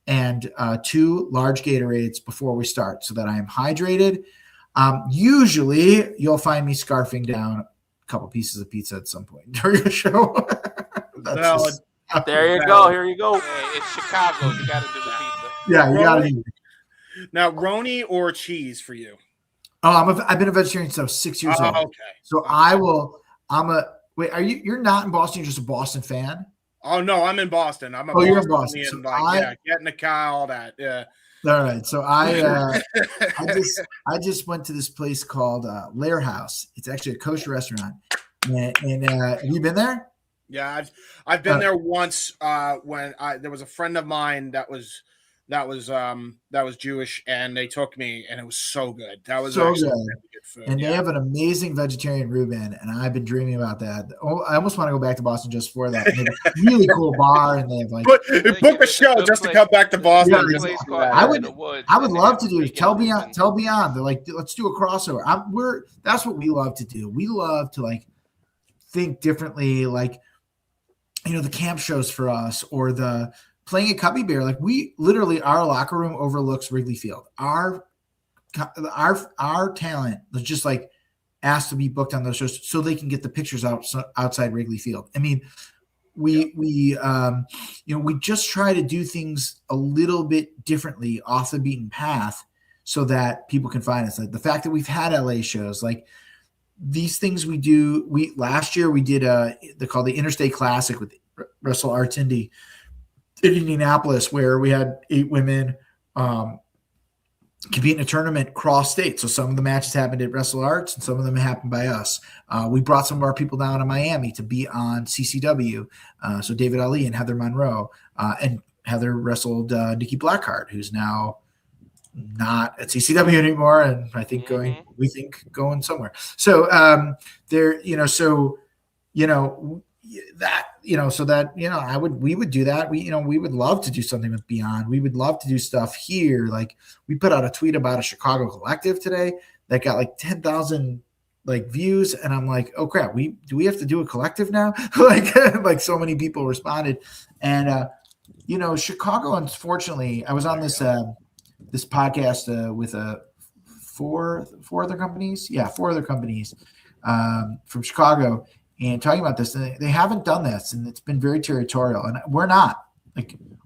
Speaker 17: and 2 large Gatorades before we start so that I am hydrated. Usually you'll find me scarfing down a couple pieces of pizza at some point during the show.
Speaker 16: There you go. Here you go.
Speaker 18: Hey, it's Chicago. You got to do the pizza.
Speaker 17: Yeah, you got to.
Speaker 19: Now, Roni or cheese for you?
Speaker 17: Oh, I've been a vegetarian since I was 6 years old.
Speaker 19: Okay.
Speaker 17: So wait, you're not in Boston, you're just a Boston fan?
Speaker 19: Oh no, I'm in Boston. I'm a
Speaker 17: Boston. You're in Boston.
Speaker 19: So getting the car, all that. Yeah.
Speaker 17: All right. So I just went to this place called Lair House. It's actually a kosher restaurant. And have you been there?
Speaker 19: Yeah, I've been there once when there was a friend of mine that was Jewish, and they took me, and it was so good. That was
Speaker 17: so
Speaker 19: actually
Speaker 17: good.
Speaker 19: really good food.
Speaker 17: And they have an amazing vegetarian Reuben, and I've been dreaming about that. Oh, I almost want to go back to Boston just for that. And they have a really cool bar, and they have
Speaker 19: book a show just to come back to Boston.
Speaker 17: Yeah, I would love to do. Tell Beyond. They're like, let's do a crossover. That's what we love to do. We love to think differently, the camp shows for us, or the playing at Cubby Bear. We literally, our locker room overlooks Wrigley Field. Our talent was just asked to be booked on those shows so they can get the pictures outside Wrigley Field. I mean, we just try to do things a little bit differently off the beaten path so that people can find us. The fact that we've had LA shows, these things we do. Last year we did they called the Interstate Classic with Wrestle Arts Indy in Indianapolis, where we had 8 women compete in a tournament cross state. So some of the matches happened at Wrestle Arts and some of them happened by us. We brought some of our people down to Miami to be on CCW. So David Ali and Heather Monroe, and Heather wrestled Nikki Blackheart, who's now not at CCW anymore, and I think going somewhere. So we would do that. We would love to do something with Beyond. We would love to do stuff here. We put out a tweet about a Chicago collective today that got 10,000 views, and I'm like, oh crap, do we have to do a collective now? So many people responded, and Chicago, unfortunately, I was on this podcast with 4 other companies. Yeah, 4 other companies from Chicago, and talking about this. And they haven't done this, and it's been very territorial. And we're not.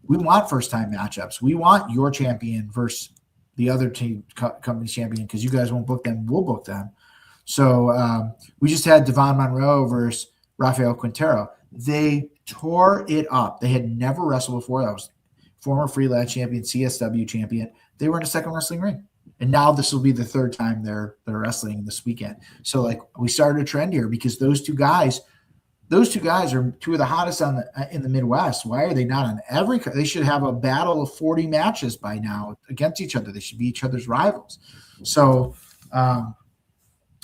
Speaker 17: We want first-time matchups. We want your champion versus the other team company's champion, because you guys won't book them. We'll book them. So we just had Devon Monroe versus Rafael Quintero. They tore it up. They had never wrestled before. That was former freelance champion, CSW champion. They were in a second wrestling ring. And now this will be the 3rd time they're wrestling this weekend. So we started a trend here, because those two guys are 2 of the hottest in the Midwest. Why are they not on every? They should have a battle of 40 matches by now against each other. They should be each other's rivals. So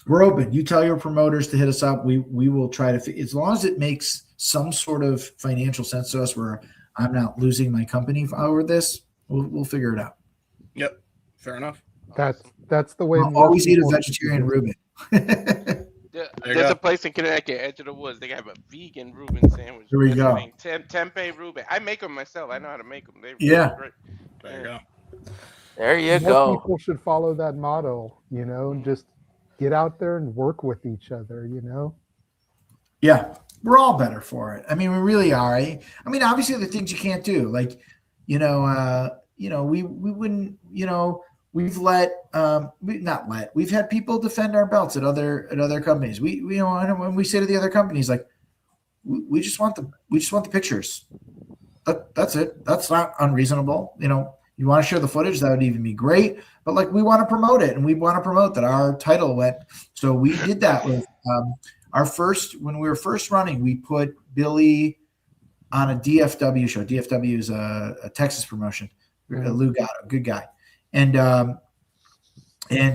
Speaker 17: we're open. You tell your promoters to hit us up. We will try to, as long as it makes some sort of financial sense to us, where I'm not losing my company over this, we'll figure it out.
Speaker 19: Yep, fair enough.
Speaker 8: That's the way.
Speaker 17: I'll always eat a vegetarian Reuben.
Speaker 18: There's a place in Connecticut, Edge of the Woods. They have a vegan Reuben sandwich.
Speaker 17: Here we go.
Speaker 18: Tempeh Reuben. I make them myself. I know how to make them. They're great.
Speaker 19: There you go.
Speaker 16: There you
Speaker 8: More
Speaker 16: go.
Speaker 8: people should follow that model, and just get out there and work with each other,
Speaker 17: Yeah, we're all better for it. I mean, we really are. I mean, obviously the things you can't do, we wouldn't, we've had people defend our belts at other companies. When we say to the other companies, we just want the pictures. That's it. That's not unreasonable. you want to share the footage, that would even be great. But like, we want to promote it, and we want to promote that our title went. So we did that with when we were first running, we put Billy on a DFW show. DFW is a Texas promotion. Lou Gatto, good guy. And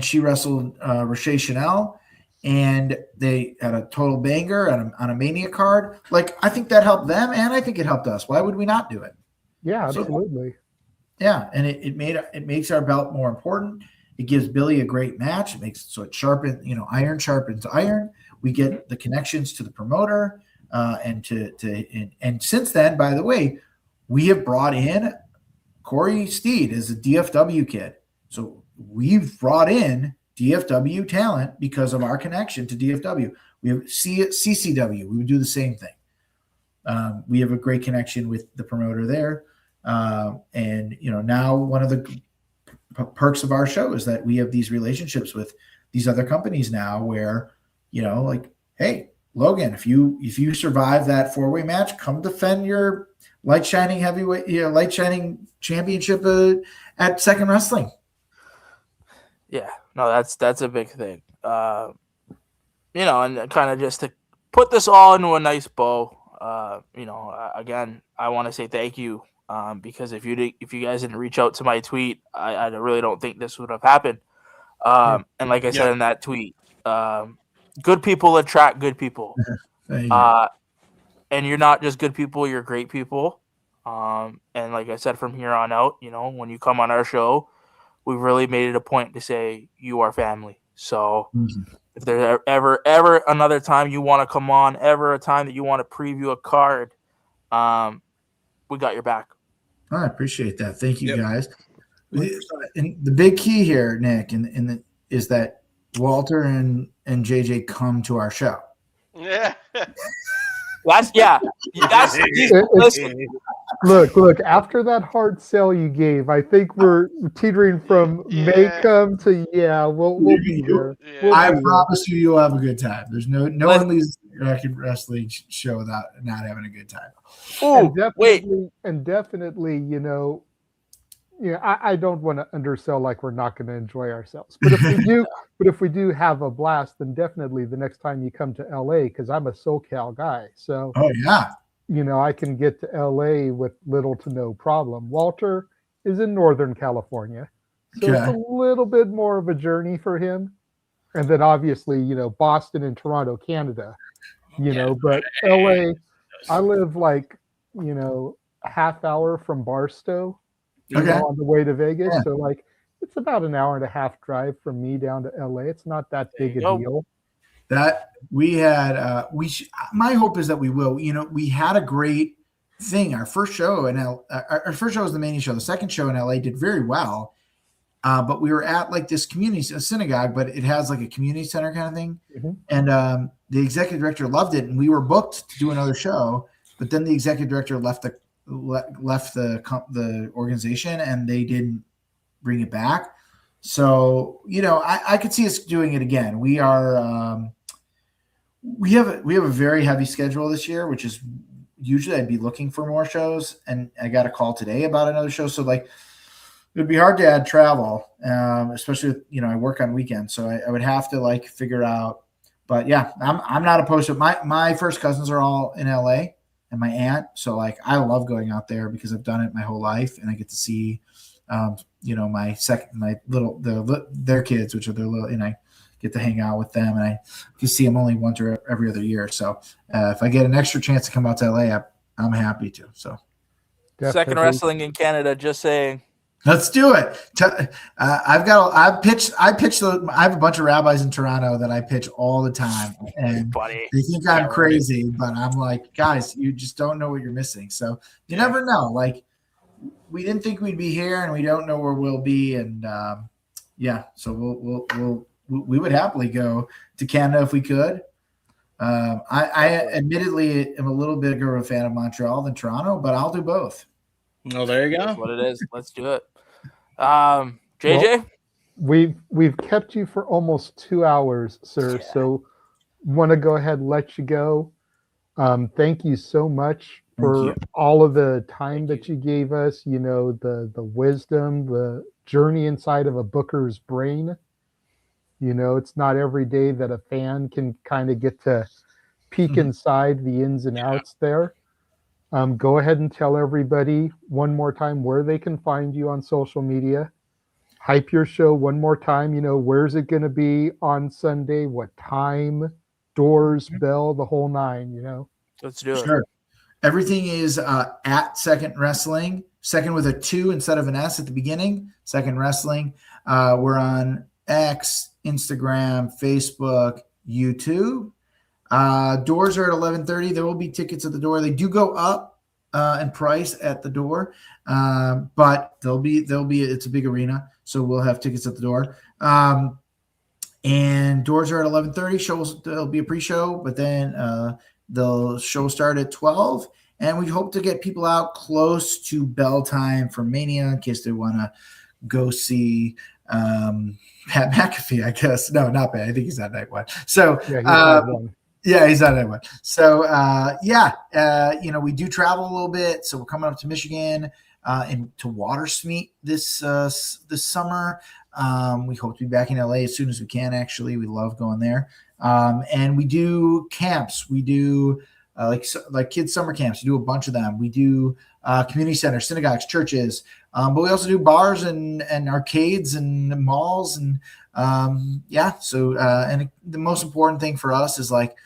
Speaker 17: she wrestled Rochelle Chanel, and they had a total banger on a Mania card. Like, I think that helped them, and I think it helped us. Why would we not do it?
Speaker 8: Yeah, absolutely.
Speaker 17: Yeah, and it makes our belt more important. It gives Billy a great match. It makes it sharpens, iron sharpens iron. We get the connections to the promoter, and since then, by the way, we have brought in Corey Steed as a DFW kid. So we've brought in DFW talent because of our connection to DFW. We have CCW. We would do the same thing. We have a great connection with the promoter there. And now one of the perks of our show is that we have these relationships with these other companies now where, like, hey, Logan, if you survive that 4-way match, come defend your light shining championship at Second Wrestling.
Speaker 16: Yeah, no, that's a big thing. And kind of just to put this all into a nice bow, again, I want to say thank you, because if you guys didn't reach out to my tweet, I really don't think this would have happened. And like I said in that tweet, good people attract good people. And you're not just good people, you're great people. And like I said, from here on out, when you come on our show, we've really made it a point to say you are family. So if there's ever another time you want to come on, ever a time that you want to preview a card, we got your back.
Speaker 17: I appreciate that. Thank you, guys. And the big key here, Nick, is that Walter and JJ come to our show.
Speaker 18: Yeah.
Speaker 16: Listen.
Speaker 8: Look, after that hard sell you gave, I think we're teetering from may come to we'll be there.
Speaker 17: I promise you'll have a good time. There's no one leaves the wrestling show without not having a good time.
Speaker 8: And definitely, I don't want to undersell like we're not going to enjoy ourselves. But if we do have a blast, then definitely the next time you come to LA, because I'm a SoCal guy. So I can get to LA with little to no problem. Walter is in Northern California, so it's a little bit more of a journey for him. And then obviously, Boston and Toronto, Canada, but LA, I live like, half hour from Barstow. On the way to Vegas. So like it's about an hour and a half drive from me down to LA. It's not that big a deal.
Speaker 17: That we had my hope is that we will. We had a great thing. Our first show our first show was the Mania show. The second show in LA did very well. But we were at like this a synagogue, but it has like a community center kind of thing. And the executive director loved it, and we were booked to do another show, but then the executive director left the organization, and they didn't bring it back. So I could see us doing it again. We are we have a very heavy schedule this year, which is usually I'd be looking for more shows, and I got a call today about another show. So like it'd be hard to add travel, especially with, I work on weekends, so I would have to like figure out. But yeah, I'm not opposed to it. My first cousins are all in LA. And my aunt, so like I love going out there because I've done it my whole life, and I get to see, their kids, which are their little, and I get to hang out with them, and I can see them only once or every other year. So if I get an extra chance to come out to LA, I'm happy to. So
Speaker 16: Second Wrestling in Canada, just saying.
Speaker 17: Let's do it. I have a bunch of rabbis in Toronto that I pitch all the time, and they think I'm crazy, but I'm like, guys, you just don't know what you're missing. So you never know. Like, we didn't think we'd be here, and we don't know where we'll be. And so we would happily go to Canada if we could. I admittedly am a little bigger of a fan of Montreal than Toronto, but I'll do both.
Speaker 19: Oh, there you go.
Speaker 16: That's what it is. Let's do it. JJ,
Speaker 8: we've kept you for almost 2 hours, sir. So want to go ahead and let you go. Thank you so much for all of the time that you gave us, you know, the wisdom, the journey inside of a booker's brain. You know, it's not every day that a fan can kind of get to peek inside the ins and outs there. Go ahead and tell everybody one more time where they can find you on social media. Hype your show one more time. You know, where's it going to be on Sunday? What time? Doors, bell, the whole nine, you know?
Speaker 16: Let's do it.
Speaker 17: Sure. Everything is at Second Wrestling, second with a 2 instead of an S at the beginning. Second Wrestling. We're on X, Instagram, Facebook, YouTube. Doors are at 11:30. There will be tickets at the door. They do go up in price at the door, but they'll be. It's a big arena, so we'll have tickets at the door. And doors are at 11:30. Shows there'll be a pre-show, but then the show start at 12. And we hope to get people out close to bell time for Mania in case they want to go see Pat McAfee, I guess. No, not Pat. I think he's on night one. So he's on night one. So you know, we do travel a little bit. So we're coming up to Michigan and to Watersmeet this summer. We hope to be back in LA as soon as we can. Actually, we love going there. And we do camps. We do like kids summer camps. We do a bunch of them. We do community centers, synagogues, churches. But we also do bars and arcades and malls and So and the most important thing for us is like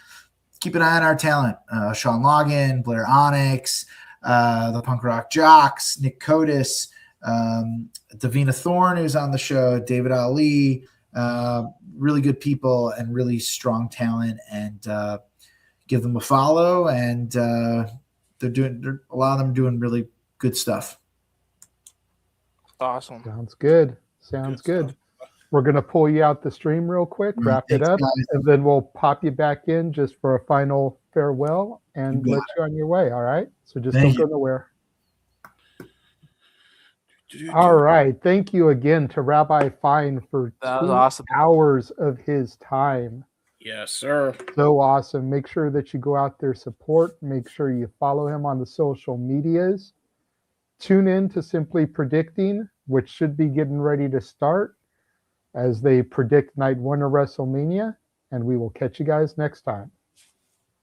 Speaker 17: keep an eye on our talent. Sean Logan, Blair Onyx, the Punk Rock Jocks, Nick Codis, Davina Thorne, who's on the show, David Ali. Really good people and really strong talent, and give them a follow. And a lot of them doing really good stuff.
Speaker 16: Awesome.
Speaker 8: Sounds good. Sounds good. We're going to pull you out the stream real quick, wrap it up, and then we'll pop you back in just for a final farewell and let you on your way. All right. So just don't go nowhere. All right. Thank you again to Rabbi Fine for 2 hours of his time.
Speaker 19: Yes, sir.
Speaker 8: So awesome. Make sure that you go out there, support. Make sure you follow him on the social medias. Tune in to Simply Predicting, which should be getting ready to start as they predict night 1 of WrestleMania. And we will catch you guys next time.